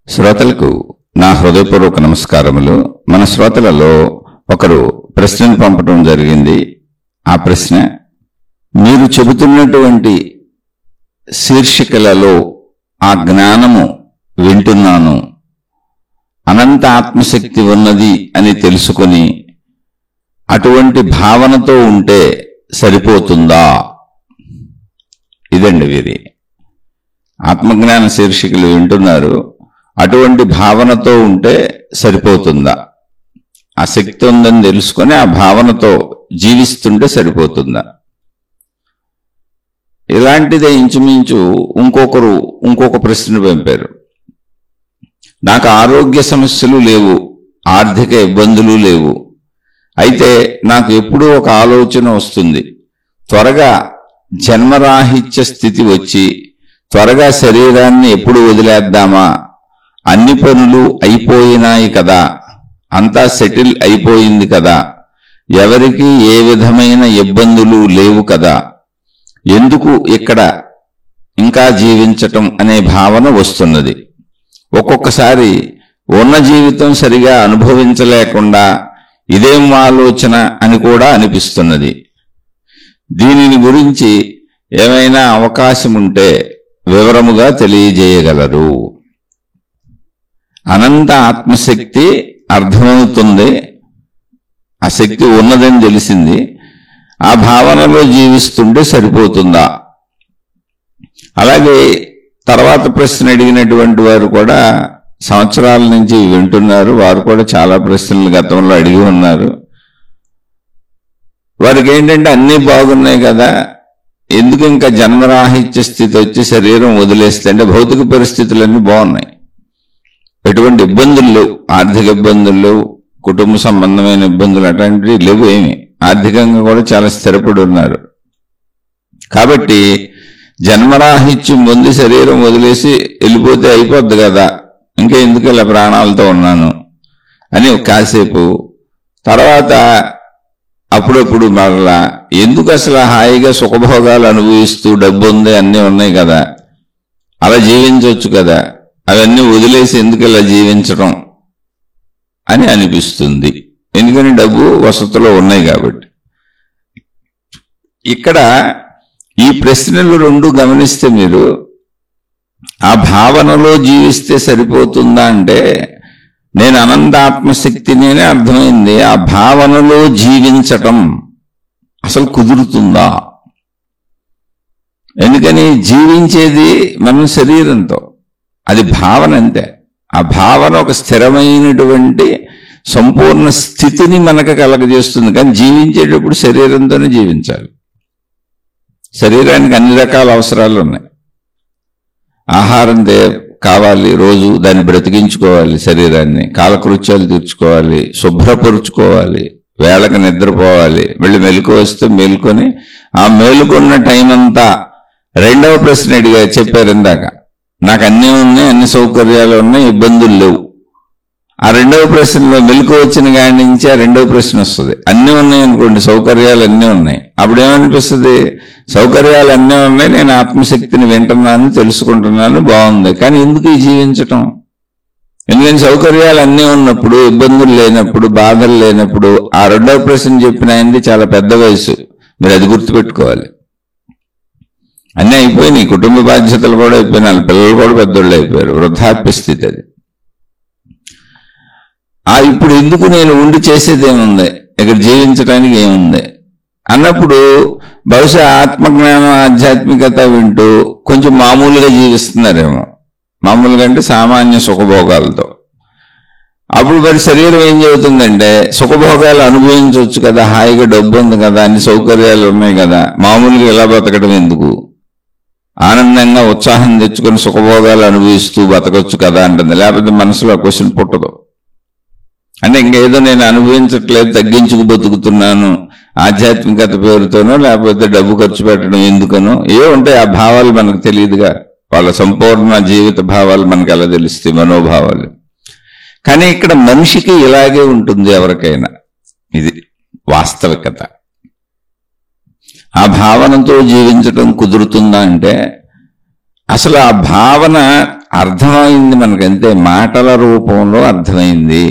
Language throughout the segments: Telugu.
శ్రోతలకు నా హృదయపూర్వక నమస్కారములు. మన శ్రోతలలో ఒకరు ప్రశ్నను పంపడం జరిగింది. ఆ ప్రశ్న, మీరు చెబుతున్నటువంటి శీర్షికలలో ఆ జ్ఞానము వింటున్నాను, అనంత ఆత్మశక్తి ఉన్నది అని తెలుసుకొని అటువంటి భావనతో ఉంటే సరిపోతుందా? ఇదండి వీరి ఆత్మజ్ఞాన శీర్షికలు వింటున్నారు. అటువంటి భావనతో ఉంటే సరిపోతుందా? ఆ శక్తి ఉందని తెలుసుకొని ఆ భావనతో జీవిస్తుంటే సరిపోతుందా? ఇలాంటిదే ఇంచుమించు ఇంకొక ప్రశ్న పంపారు. నాకు ఆరోగ్య సమస్యలు లేవు, ఆర్థిక ఇబ్బందులు లేవు. అయితే నాకు ఎప్పుడూ ఒక ఆలోచన వస్తుంది, త్వరగా జన్మరాహిత్య స్థితి వచ్చి త్వరగా శరీరాన్ని ఎప్పుడు వదిలేద్దామా? అన్ని పనులు అయిపోయినాయి కదా, అంతా సెటిల్ అయిపోయింది కదా, ఎవరికి ఏ విధమైన ఇబ్బందులు లేవు కదా, ఎందుకు ఇక్కడ ఇంకా జీవించటం అనే భావన వస్తున్నది. ఒక్కొక్కసారి ఉన్న జీవితం సరిగా అనుభవించలేకుండా ఇదేం ఆలోచన అని కూడా అనిపిస్తున్నది. దీనిని గురించి ఏమైనా అవకాశం ఉంటే వివరముగా తెలియజేయగలరు? అనంత ఆత్మశక్తి అర్థమవుతుంది, ఆ శక్తి ఉన్నదని తెలిసింది, ఆ భావనలో జీవిస్తుంటే సరిపోతుందా? అలాగే తర్వాత ప్రశ్న అడిగినటువంటి వారు కూడా సంవత్సరాల నుంచి వింటున్నారు. వారు కూడా చాలా ప్రశ్నలు గతంలో అడిగి ఉన్నారు. వారికి ఏంటంటే అన్నీ బాగున్నాయి కదా, ఎందుకు ఇంకా జన్మరాహిత్య స్థితి వచ్చి శరీరం వదిలేస్తే? అంటే భౌతిక పరిస్థితులన్నీ బాగున్నాయి, ఎటువంటి ఇబ్బందులు లేవు, ఆర్థిక ఇబ్బందులు లేవు, కుటుంబ సంబంధమైన ఇబ్బందులు అటువంటివి లేవు ఏమి. ఆర్థికంగా కూడా చాలా స్థిరపడి ఉన్నారు. కాబట్టి జన్మరాహిత్యం పొంది శరీరం వదిలేసి వెళ్ళిపోతే అయిపోద్ది కదా, ఇంకా ఎందుకు ఇలా ప్రాణాలతో ఉన్నాను అని కాసేపు, తర్వాత అప్పుడప్పుడు మరలా ఎందుకు అసలు హాయిగా సుఖభోగాలు అనుభవిస్తూ డబ్బు ఉంది అన్నీ ఉన్నాయి కదా, అలా జీవించవచ్చు కదా, అవన్నీ వదిలేసి ఎందుకు ఇలా జీవించడం అని అనిపిస్తుంది. ఎందుకని డబ్బు వసతులు ఉన్నాయి కాబట్టి. ఇక్కడ ఈ ప్రశ్నలు రెండు గమనిస్తే మీరు ఆ భావనలో జీవిస్తే సరిపోతుందా అంటే, నేను అనంతాత్మశక్తినే అర్థమైంది, ఆ భావనలో జీవించటం అసలు కుదురుతుందా? ఎందుకని జీవించేది మనం శరీరంతో, అది భావన అంతే. ఆ భావన ఒక స్థిరమైనటువంటి సంపూర్ణ స్థితిని మనకు కలగజేస్తుంది. కానీ జీవించేటప్పుడు శరీరంతోనే జీవించాలి. శరీరానికి అన్ని రకాల అవసరాలు ఉన్నాయి. ఆహారం కావాలి, రోజు దాన్ని బ్రతికించుకోవాలి, శరీరాన్ని కాలకృత్యాలు తీర్చుకోవాలి, శుభ్రపరుచుకోవాలి, వేళకు నిద్రపోవాలి, మళ్ళీ మెలకు వస్తే మేలుకొని ఆ మేలుకున్న టైం అంతా. రెండవ ప్రశ్న అడిగా చెప్పారు ఇందాక, నాకు అన్నీ ఉన్నాయి, అన్ని సౌకర్యాలు ఉన్నాయి, ఇబ్బందులు లేవు. ఆ రెండవ ప్రశ్నలో మెలకు వచ్చిన కాడి నుంచి ఆ రెండవ ప్రశ్న వస్తుంది. అన్నీ ఉన్నాయి అనుకోండి, సౌకర్యాలు అన్నీ ఉన్నాయి. అప్పుడు ఏమనిపిస్తుంది? సౌకర్యాలు అన్నీ ఉన్నాయి, నేను ఆత్మశక్తిని వింటున్నాను, తెలుసుకుంటున్నాను, బాగుంది. కానీ ఎందుకు ఈ జీవించటం? ఎందుకని సౌకర్యాలు అన్నీ ఉన్నప్పుడు, ఇబ్బందులు లేనప్పుడు, బాధలు లేనప్పుడు. ఆ రెండవ ప్రశ్న చెప్పిన ఆయనది చాలా పెద్ద వయసు, మీరు అది గుర్తుపెట్టుకోవాలి. అన్నీ అయిపోయినాయి, కుటుంబ బాధ్యతలు కూడా అయిపోయినాయి, పిల్లలు కూడా పెద్దోళ్ళు అయిపోయారు, వృద్ధాప్య స్థితి అది. ఇప్పుడు ఎందుకు నేను ఉండి చేసేది ఏముంది, ఇక్కడ జీవించడానికి ఏముంది అన్నప్పుడు బహుశా ఆత్మజ్ఞానం ఆధ్యాత్మికత వింటూ కొంచెం మామూలుగా జీవిస్తున్నారేమో, మామూలుగా అంటే సామాన్య సుఖభోగాలతో. అప్పుడు మరి శరీరం ఏం చెబుతుందంటే, సుఖభోగాలు అనుభవించవచ్చు కదా, హాయిగా డబ్బు ఉంది కదా, అన్ని సౌకర్యాలు ఉన్నాయి కదా, మామూలుగా ఇలా బతకడం ఎందుకు, ఆనందంగా ఉత్సాహం తెచ్చుకొని సుఖభోగాలు అనుభవిస్తూ బతకొచ్చు కదా అంటుంది. లేకపోతే మనసులో ఆ క్వశ్చన్ పుట్టదు. అంటే ఇంకేదో నేను అనుభవించట్లేదు, తగ్గించుకు బతుకుతున్నాను, ఆధ్యాత్మికత పేరుతోనో లేకపోతే డబ్బు ఖర్చు పెట్టడం ఎందుకనో ఏ ఉంటాయి. ఆ భావాలు మనకు తెలియదుగా, వాళ్ళ సంపూర్ణ జీవిత భావాలు మనకు ఎలా తెలుస్తాయి, మనోభావాలు. కానీ ఇక్కడ మనిషికి ఇలాగే ఉంటుంది ఎవరికైనా, ఇది వాస్తవికత. ఆ భావనతో జీవించడం కుదురుతుందా అంటే, అసలు ఆ భావన అర్థమైంది మనకంతే, మాటల రూపంలో అర్థమైంది.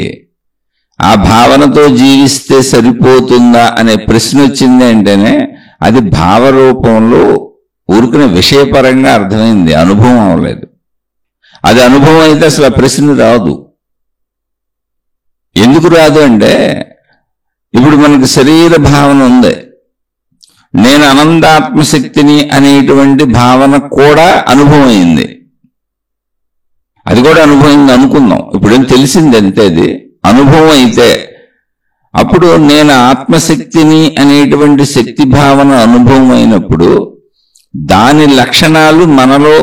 ఆ భావనతో జీవిస్తే సరిపోతుందా అనే ప్రశ్న వచ్చింది అంటేనే అది భావరూపంలో ఊరుకునే విషయపరంగా అర్థమైంది, అనుభవం అవ్వలేదు. అది అనుభవం అయితే అసలు ఆ ప్రశ్న రాదు. ఎందుకు రాదు అంటే, ఇప్పుడు మనకు శరీర భావన ఉంది, నేను అనంతాత్మశక్తిని అనేటువంటి భావన కూడా అనుభవం అయింది. అది కూడా అనుభవం అనుకుందాం, ఇప్పుడేం తెలిసింది అంతే. అది అనుభవం అయితే అప్పుడు నేను ఆత్మశక్తిని అనేటువంటి శక్తి భావన అనుభవం అయినప్పుడు దాని లక్షణాలు మనలో,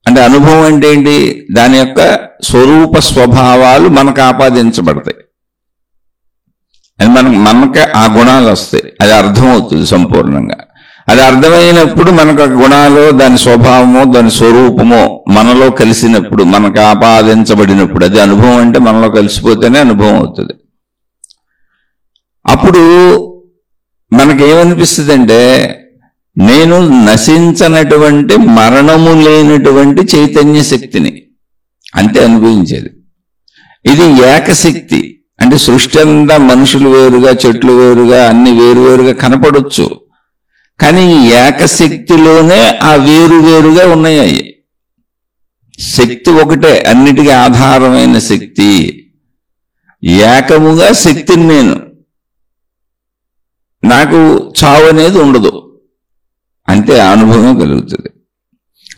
అంటే అనుభవం అంటే ఏంటి, దాని యొక్క స్వరూప స్వభావాలు మనకు ఆపాదించబడతాయి. అది మనకు ఆ గుణాలు వస్తాయి, అది అర్థమవుతుంది సంపూర్ణంగా. అది అర్థమైనప్పుడు మనకు ఆ గుణాలు, దాని స్వభావమో దాని స్వరూపమో మనలో కలిసినప్పుడు, మనకు ఆపాదించబడినప్పుడు, అది అనుభవం అంటే మనలో కలిసిపోతేనే అనుభవం అవుతుంది. అప్పుడు మనకేమనిపిస్తుంది అంటే, నేను నశించనటువంటి మరణము లేనటువంటి చైతన్య శక్తిని అంతే అనుభవించేది. ఇది ఏకశక్తి అంటే సృష్టి అంతా మనుషులు వేరుగా, చెట్లు వేరుగా, అన్ని వేరువేరుగా కనపడొచ్చు, కానీ ఏకశక్తిలోనే ఆ వేరువేరుగా ఉన్నాయి. శక్తి ఒకటే, అన్నిటికీ ఆధారమైన శక్తి. ఏకముగా శక్తిని నాకు చావు అనేది ఉండదు అంటే అనుభవం కలుగుతుంది.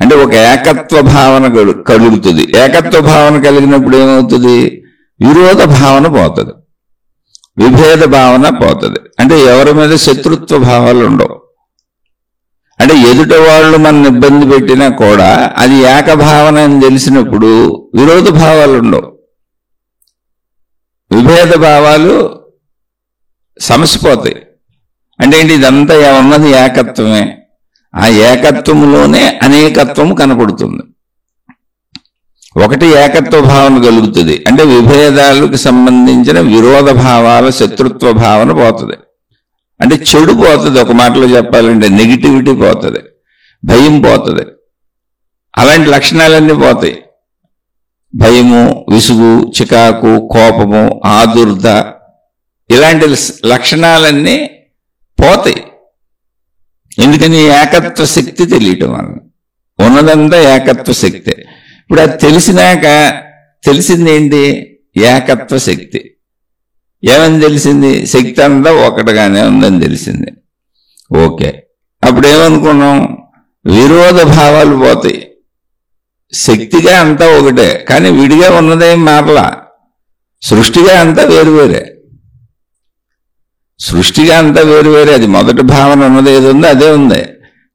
అంటే ఒక ఏకత్వ భావన కలుగుతుంది. ఏకత్వ భావన కలిగినప్పుడు ఏమవుతుంది, విరోధ భావన పోతుంది, విభేద భావన పోతుంది. అంటే ఎవరి మీద శత్రుత్వ భావాలు ఉండవు. అంటే ఎదుట వాళ్ళు మన ఇబ్బంది పెట్టినా కూడా అది ఏకభావన అని తెలిసినప్పుడు విరోధ భావాలు ఉండవు, విభేద భావాలు సమసిపోతాయి. అంటే ఏంటి, ఇదంతా ఉన్నది ఏకత్వమే. ఆ ఏకత్వములోనే అనేకత్వం కనపడుతుంది. ఒకటి ఏకత్వ భావన కలుగుతుంది, అంటే విభేదాలకు సంబంధించిన విరోధ భావాల శత్రుత్వ భావన పోతుంది. అంటే చెడు పోతుంది, ఒక మాటలో చెప్పాలంటే నెగిటివిటీ పోతుంది, భయం పోతుంది, అలాంటి లక్షణాలన్నీ పోతాయి. భయము, విసుగు, చికాకు, కోపము, ఆదుర్ద, ఇలాంటి లక్షణాలన్నీ పోతాయి. ఎందుకని, ఏకత్వ శక్తి తెలియటం వల్ల. ఉన్నదంతా ఏకత్వ శక్తే. ఇప్పుడు అది తెలిసినాక తెలిసింది ఏంటి, ఏకత్వ శక్తి. ఏమని తెలిసింది, శక్తి అంతా ఒకటిగానే ఉందని తెలిసింది. ఓకే, అప్పుడు ఏమనుకున్నాం, విరోధ భావాలు పోతాయి. శక్తిగా అంతా ఒకటే, కానీ విడిగా ఉన్నదేం మారలా. సృష్టిగా అంతా వేరువేరే, సృష్టిగా అంతా వేరువేరే. అది మొదటి భావన ఉన్నది ఏది ఉందో అదే ఉంది.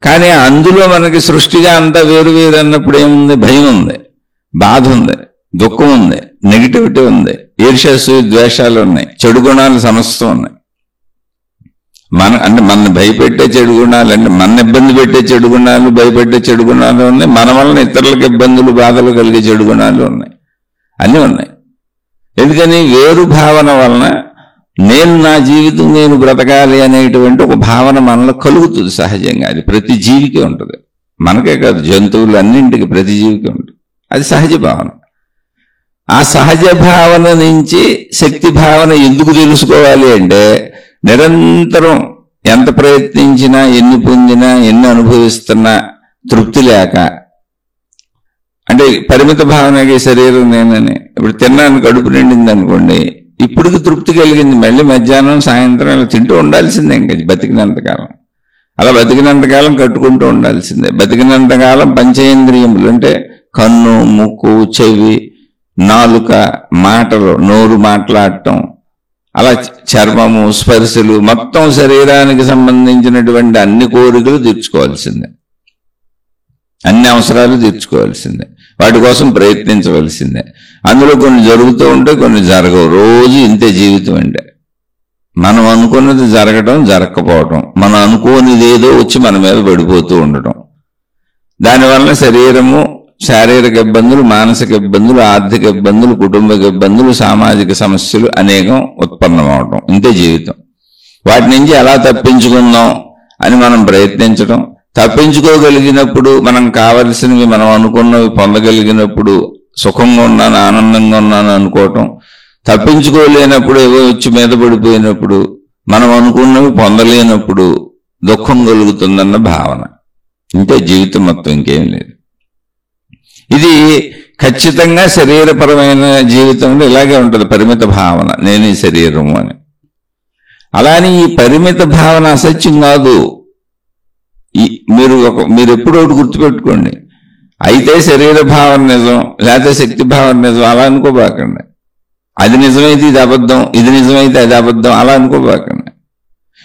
కానీ అందులో మనకి సృష్టిగా అంతా వేరువేరు అన్నప్పుడు ఏముంది, భయం ఉంది, బాధ ఉంది, దుఃఖం ఉంది, నెగిటివిటీ ఉంది, ఈర్ష్యసు ద్వేషాలు ఉన్నాయి, చెడు గుణాలు సమస్తం ఉన్నాయి. మన భయపెట్టే చెడు గుణాలు, అంటే మన ఇబ్బంది పెట్టే చెడు గుణాలు, భయపెట్టే చెడు గుణాలు ఉన్నాయి. మన వలన ఇతరులకు ఇబ్బందులు, బాధలు కలిగే చెడు గుణాలు ఉన్నాయి, అన్నీ ఉన్నాయి. ఎందుకని, వేరు భావన వలన నేను నా జీవితం నేను బ్రతకాలి అనేటువంటి ఒక భావన మనలో కలుగుతుంది సహజంగా. అది ప్రతి జీవికి ఉంటుంది, మనకే కాదు, జంతువులు అన్నింటికి, ప్రతి జీవికి ఉంటుంది. అది సహజ భావన. ఆ సహజ భావన నుంచి శక్తి భావన ఎందుకు తెలుసుకోవాలి అంటే, నిరంతరం ఎంత ప్రయత్నించినా, ఎన్ని పొందినా, ఎన్ని అనుభవిస్తున్నా తృప్తి లేక, అంటే పరిమిత భావనకి శరీరం నేనని, ఇప్పుడు తిన్నాను, కడుపు నిండింది అనుకోండి, ఇప్పటికి తృప్తి కలిగింది, మళ్ళీ మధ్యాహ్నం సాయంత్రం ఇలా తింటూ ఉండాల్సిందే. ఇంకా బతికినంతకాలం అలా బతికినంతకాలం కట్టుకుంటూ ఉండాల్సిందే. బతికినంతకాలం పంచేంద్రియములు అంటే కన్ను, ముక్కు, చెవి, నాలుక, మాటలు, నోరు మాట్లాడటం, అలా చర్మము, స్పర్శలు, మొత్తం శరీరానికి సంబంధించినటువంటి అన్ని కోరికలు తీర్చుకోవాల్సిందే, అన్ని అవసరాలు తీర్చుకోవాల్సిందే, వాటి కోసం ప్రయత్నించవలసిందే. అందులో కొన్ని జరుగుతూ ఉంటే కొన్ని జరగవు. రోజు ఇంతే జీవితం అంటే. మనం అనుకున్నది జరగడం, జరగకపోవటం, మనం అనుకోనిది ఏదో వచ్చి మన మీద పడిపోతూ ఉండటం. దానివల్ల శరీరము, శారీరక ఇబ్బందులు, మానసిక ఇబ్బందులు, ఆర్థిక ఇబ్బందులు, కుటుంబ ఇబ్బందులు, సామాజిక సమస్యలు అనేకం ఉత్పన్నమవటం. ఇంతే జీవితం. వాటి నుంచి ఎలా తప్పించుకుందాం అని మనం ప్రయత్నించడం, తప్పించుకోగలిగినప్పుడు, మనం కావలసినవి మనం అనుకున్నవి పొందగలిగినప్పుడు సుఖంగా ఉన్నాను, ఆనందంగా ఉన్నాను అనుకోవటం, తప్పించుకోలేనప్పుడు ఏవో వచ్చి మీద పడిపోయినప్పుడు, మనం అనుకున్నవి పొందలేనప్పుడు దుఃఖం కలుగుతుందన్న భావన. ఇంతే జీవితం మొత్తం, ఇంకేం లేదు. ఇది ఖచ్చితంగా శరీరపరమైన జీవితంలో ఇలాగే ఉంటుంది, పరిమిత భావన, నేను ఈ శరీరము అని. అలానే ఈ పరిమిత భావన అసత్యం కాదు. మీరు ఎప్పుడో ఒకటి గుర్తుపెట్టుకోండి, అయితే శరీర భావన నిజం, లేకపోతే శక్తి భావన నిజం అలా అనుకోబాకండి. అది నిజమైతే ఇది అబద్ధం, ఇది నిజమైతే అది అబద్ధం అలా అనుకోబాకండి.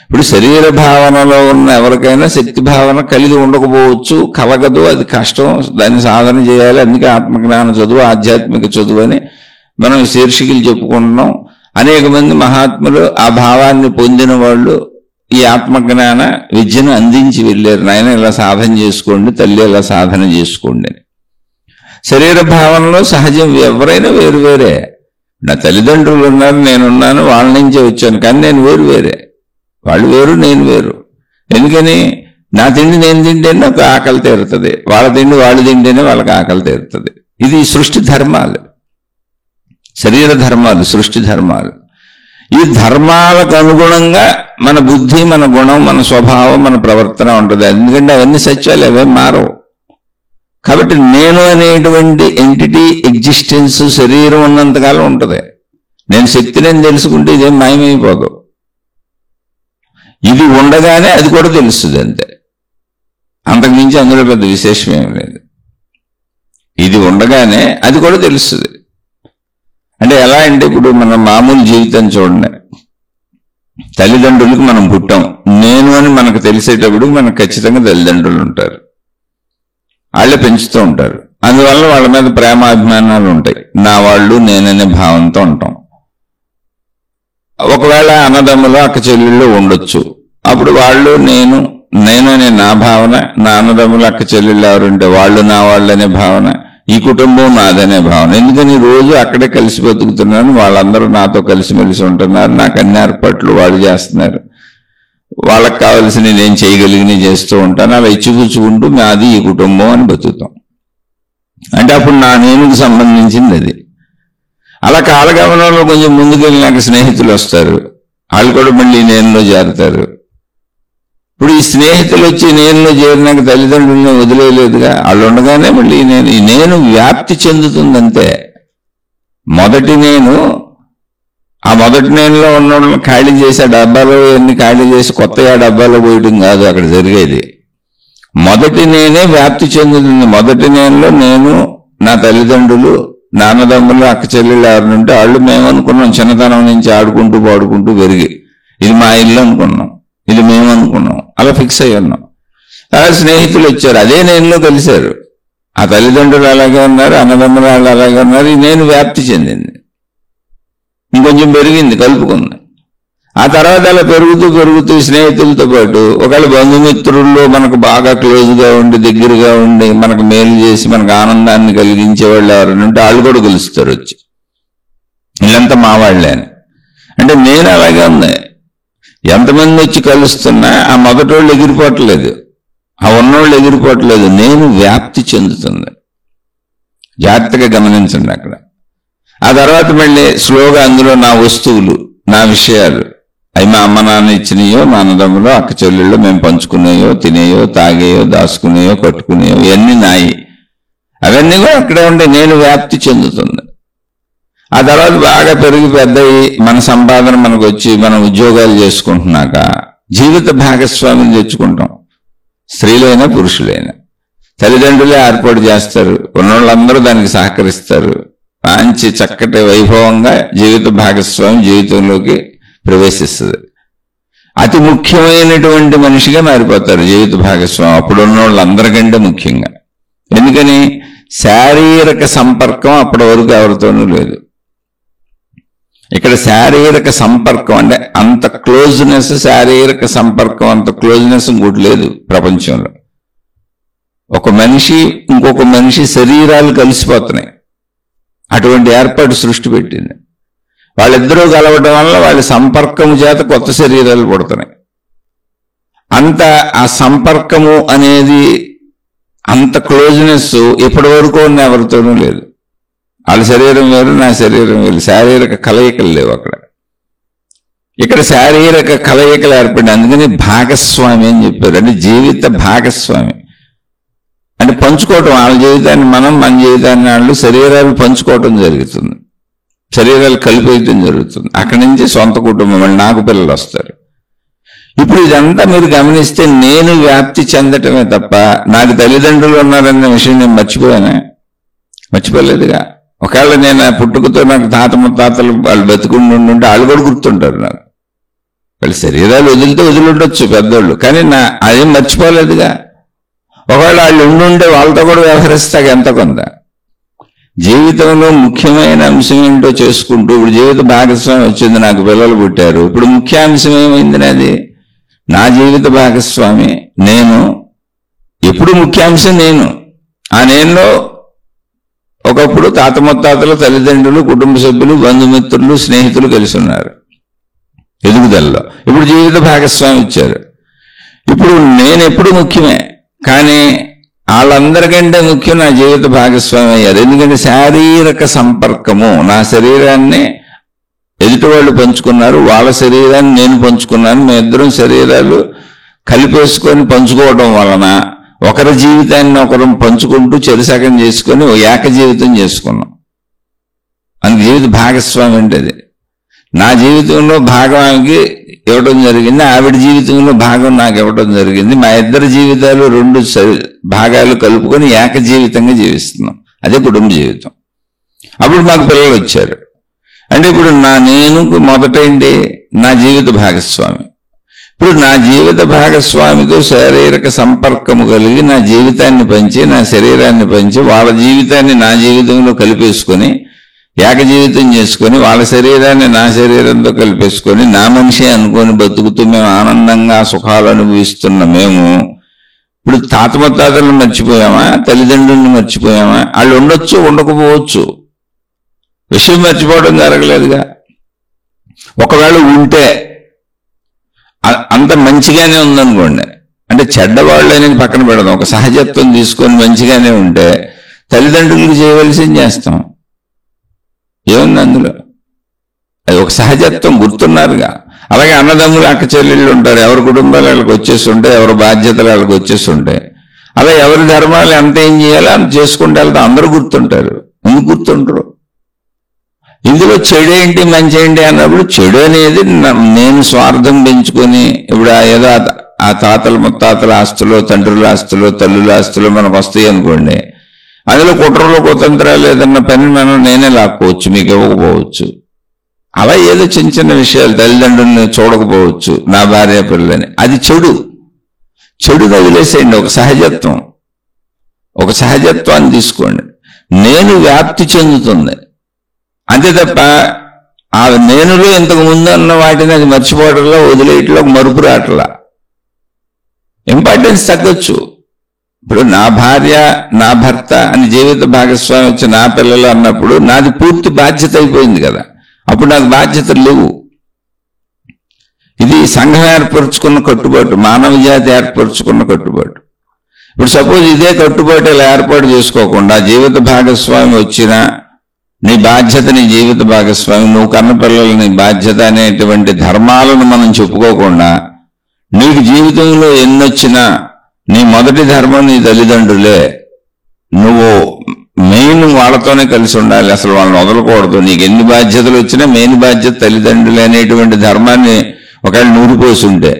ఇప్పుడు శరీర భావనలో ఉన్న ఎవరికైనా శక్తి భావన కలిగి ఉండకపోవచ్చు, కలగదు, అది కష్టం, దాన్ని సాధన చేయాలి. అందుకే ఆత్మజ్ఞాన చదువు, ఆధ్యాత్మిక చదువు అని మనం శీర్షికలు చెప్పుకుంటున్నాం. అనేక మంది మహాత్ములు ఆ భావాన్ని పొందిన వాళ్ళు ఈ ఆత్మజ్ఞాన విద్యను అందించి వెళ్ళారు. నాయన ఇలా సాధన చేసుకోండి, తల్లి ఇలా సాధన చేసుకోండి అని. శరీర భావనలో సహజం, ఎవరైనా వేరు వేరే. నా తల్లిదండ్రులు ఉన్నారు, నేనున్నాను, వాళ్ళ నుంచే వచ్చాను, కానీ నేను వేరు వేరే. వాళ్ళు వేరు, నేను వేరు. ఎందుకని? నా తిండి నేను తింటేనే నాకు ఆకలి తీరుతుంది, వాళ్ళ తిండి వాళ్ళు తింటేనే వాళ్ళకి ఆకలి తీరుతుంది. ఇది సృష్టి ధర్మాలు, శరీర ధర్మాలు, సృష్టి ధర్మాలు. ఈ ధర్మాలకు అనుగుణంగా మన బుద్ధి, మన గుణం, మన స్వభావం, మన ప్రవర్తన ఉంటుంది. ఎందుకంటే అవన్నీ సత్యాలు, అవే మారవు. కాబట్టి నేను అనేటువంటి ఎంటిటీ ఎగ్జిస్టెన్స్ శరీరం ఉన్నంతకాలం ఉంటుంది. నేను శక్తిని తెలుసుకుంటే ఇదేం మాయమైపోదు. ఇది ఉండగానే అది కూడా తెలుస్తుంది, అంతే. అంతకుమించి అందులో పెద్ద విశేషం ఏం లేదు. ఇది ఉండగానే అది కూడా తెలుస్తుంది. అంటే ఎలా అంటే, ఇప్పుడు మన మామూలు జీవితం చూడండి, తల్లిదండ్రులకు మనం పుట్టాం, నేను అని మనకు తెలిసేటప్పుడు మనకు ఖచ్చితంగా తల్లిదండ్రులు ఉంటారు, వాళ్ళే పెంచుతూ ఉంటారు. అందువల్ల వాళ్ళ మీద ప్రేమాభిమానాలు ఉంటాయి. నా వాళ్ళు, నేననే భావంతో ఉంటాం. ఒకవేళ అన్నదమ్ములు, అక్క చెల్లెళ్ళు ఉండొచ్చు, అప్పుడు వాళ్ళు నేను అనే నా భావన, నా అన్నదమ్ములు, అక్క చెల్లెళ్ళు ఎవరుంటే వాళ్ళు నా వాళ్ళు అనే భావన, ఈ కుటుంబం నాదనే భావన. ఎందుకని? రోజు అక్కడే కలిసి బతుకుతున్నాను, వాళ్ళందరూ నాతో కలిసిమెలిసి ఉంటున్నారు, నాకు అన్ని ఏర్పాట్లు వాళ్ళు చేస్తున్నారు, వాళ్ళకి కావలసిన నేను చేయగలిగినవి చేస్తూ ఉంటాను, అలా ఇచ్చిపుచ్చుకుంటూ మాది ఈ కుటుంబం అని బతుకుతాం. అంటే అప్పుడు నా నేనుకు సంబంధించింది అది. అలా కాలగమనంలో కొంచెం ముందుకెళ్ళినాక స్నేహితులు వస్తారు, వాళ్ళు కూడా మళ్ళీ నేనులో చేరుతారు. ఇప్పుడు ఈ స్నేహితులు వచ్చి నేనులో చేరినాక తల్లిదండ్రులను వదిలేయలేదుగా, వాళ్ళు ఉండగానే మళ్ళీ నేను వ్యాప్తి చెందుతుందంతే. మొదటి నేను, ఆ మొదటి నేనులో ఉన్న ఖాళీ చేసి ఆ డబ్బాలో ఎన్ని ఖాళీ చేసి కొత్త ఆ డబ్బాలో పోయడం కాదు అక్కడ జరిగేది. మొదటి నేనే వ్యాప్తి చెందుతుంది. మొదటి నేనులో నేను, నా తల్లిదండ్రులు, నాన్నదమ్ములు, అక్క చెల్లెళ్ళు ఎవరినుంటే వాళ్ళు మేమనుకున్నాం, చిన్నతనం నుంచి ఆడుకుంటూ పాడుకుంటూ పెరిగి ఇది మా ఇల్లు అనుకున్నాం, ఇది మేము అనుకున్నాం, అలా ఫిక్స్ అయ్యి ఉన్నాం. అలా స్నేహితులు వచ్చారు, అదే నేనులో కలిశారు. ఆ తల్లిదండ్రులు అలాగే ఉన్నారు, అన్నదమ్ములు వాళ్ళు అలాగే ఉన్నారు. ఈ నేను వ్యాప్తి చెందింది, ఇంకొంచెం పెరిగింది, కలుపుకుంది. ఆ తర్వాత అలా పెరుగుతూ పెరుగుతూ స్నేహితులతో పాటు ఒకవేళ బంధుమిత్రుల్లో మనకు బాగా క్లోజ్గా ఉండి, దగ్గరగా ఉండి, మనకు మేలు చేసి మనకు ఆనందాన్ని కలిగించే వాళ్ళు ఎవరైనా ఉంటే వాళ్ళు కూడా కలుస్తారు వచ్చి, వీళ్ళంతా మా వాళ్ళే అని. అంటే నేను అలాగే ఉంది. ఎంతమంది వచ్చి కలుస్తున్నా ఆ మొదటోళ్ళు ఎగిరిపోవట్లేదు, ఆ ఉన్నోళ్ళు ఎగిరిపోవట్లేదు, నేను వ్యాప్తి చెందుతుంది. జాగ్రత్తగా గమనించండి అక్కడ. ఆ తర్వాత మళ్ళీ స్లోగా అందులో నా వస్తువులు, నా విషయాలు, అవి మా అమ్మ నాన్న ఇచ్చినాయో, మా అన్నదమ్ములో, అక్క చెల్లెళ్ళు మేము పంచుకునేయో, తినేయో, తాగేయో, దాచుకునేయో, కట్టుకునేయో, ఇవన్నీ నాయి. అవన్నీ కూడా అక్కడే ఉండే నేను వ్యాప్తి చెందుతుంది. ఆ తర్వాత బాగా పెరిగి పెద్దయి, మన సంపాదన మనకు వచ్చి మనం ఉద్యోగాలు చేసుకుంటున్నాక జీవిత భాగస్వామిని తెచ్చుకుంటాం. స్త్రీలైనా పురుషులైనా తల్లిదండ్రులే ఏర్పాటు చేస్తారు, ఉన్నోళ్ళందరూ దానికి సహకరిస్తారు. మంచి చక్కటి వైభవంగా జీవిత భాగస్వామి జీవితంలోకి ప్రవేశిస్తుంది. అతి ముఖ్యమైనటువంటి మనిషిగా మారిపోతారు జీవిత భాగస్వామి అప్పుడున్న వాళ్ళందరికంటే ముఖ్యంగా. ఎందుకని? శారీరక సంపర్కం అప్పటి వరకు ఎవరితోనూ లేదు. ఇక్కడ శారీరక సంపర్కం అంటే అంత క్లోజ్నెస్, శారీరక సంపర్కం అంత క్లోజ్నెస్ ఇంకోటి లేదు ప్రపంచంలో. ఒక మనిషి ఇంకొక మనిషి శరీరాలు కలిసిపోతున్నాయి, అటువంటి ఏర్పాటు సృష్టి పెట్టింది. వాళ్ళిద్దరూ కలవటం వల్ల వాళ్ళ సంపర్కం చేత కొత్త శరీరాలు పుడుతున్నాయి. అంత ఆ సంపర్కము అనేది, అంత క్లోజ్నెస్ ఇప్పటి వరకు ఉన్న ఎవరితోనూ లేదు. వాళ్ళ శరీరం వేరు, నా శరీరం వేరు, శారీరక కలయికలు లేవు అక్కడ. ఇక్కడ శారీరక కలయికలు ఏర్పడి, అందుకని భాగస్వామి అని చెప్పారు. అంటే జీవిత భాగస్వామి అంటే పంచుకోవటం. వాళ్ళ జీవితాన్ని మనం, మన జీవితాన్ని వాళ్ళు, శరీరాలు పంచుకోవటం జరుగుతుంది, శరీరాలు కలిపేయటం జరుగుతుంది. అక్కడి నుంచి సొంత కుటుంబం, మళ్ళీ నాకు పిల్లలు వస్తారు. ఇప్పుడు ఇదంతా మీరు గమనిస్తే నేను వ్యాప్తి చెందటమే తప్ప నాకు తల్లిదండ్రులు ఉన్నారన్న విషయం నేను మర్చిపోలేదుగా. ఒకవేళ నేను పుట్టుకతో నాకు తాత ముత్తాతలు వాళ్ళు బతుకుంటుంటే వాళ్ళు కూడా గుర్తుంటారు నాకు. వాళ్ళ శరీరాలు వదిలితే వదిలిండొచ్చు పెద్దోళ్ళు, కానీ అదేం మర్చిపోలేదుగా. ఒకవేళ వాళ్ళు ఉండుంటే వాళ్ళతో కూడా వ్యవహరిస్తాక ఎంత కొంత. జీవితంలో ముఖ్యమైన అంశం ఏంటో చేసుకుంటూ, ఇప్పుడు జీవిత భాగస్వామి వచ్చింది, నాకు పిల్లలు పుట్టారు. ఇప్పుడు ముఖ్యాంశం ఏమైంది నాది? నా జీవిత భాగస్వామి నేను. ఎప్పుడు ముఖ్యాంశం నేను. ఆ నేనులో ఒకప్పుడు తాత ముత్తాతలు, తల్లిదండ్రులు, కుటుంబ సభ్యులు, బంధుమిత్రులు, స్నేహితులు కలిసి ఉన్నారు ఎదుగుదలలో. ఇప్పుడు జీవిత భాగస్వామి ఇచ్చారు. ఇప్పుడు నేను ఎప్పుడు ముఖ్యమే, కానీ వాళ్ళందరికంటే ముఖ్యం నా జీవిత భాగస్వామి అయ్యారు. ఎందుకంటే శారీరక సంపర్కము, నా శరీరాన్ని ఎదుటి వాళ్ళు పంచుకున్నారు, వాళ్ళ శరీరాన్ని నేను పంచుకున్నాను. మేము ఇద్దరం శరీరాలు కలిపేసుకొని పంచుకోవడం వలన ఒకరి జీవితాన్ని ఒకరు పంచుకుంటూ చెరుసగం చేసుకొని ఏక జీవితం చేసుకున్నాం. అందుకు జీవిత భాగస్వామి అంటే అది. నా జీవితంలో భాగానికి ఇవ్వడం జరిగింది, ఆవిడ జీవితంలో భాగం నాకు ఇవ్వడం జరిగింది. మా ఇద్దరి జీవితాలు రెండు భాగాలు కలుపుకొని ఏక జీవితంగా జీవిస్తున్నాం. అదే కుటుంబ జీవితం. అప్పుడు మాకు పిల్లలు వచ్చారు. అంటే ఇప్పుడు నేను మొదటేంటి? నా జీవిత భాగస్వామి. ఇప్పుడు నా జీవిత భాగస్వామితో శారీరక సంపర్కము కలిగి నా జీవితాన్ని పంచి, నా శరీరాన్ని పంచి, వాళ్ళ జీవితాన్ని నా జీవితంలో కలిపేసుకొని ఏక జీవితం చేసుకొని, వాళ్ళ శరీరాన్ని నా శరీరంతో కలిపేసుకొని నా మనిషి అనుకొని బతుకుతూ మేము ఆనందంగా సుఖాలు అనుభవిస్తున్న మేము ఇప్పుడు తాత ముత్తాతలను మర్చిపోయామా? తల్లిదండ్రులను మర్చిపోయామా? వాళ్ళు ఉండొచ్చు, ఉండకపోవచ్చు, విషయం మర్చిపోవడం జరగలేదుగా. ఒకవేళ ఉంటే అంత మంచిగానే ఉందనుకోండి, అంటే చెడ్డవాళ్ళు అనేది పక్కన పెడదాం, ఒక సహజత్వం తీసుకొని మంచిగానే ఉంటే తల్లిదండ్రులకు చేయవలసింది చేస్తాం. ఏముంది అందులో? అది ఒక సహజత్వం, గుర్తున్నారుగా. అలాగే అన్నదమ్ములు, అక్క చెల్లెళ్ళు ఉంటారు, ఎవరి కుటుంబాలు వాళ్ళకి వచ్చేసి ఉంటాయి, ఎవరి బాధ్యతలు వాళ్ళకి వచ్చేసి ఉంటాయి. అలా ఎవరి ధర్మాలు ఎంత ఏం చేయాలో అంత చేసుకుంటే వెళ్తే అందరూ గుర్తుంటారు. ఎందుకు గుర్తుంటారు? ఇందులో చెడు ఏంటి మంచి ఏంటి అన్నప్పుడు, చెడు అనేది నేను స్వార్థం పెంచుకొని ఇప్పుడు ఏదో ఆ తాతల ముత్తాతల ఆస్తులు, తండ్రుల ఆస్తులు, తల్లుల ఆస్తులు మనకు వస్తాయి అనుకోండి, అందులో కుట్రలు కుతంత్రాలు ఏదన్నా పని మనం నేనే లాక్కోవచ్చు, మీకు ఇవ్వకపోవచ్చు. అలా ఏదో చిన్న చిన్న విషయాలు, తల్లిదండ్రుల్ని చూడకపోవచ్చు, నా భార్య పిల్లలని, అది చెడు వదిలేసేయండి. ఒక సహజత్వాన్ని తీసుకోండి. నేను వ్యాప్తి చెందుతుంది అంతే తప్ప ఆ నేనులో ఇంతకు ముందు అన్న వాటిని అది మర్చిపోవడంలో, వదిలేయట్లో, మరుపు రావట్లా, ఇంపార్టెన్స్ తగ్గొచ్చు. ఇప్పుడు నా భార్య, నా భర్త అని జీవిత భాగస్వామి వచ్చి నా పిల్లలు అన్నప్పుడు నాది పూర్తి బాధ్యత అయిపోయింది కదా. అప్పుడు నాకు బాధ్యతలు లేవు. ఇది సంఘం ఏర్పరచుకున్న కట్టుబాటు, మానవ జాతి ఏర్పరచుకున్న కట్టుబాటు. ఇప్పుడు సపోజ్ ఇదే కట్టుబాటు ఇలా ఏర్పాటు చేసుకోకుండా జీవిత భాగస్వామి వచ్చినా నీ బాధ్యత నీ జీవిత భాగస్వామి, నువ్వు కన్న పిల్లలు నీ బాధ్యత అనేటువంటి ధర్మాలను మనం చెప్పుకోకుండా, నీకు జీవితంలో ఎన్నొచ్చినా నీ మొదటి ధర్మం నీ తల్లిదండ్రులే, నువ్వు మెయిన్ వాళ్ళతోనే కలిసి ఉండాలి, అసలు వాళ్ళని వదలకూడదు. నీకు ఎన్ని బాధ్యతలు వచ్చినా మెయిన్ బాధ్యత తల్లిదండ్రులే అనేటువంటి ధర్మాన్ని ఒకవేళ నూరిపోసి ఉంటే,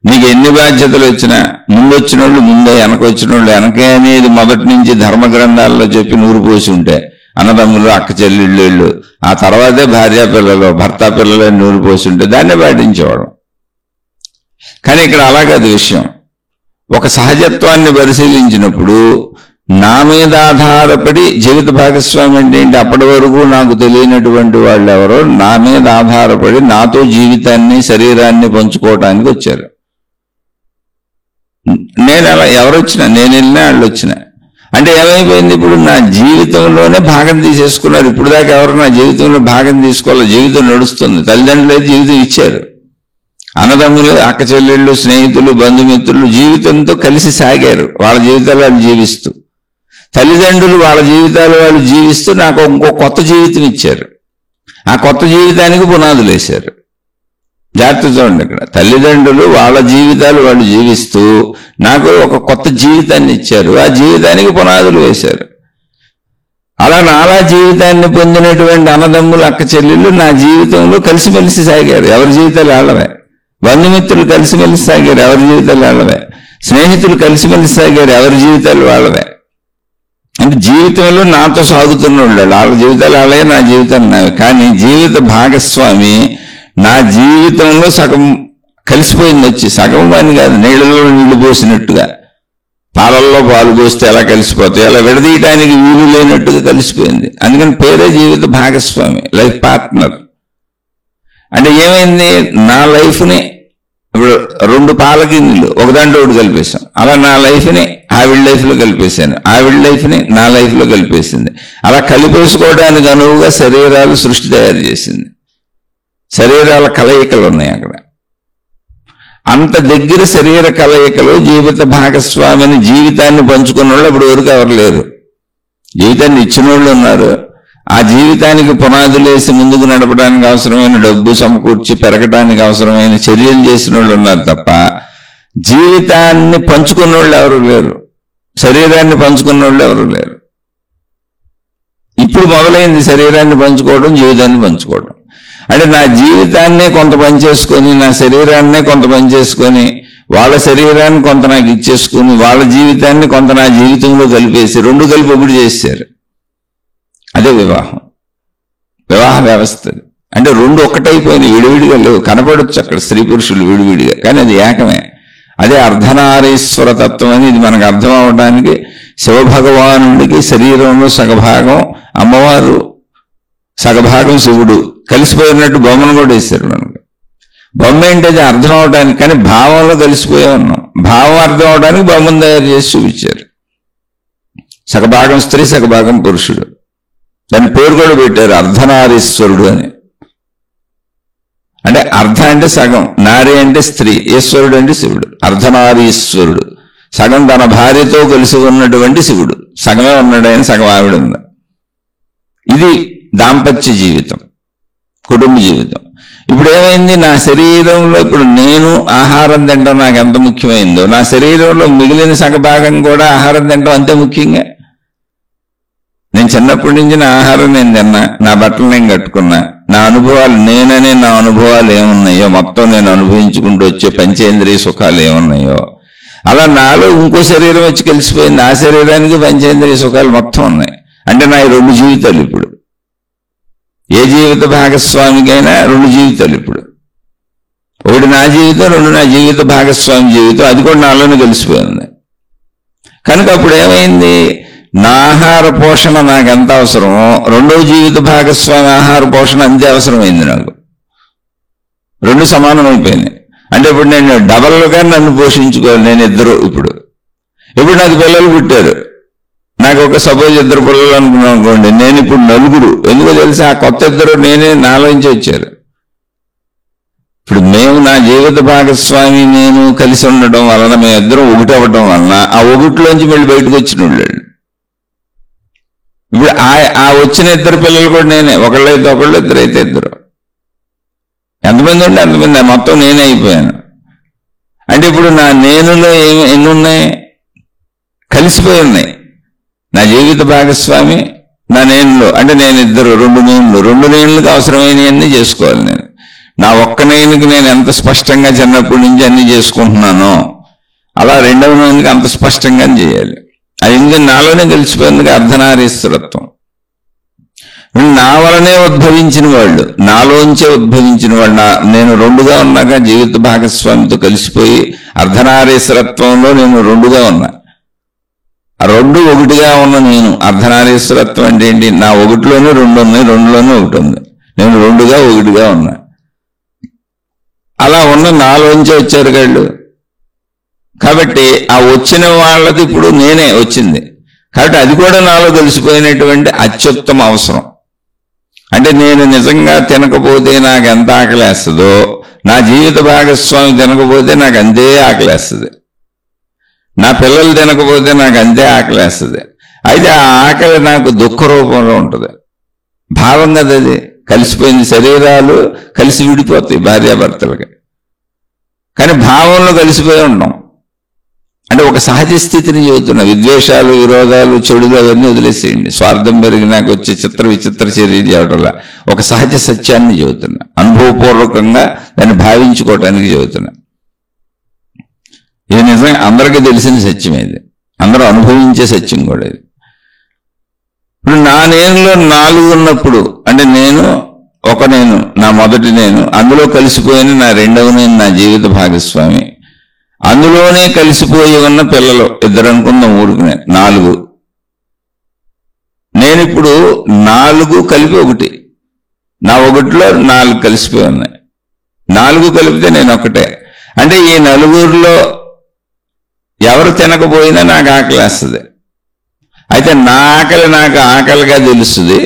నీకు ఎన్ని బాధ్యతలు వచ్చినా ముందు వచ్చిన వాళ్ళు ముందే, వెనక వచ్చిన వాళ్ళు వెనకే అనేది మొదటి నుంచి ధర్మ గ్రంథాల్లో చెప్పి నూరిపోసి ఉంటే, అన్నదమ్ములు, అక్క చెల్లెళ్ళు, ఆ తర్వాతే భార్య పిల్లలు, భర్త పిల్లలు నూరిపోసి ఉంటే దాన్నే పాటించేవాడు. కానీ ఇక్కడ అలా కాదు విషయం. ఒక సహజత్వాన్ని పరిశీలించినప్పుడు నా మీద ఆధారపడి జీవిత భాగస్వామి అంటే ఏంటి, అప్పటి వరకు నాకు తెలియనటువంటి వాళ్ళు ఎవరో నా మీద ఆధారపడి నాతో జీవితాన్ని, శరీరాన్ని పంచుకోవటానికి వచ్చారు. నేను అలా ఎవరు వచ్చినా, నేను వెళ్ళినా వాళ్ళు వచ్చినా, అంటే ఏమైపోయింది, ఇప్పుడు నా జీవితంలోనే భాగం తీసేసుకున్నారు. ఇప్పుడు దాకా ఎవరు నా జీవితంలో భాగం తీసుకోవాలి? జీవితం నడుస్తుంది, తల్లిదండ్రులు అయితే జీవితం ఇచ్చారు, అన్నదమ్ములు, అక్క చెల్లెళ్ళు, స్నేహితులు, బంధుమిత్రులు జీవితంతో కలిసి సాగారు, వాళ్ళ జీవితాలు వాళ్ళు జీవిస్తూ. తల్లిదండ్రులు వాళ్ళ జీవితాలు వాళ్ళు జీవిస్తూ నాకు ఇంకో కొత్త జీవితం ఇచ్చారు. ఆ కొత్త జీవితానికి పునాదులు వేశారు. జాగ్రత్త చూడండి, ఇక్కడ తల్లిదండ్రులు వాళ్ళ జీవితాలు వాళ్ళు జీవిస్తూ నాకు ఒక కొత్త జీవితాన్ని ఇచ్చారు, ఆ జీవితానికి పునాదులు వేశారు. అలా నాలా జీవితాన్ని పొందినటువంటి అన్నదమ్ములు, అక్క చెల్లెళ్ళు నా జీవితంలో కలిసిమెలిసి సాగారు, ఎవరి జీవితాలు వాళ్ళవే. బంధుమిత్రులు కలిసిమెలిసి సాగారు, ఎవరి జీవితాలు వాళ్ళవే. స్నేహితులు కలిసిమెలిసి సాగారు, ఎవరి జీవితాలు వాళ్ళవే. అంటే జీవితంలో నాతో సాగుతున్న వాళ్ళు, వాళ్ళ జీవితాలు వాళ్ళే, నా జీవితాలు నావే. కానీ జీవిత భాగస్వామి నా జీవితంలో సగం కలిసిపోయింది. వచ్చి సగం అని కాదు, నీళ్ళలో నీళ్లు పోసినట్టుగా, పాలల్లో పాలు పోస్తే ఎలా కలిసిపోతాయి అలా విడదీయడానికి వీలు లేనట్టుగా కలిసిపోయింది. అందుకని పేరే జీవిత భాగస్వామి, లైఫ్ పార్ట్నర్. అంటే ఏమైంది, నా లైఫ్ని ఇప్పుడు 2 పాల గిన్నెలు ఒకదాంట్లో ఒకటి కలిపేశాం. అలా నా లైఫ్ని ఆవిడ లైఫ్లో కలిపేశాను, ఆవిడ లైఫ్ని నా లైఫ్లో కలిపేసింది. అలా కలిపేసుకోవడానికి అనువుగా శరీరాలు సృష్టి తయారు చేసింది. శరీరాల కలయికలు ఉన్నాయి అక్కడ. అంత దగ్గర శరీర కలయికలు జీవిత భాగస్వామిని, జీవితాన్ని పంచుకున్న వాళ్ళు ఇప్పుడు వరకు ఎవరు లేరు. జీవితాన్ని ఇచ్చిన వాళ్ళు ఉన్నారు, ఆ జీవితానికి పునాదులు వేసి ముందుకు నడపడానికి అవసరమైన డబ్బు సమకూర్చి పెరగడానికి అవసరమైన చర్యలు చేసిన వాళ్ళు ఉన్నారు తప్ప జీవితాన్ని పంచుకున్న వాళ్ళు ఎవరు లేరు, శరీరాన్ని పంచుకున్న వాళ్ళు ఎవరు లేరు. ఇప్పుడు మొదలైంది శరీరాన్ని పంచుకోవడం, జీవితాన్ని పంచుకోవడం. అంటే నా జీవితాన్నే కొంత పని చేసుకొని, నా శరీరాన్నే కొంత పని చేసుకొని, వాళ్ళ శరీరాన్ని కొంత నాకు ఇచ్చేసుకుని, వాళ్ళ జీవితాన్ని కొంత నా జీవితంలో కలిపేసి 2 కలిపి ఒకటి చేశారు. అదే వివాహం, వివాహ వ్యవస్థ. అంటే 2 ఒక్కటైపోయినాయి, విడివిడిగా లేవు. కనపడొచ్చు అక్కడ స్త్రీ పురుషులు విడివిడిగా, కానీ అది ఏకమే. అదే అర్ధనారీశ్వర తత్వం అని. ఇది మనకు అర్థం అవడానికి శివభగవానుడికి శరీరంలో సగభాగం అమ్మవారు, సగభాగం శివుడు కలిసిపోయినట్టు బొమ్మను కూడా వేశారు మనకు. బొమ్మ ఏంటది అర్థం అవడానికి, కానీ భావంలో కలిసిపోయే ఉన్నాం. భావం అర్థం అవడానికి బొమ్మను తయారు చేసి చూపించారు. సగభాగం స్త్రీ, సగభాగం పురుషుడు. దాని పేరు కూడా పెట్టారు అర్ధనారీశ్వరుడు అని. అంటే అర్ధ అంటే సగం, నారి అంటే స్త్రీ, ఈశ్వరుడు అంటే శివుడు. అర్ధనారీశ్వరుడు సగం తన భార్యతో కలిసి ఉన్నటువంటి శివుడు, సగమే ఉన్నాడు ఆయన, సగం ఆవిడ ఉంది. ఇది దాంపత్య జీవితం, కుటుంబ జీవితం. ఇప్పుడు ఏమైంది, నా శరీరంలో ఇప్పుడు నేను ఆహారం తినడం నాకు ఎంత ముఖ్యమైందో, నా శరీరంలో మిగిలిన సగభాగం కూడా ఆహారం తినడం అంతే ముఖ్యంగా. నేను చిన్నప్పటి నుంచి నా ఆహారం నేను తిన్నా, నా బట్టలు నేను కట్టుకున్నా, నా అనుభవాలు నేననే నా అనుభవాలు ఏమున్నాయో మొత్తం నేను అనుభవించుకుంటూ వచ్చే పంచేంద్రియ సుఖాలు ఏమున్నాయో, అలా నాలో ఇంకో శరీరం వచ్చి కలిసిపోయింది. ఆ శరీరానికి పంచేంద్రియ సుఖాలు మొత్తం ఉన్నాయి. అంటే నా 2 జీవితాలు ఇప్పుడు. ఏ జీవిత భాగస్వామికైనా 2 జీవితాలు ఇప్పుడు. ఒకటి నా జీవితం, 2 నా జీవిత భాగస్వామి జీవితం. అది కూడా నాలోనే కలిసిపోయింది. కనుక అప్పుడు ఏమైంది, నా ఆహార పోషణ నాకు ఎంత అవసరమో 2వ జీవిత భాగస్వామి ఆహార పోషణ అంతే అవసరమైంది నాకు. 2 సమానం అయిపోయినాయి. అంటే ఇప్పుడు నేను డబల్గా నన్ను పోషించుకోవాలి. నేను ఇద్దరు ఇప్పుడు నాకు పిల్లలు పుట్టారు. నాకు ఒక సపోజ్ 2 పిల్లలు అనుకున్నాం అనుకోండి, నేను ఇప్పుడు 4. ఎందుకో తెలిసి ఆ కొత్త 2 నేనే నాలోంచి వచ్చారు. ఇప్పుడు మేము, నా జీవిత భాగస్వామి నేను కలిసి ఉండడం వలన, మేమిద్దరం ఒకటి అవ్వడం వలన ఆ ఒకటిలోంచి మళ్ళీ బయటకు వచ్చిన వాళ్ళు. ఇప్పుడు ఆ వచ్చిన 2 పిల్లలు కూడా నేనే. ఒకళ్ళైతే ఒకళ్ళు, 2 అయితే 2. ఎంతమంది ఉంటే అంతమంది, మొత్తం నేనే అయిపోయాను. అంటే ఇప్పుడు నా నేనులో ఎన్ని ఉన్నాయి, కలిసిపోయి ఉన్నాయి. నా జీవిత భాగస్వామి నా నేనులో, అంటే నేను 2 నేనులు, 2 నేనులకు అవసరమైనవన్నీ చేసుకోవాలి. నేను నా ఒక్క నేనుకి నేను ఎంత స్పష్టంగా చిన్నప్పటి నుంచి అన్ని చేసుకుంటున్నానో అలా 2వ నేనుకి అంత స్పష్టంగా చేయాలి. అది ఇంకా నాలోనే కలిసిపోయింది అర్ధనారీశ్వరత్వం. నా వలనే ఉద్భవించిన వాళ్ళు, నాలోంచే ఉద్భవించిన వాళ్ళు. నేను 2గా ఉన్నాక జీవిత భాగస్వామితో కలిసిపోయి అర్ధనారీశ్వరత్వంలో నేను 2గా ఉన్నా. ఆ 2 ఒకటిగా ఉన్న నేను. అర్ధనారీశ్వరత్వం అంటే ఏంటి, నా 1లోనే 2 ఉన్నాయి, 2లోనే 1 ఉంది. నేను 2గా 1గా ఉన్నా. అలా ఉన్న నాలోంచే వచ్చారు వాళ్ళు. కాబట్టి ఆ వచ్చిన వాళ్ళది ఇప్పుడు నేనే వచ్చింది. కాబట్టి అది కూడా నాలో కలిసిపోయినటువంటి అత్యుత్తమ అవసరం. అంటే నేను నిజంగా తినకపోతే నాకు ఎంత ఆకలేస్తుందో నా జీవిత భాగస్వామి తినకపోతే నాకు అంతే ఆకలేస్తుంది, నా పిల్లలు తినకపోతే నాకు అంతే ఆకలేస్తుంది. అయితే ఆ ఆకలి నాకు దుఃఖ రూపంలో ఉంటుంది. భావం కదా అది, కలిసిపోయింది, శరీరాలు కలిసి విడిపోతాయి భార్యాభర్తలకి, కానీ భావంలో కలిసిపోయి ఉంటాం. అంటే ఒక సహజ స్థితిని చెబుతున్నా. విద్వేషాలు, విరోధాలు, చెడులు అవన్నీ వదిలేసేయండి. స్వార్థం పెరిగి నాకు వచ్చే చిత్ర విచిత్ర చర్య చేయటంలా ఒక సహజ సత్యాన్ని చెబుతున్నా. అనుభవపూర్వకంగా దాన్ని భావించుకోవటానికి చెబుతున్నా. ఇది నిజంగా అందరికీ తెలిసిన సత్యం, ఇది అందరూ అనుభవించే సత్యం కూడా ఇది. ఇప్పుడు నా నేనులో 4 ఉన్నప్పుడు, అంటే నేను నా మొదటి నేను, అందులో కలిసిపోయిన నా రెండవ నేను, నా జీవిత భాగస్వామి, అందులోనే కలిసిపోయి ఉన్న పిల్లలు 2 అనుకుందాం, ఊరుకునే 4. నేనిప్పుడు 4 కలిపి 1, నా 1లో 4 కలిసిపోయి ఉన్నాయి. 4 కలిపితే నేను ఒకటే. అంటే ఈ 4లో ఎవరు తినకపోయినా నాకు ఆకలేస్తుంది. అయితే నా ఆకలి నాకు ఆకలిగా తెలుస్తుంది,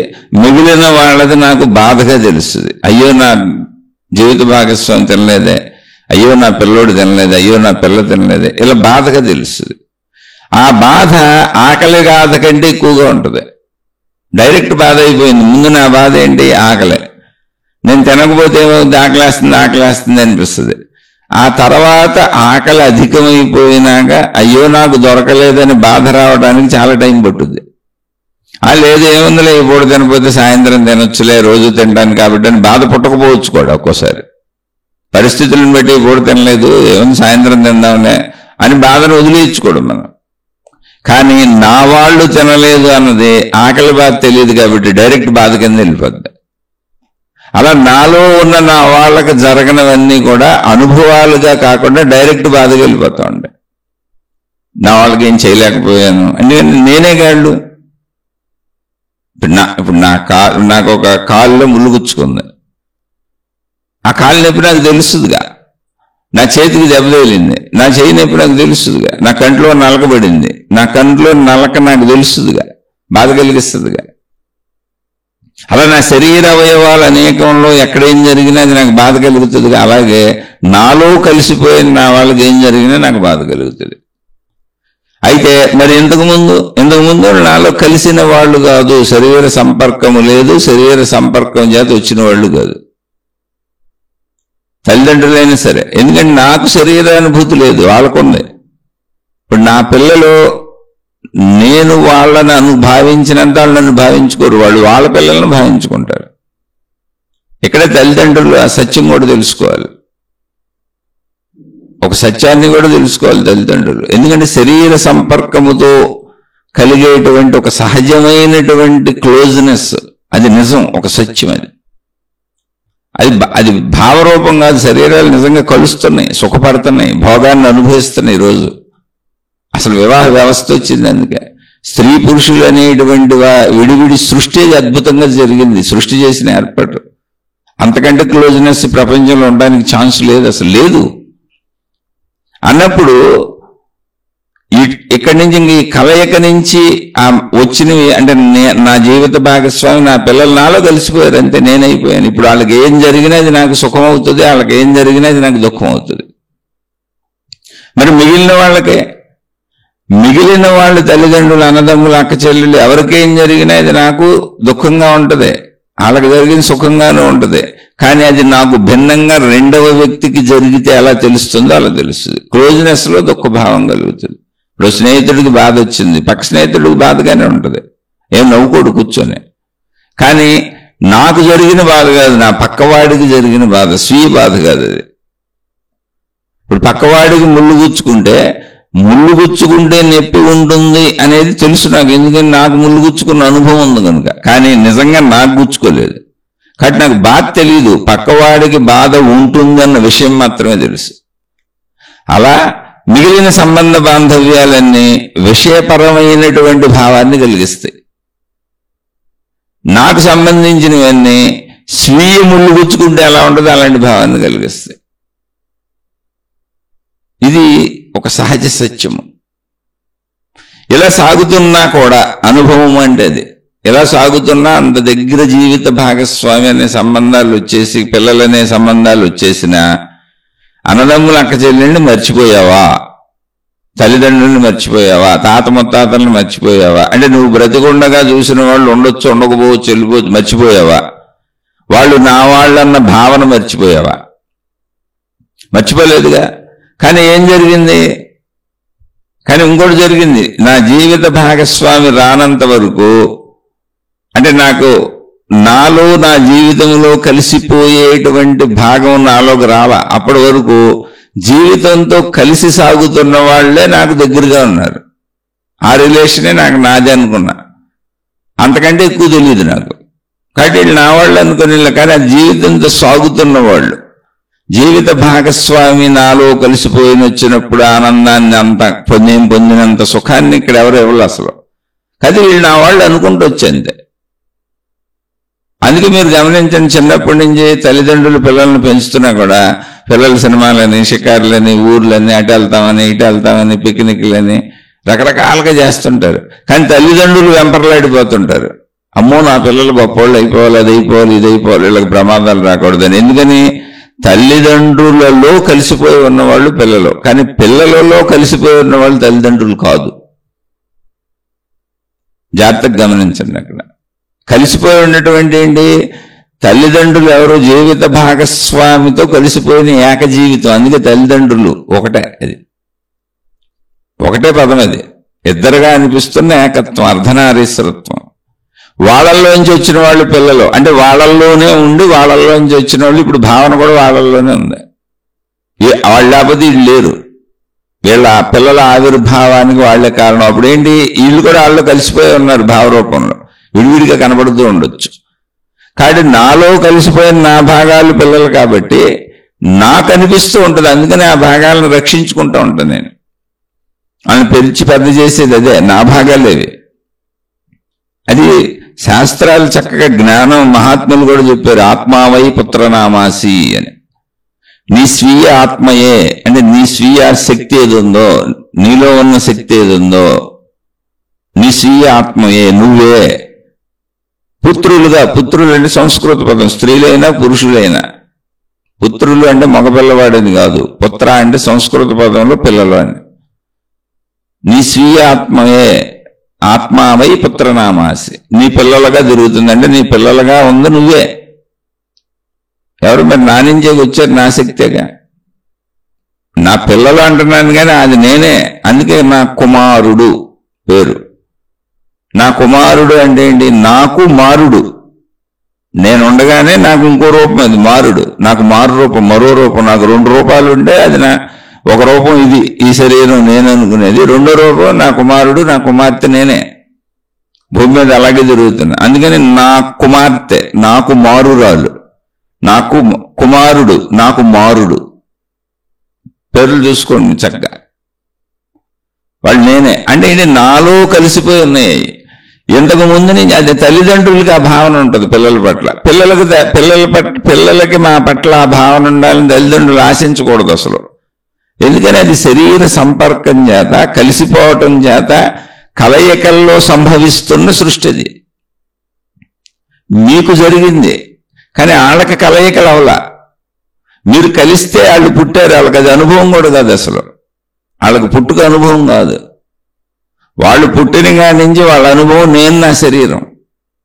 మిగిలిన వాళ్ళది నాకు బాధగా తెలుస్తుంది. అయ్యో నా జీవిత భాగస్వామి తినలేదే, అయ్యో నా పిల్లోడు తినలేదు, అయ్యో నా పిల్ల తినలేదే, ఇలా బాధగా తెలుస్తుంది. ఆ బాధ ఆకలి బాధ కంటే ఎక్కువగా ఉంటుంది. డైరెక్ట్ బాధ అయిపోయింది. ముందు నా బాధ ఏంటి? ఆకలే. నేను తినకపోతే ఏమవుతుంది? ఆకలేస్తుంది అనిపిస్తుంది. ఆ తర్వాత ఆకలి అధికమైపోయినాక అయ్యో నాకు దొరకలేదని బాధ రావడానికి చాలా టైం పట్టుద్ది. లేదు ఏముందిలే, ఈ పూట తినకపోతే సాయంత్రం తినొచ్చులే, రోజు తింటాను కాబట్టి అని బాధ పుట్టకపోవచ్చు కూడా. ఒక్కోసారి పరిస్థితులను బట్టి ఈ పూట తినలేదు, ఏముంది సాయంత్రం తిందాంలే అని బాధను వదిలేయించుకోవడం మనం. కానీ నా వాళ్ళు తినలేదు అన్నది ఆకలి బాధ తెలియదు కాబట్టి డైరెక్ట్ బాధ కింద వెళ్ళిపోద్ది. అలా నాలో ఉన్న నా వాళ్ళకి జరగనవన్నీ కూడా అనుభవాలుగా కాకుండా డైరెక్ట్ బాధగా వెళ్ళిపోతా ఉండే. నా వాళ్ళకి ఏం చేయలేకపోయాను ఎందుకంటే నేనే గాళ్ళు. ఇప్పుడు నాకు ఒక కాలులో ముళ్ళు గుచ్చుకుంది. ఆ కాలు నొప్పి నాకు తెలుస్తుందిగా. నా చేతికి దెబ్బ తగిలింది, నా చేయి నొప్పి నాకు తెలుస్తుందిగా. నా కంట్లో నలకబడింది, నా కంట్లో నలక నాకు తెలుస్తుందిగా, బాధ కలిగిస్తుందిగా. అలా నా శరీర అవయవాలు అనేకంలో ఎక్కడేం జరిగినా అది నాకు బాధ కలుగుతుందిగా. అలాగే నాలో కలిసిపోయిన నా వాళ్ళకి ఏం జరిగినా నాకు బాధ కలుగుతుంది. అయితే మరి ఇంతకుముందు నాలో కలిసిన వాళ్ళు కాదు, శరీర సంపర్కము లేదు, శరీర సంపర్కం చేత వచ్చిన వాళ్ళు కాదు, తల్లిదండ్రులైనా సరే. ఎందుకంటే నాకు శరీరానుభూతి లేదు, వాళ్ళకుంది. ఇప్పుడు నా పిల్లలు నేను వాళ్ళని భావించినంత వాళ్ళని భావించుకోరు, వాళ్ళు వాళ్ళ పిల్లలను భావించుకుంటారు. ఇక్కడే తల్లిదండ్రులు ఆ సత్యం కూడా తెలుసుకోవాలి, ఒక సత్యాన్ని కూడా తెలుసుకోవాలి తల్లిదండ్రులు. ఎందుకంటే శరీర సంపర్కముతో కలిగేటువంటి ఒక సహజమైనటువంటి క్లోజ్నెస్ అది నిజం, ఒక సత్యం. అది భావరూపం కాదు. శరీరాలు నిజంగా కలుస్తున్నాయి, సుఖపడుతున్నాయి, భోగాన్ని అనుభవిస్తున్నాయి. ఈరోజు అసలు వివాహ వ్యవస్థ వచ్చింది. అందుకే స్త్రీ పురుషులు అనేటువంటి విడివిడి సృష్టి అద్భుతంగా జరిగింది. సృష్టి చేసిన ఏర్పాటు. అంతకంటే క్లోజ్నెస్ ప్రపంచంలో ఉండడానికి ఛాన్స్ లేదు, అసలు లేదు. అన్నప్పుడు ఇక్కడి నుంచి ఈ కలయిక నుంచి వచ్చినవి అంటే నా జీవిత భాగస్వామి, నా పిల్లలు నాలో కలిసిపోయారు, అంతే, నేనైపోయాను. ఇప్పుడు వాళ్ళకి ఏం జరిగినా అది నాకు సుఖం అవుతుంది, వాళ్ళకి ఏం జరిగినా అది నాకు దుఃఖం అవుతుంది. మరి మిగిలిన వాళ్ళు తల్లిదండ్రులు, అన్నదమ్ములు, అక్క చెల్లెళ్ళు ఎవరికేం జరిగినా అది నాకు దుఃఖంగా ఉంటుంది, వాళ్ళకి జరిగింది సుఖంగానే ఉంటుంది. కానీ అది నాకు భిన్నంగా రెండవ వ్యక్తికి జరిగితే ఎలా తెలుస్తుందో అలా తెలుస్తుంది. క్లోజ్నెస్ లో దుఃఖభావం కలుగుతుంది. ఇప్పుడు స్నేహితుడికి బాధ వచ్చింది, పక్క స్నేహితుడికి బాధగానే ఉంటుంది, ఏం నవ్వుకోడు కూర్చొని. కానీ నాకు జరిగిన బాధ కాదు, నా పక్కవాడికి జరిగిన బాధ, స్వీయ బాధ కాదు అది. ఇప్పుడు పక్కవాడికి ముళ్ళు గుచ్చుకుంటే నొప్పి ఉంటుంది అనేది తెలుసు నాకు, ఎందుకని నాకు ముళ్ళు గుచ్చుకున్న అనుభవం ఉంది కనుక. కానీ నిజంగా నాకు గుచ్చుకోలేదు కాబట్టి నాకు బాధ తెలియదు, పక్కవాడికి బాధ ఉంటుందన్న విషయం మాత్రమే తెలుసు. అలా మిగిలిన సంబంధ బాంధవ్యాలన్నీ విషయపరమైనటువంటి భావాన్ని కలిగిస్తాయి. నాకు సంబంధించినవన్నీ స్వీయ ముళ్ళు గుచ్చుకుంటే ఎలా ఉంటుందో అలాంటి భావాన్ని కలిగిస్తాయి. ఇది ఒక సహజ సత్యము. ఇలా సాగుతున్నా కూడా అనుభవం అంటే అది ఎలా సాగుతున్నా అంత దగ్గర జీవిత భాగస్వామి అనే సంబంధాలు వచ్చేసి, పిల్లలనే సంబంధాలు వచ్చేసినా అన్నదమ్ములు అక్క చెల్లెళ్ళని మర్చిపోయావా? తల్లిదండ్రుల్ని మర్చిపోయావా? తాత ముత్తాతల్ని మర్చిపోయావా? అంటే నువ్వు బ్రతికుండగా చూసిన వాళ్ళు ఉండొచ్చు, ఉండకపోవచ్చు, వెళ్ళిపోవచ్చు, మర్చిపోయావా? వాళ్ళు నా వాళ్ళన్న భావన మర్చిపోయావా? మర్చిపోలేదుగా. కానీ ఏం జరిగింది? కానీ ఇంకోటి జరిగింది. నా జీవిత భాగస్వామి రానంత వరకు, అంటే నాలో నా జీవితంలో కలిసిపోయేటువంటి భాగం నాలోకి రాలా. అప్పటి వరకు జీవితంతో కలిసి సాగుతున్న వాళ్లే నాకు దగ్గరగా ఉన్నారు. ఆ రిలేషనే నాకు నాది అనుకున్నా. అంతకంటే ఎక్కువ తెలియదు నాకు. కాబట్టి వీళ్ళు నా వాళ్ళు అనుకుని, కానీ ఆ జీవితంతో సాగుతున్న వాళ్ళు, జీవిత భాగస్వామి నాలో కలిసిపోయిన వచ్చినప్పుడు ఆనందాన్ని అంత పొందినంత సుఖాన్ని ఇక్కడ ఎవరు ఇవ్వరు అసలు. అది వీళ్ళు నా వాళ్ళు అనుకుంటూ వచ్చేంతే. అందుకే మీరు గమనించండి, చిన్నప్పటి నుంచి తల్లిదండ్రులు పిల్లల్ని పెంచుతున్నా కూడా పిల్లల సినిమాలని, షికారులని, ఊర్లని, అటు వెళ్తామని ఇటు వెళ్తామని, పిక్నిక్లని రకరకాలుగా చేస్తుంటారు. కానీ తల్లిదండ్రులు వెంపర్లాడిపోతుంటారు. అమ్మో నా పిల్లలు గొప్పోళ్ళు అయిపోవాలి, అది అయిపోవాలి, ఇది అయిపోవాలి, వీళ్ళకి ప్రమాదాలు రాకూడదని. ఎందుకని? తల్లిదండ్రులలో కలిసిపోయి ఉన్నవాళ్ళు పిల్లలు, కానీ పిల్లలలో కలిసిపోయి ఉన్నవాళ్ళు తల్లిదండ్రులు కాదు. జాగ్రత్తగా గమనించండి. అక్కడ కలిసిపోయి ఉన్నటువంటి ఏంటి? తల్లిదండ్రులు ఎవరు? జీవిత భాగస్వామితో కలిసిపోయిన ఏక జీవితం. అందుకే తల్లిదండ్రులు ఒకటే. అది ఒకటే పదం. అది ఇద్దరుగా అనిపిస్తున్న ఏకత్వం, అర్ధనారీశ్వరత్వం. వాళ్ళల్లోంచి వచ్చిన వాళ్ళు పిల్లలు, అంటే వాళ్ళల్లోనే ఉండి వాళ్ళల్లోంచి వచ్చిన వాళ్ళు. ఇప్పుడు భావన కూడా వాళ్ళల్లోనే ఉంది. వాళ్ళు లేకపోతే వీళ్ళు లేరు. వీళ్ళ పిల్లల ఆవిర్భావానికి వాళ్లే కారణం. అప్పుడు ఏంటి? వీళ్ళు కూడా వాళ్ళు కలిసిపోయి ఉన్నారు భావరూపంలో, విడివిడిగా కనబడుతూ ఉండొచ్చు. కాబట్టి నాలో కలిసిపోయిన నా భాగాలు పిల్లలు కాబట్టి నాకు అనిపిస్తూ ఉంటుంది. అందుకని ఆ భాగాలను రక్షించుకుంటూ ఉంటాను నేను. అని పెంచి పెద్ద చేసేది అదే, నా భాగాలేవి. అది శాస్త్రాలు చక్కగా జ్ఞానం, మహాత్ములు కూడా చెప్పారు. ఆత్మావై పుత్రనామాసి అని. నీ స్వీయ ఆత్మయే, అంటే నీ స్వీయ శక్తి ఏది ఉందో, నీలో ఉన్న శక్తి ఏది ఉందో, నీ స్వీయ ఆత్మయే, నువ్వే పుత్రులుగా. పుత్రులు అంటే సంస్కృత పదం, స్త్రీలైనా పురుషులైనా. పుత్రులు అంటే మగపిల్లవాడని కాదు, పుత్ర అంటే సంస్కృత పదంలో పిల్లలు అని. నీ స్వీయ ఆత్మయే, ఆత్మావై పుత్రనామాసి. నీ పిల్లలుగా తిరుగుతుందంటే నీ పిల్లలుగా ఉంది నువ్వే. ఎవరు మరి నా నుంచే వచ్చారు? నా శక్తిగా. నా పిల్లలు అంటున్నాను కానీ అది నేనే. అందుకే నా కుమారుడు పేరు. నా కుమారుడు అంటే ఏంటి? నాకు మారుడు. నేనుండగానే నాకు ఇంకో రూపం, అది మారుడు. నాకు మారు రూపం, మరో రూపం. నాకు 2 రూపాలు ఉంటే అది ఒక రూపం ఇది, ఈ శరీరం నేను అనుకునేది. 2వ రూపం నా కుమారుడు, నా కుమార్తె నేనే. భూమి మీద అలాగే జరుగుతుంది. అందుకని నా కుమార్తె, నాకు మారురాలు, నాకు కుమారుడు, నాకు మారుడు. పేర్లు చూసుకోండి చక్కగా. వాళ్ళు నేనే. అంటే ఇది నాలో కలిసిపోయి ఉన్నాయి. ఇంతకు ముందు నుంచి అది తల్లిదండ్రులకి ఆ భావన ఉంటుంది పిల్లల పట్ల. పిల్లలకి మా పట్ల ఆ భావన ఉండాలని తల్లిదండ్రులు ఆశించకూడదు అసలు. ఎందుకని అది శరీర సంపర్కం చేత, కలిసిపోవటం చేత, కలయికల్లో సంభవిస్తున్న సృష్టి. అది మీకు జరిగింది, కానీ వాళ్ళకి కలయికలు అవలా. మీరు కలిస్తే వాళ్ళు పుట్టారు, వాళ్ళకి అది అనుభవం కూడా కాదు అసలు. వాళ్ళకి పుట్టుక అనుభవం కాదు. వాళ్ళు పుట్టిన కాడి నుంచి వాళ్ళ అనుభవం నేను, నా శరీరం.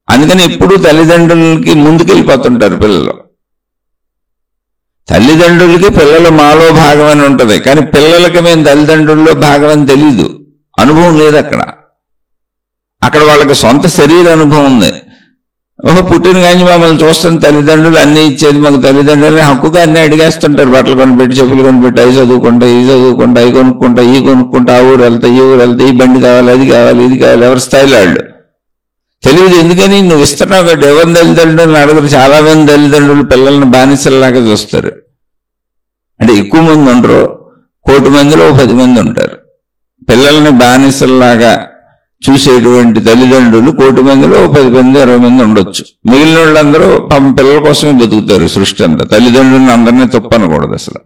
అందుకని ఎప్పుడూ తల్లిదండ్రులకి ముందుకెళ్ళిపోతుంటారు పిల్లలు. తల్లిదండ్రులకి పిల్లలు మాలో భాగం అని ఉంటుంది, కానీ పిల్లలకి మేము తల్లిదండ్రుల్లో భాగం అని తెలీదు. అనుభవం లేదు అక్కడ. అక్కడ వాళ్ళకి సొంత శరీర అనుభవం ఉంది. పుట్టిన కానీ మమ్మల్ని చూస్తున్న తల్లిదండ్రులు అన్నీ ఇచ్చేది మాకు తల్లిదండ్రులని హక్కుగా అన్నీ అడిగేస్తుంటారు. బట్టలు కొనిపెట్టి, చెప్పులు కొనిపెట్టి, అవి చదువుకుంటా, ఈ చదువుకుంటా, అవి కొనుక్కుంటా, ఈ కొనుక్కుంటా, ఆ ఊరు వెళ్తా, ఈ ఊరు వెళ్తా, ఈ బండి కావాలి, అది కావాలి, ఇది కావాలి. ఎవరి స్థాయిలో వాళ్ళు తెలియదు. ఎందుకని? నువ్వు ఇస్తున్నావు కాబట్టి. ఎవరి తల్లిదండ్రులను అడగరు. చాలా మంది తల్లిదండ్రులు పిల్లల్ని బానిసల్లాగా చూస్తారు. అంటే ఎక్కువ మంది ఉండరు, 1,000,000 మందిలో 10 మంది ఉంటారు. పిల్లల్ని బానిసల్లాగా చూసేటువంటి తల్లిదండ్రులు 1,000,000 మందిలో 10 మంది 20 మంది ఉండొచ్చు. మిగిలిన వాళ్ళందరూ పిల్లల కోసమే బతుకుతారు సృష్టి అంతా. తల్లిదండ్రులను అందరినీ తప్పనకూడదు అసలు.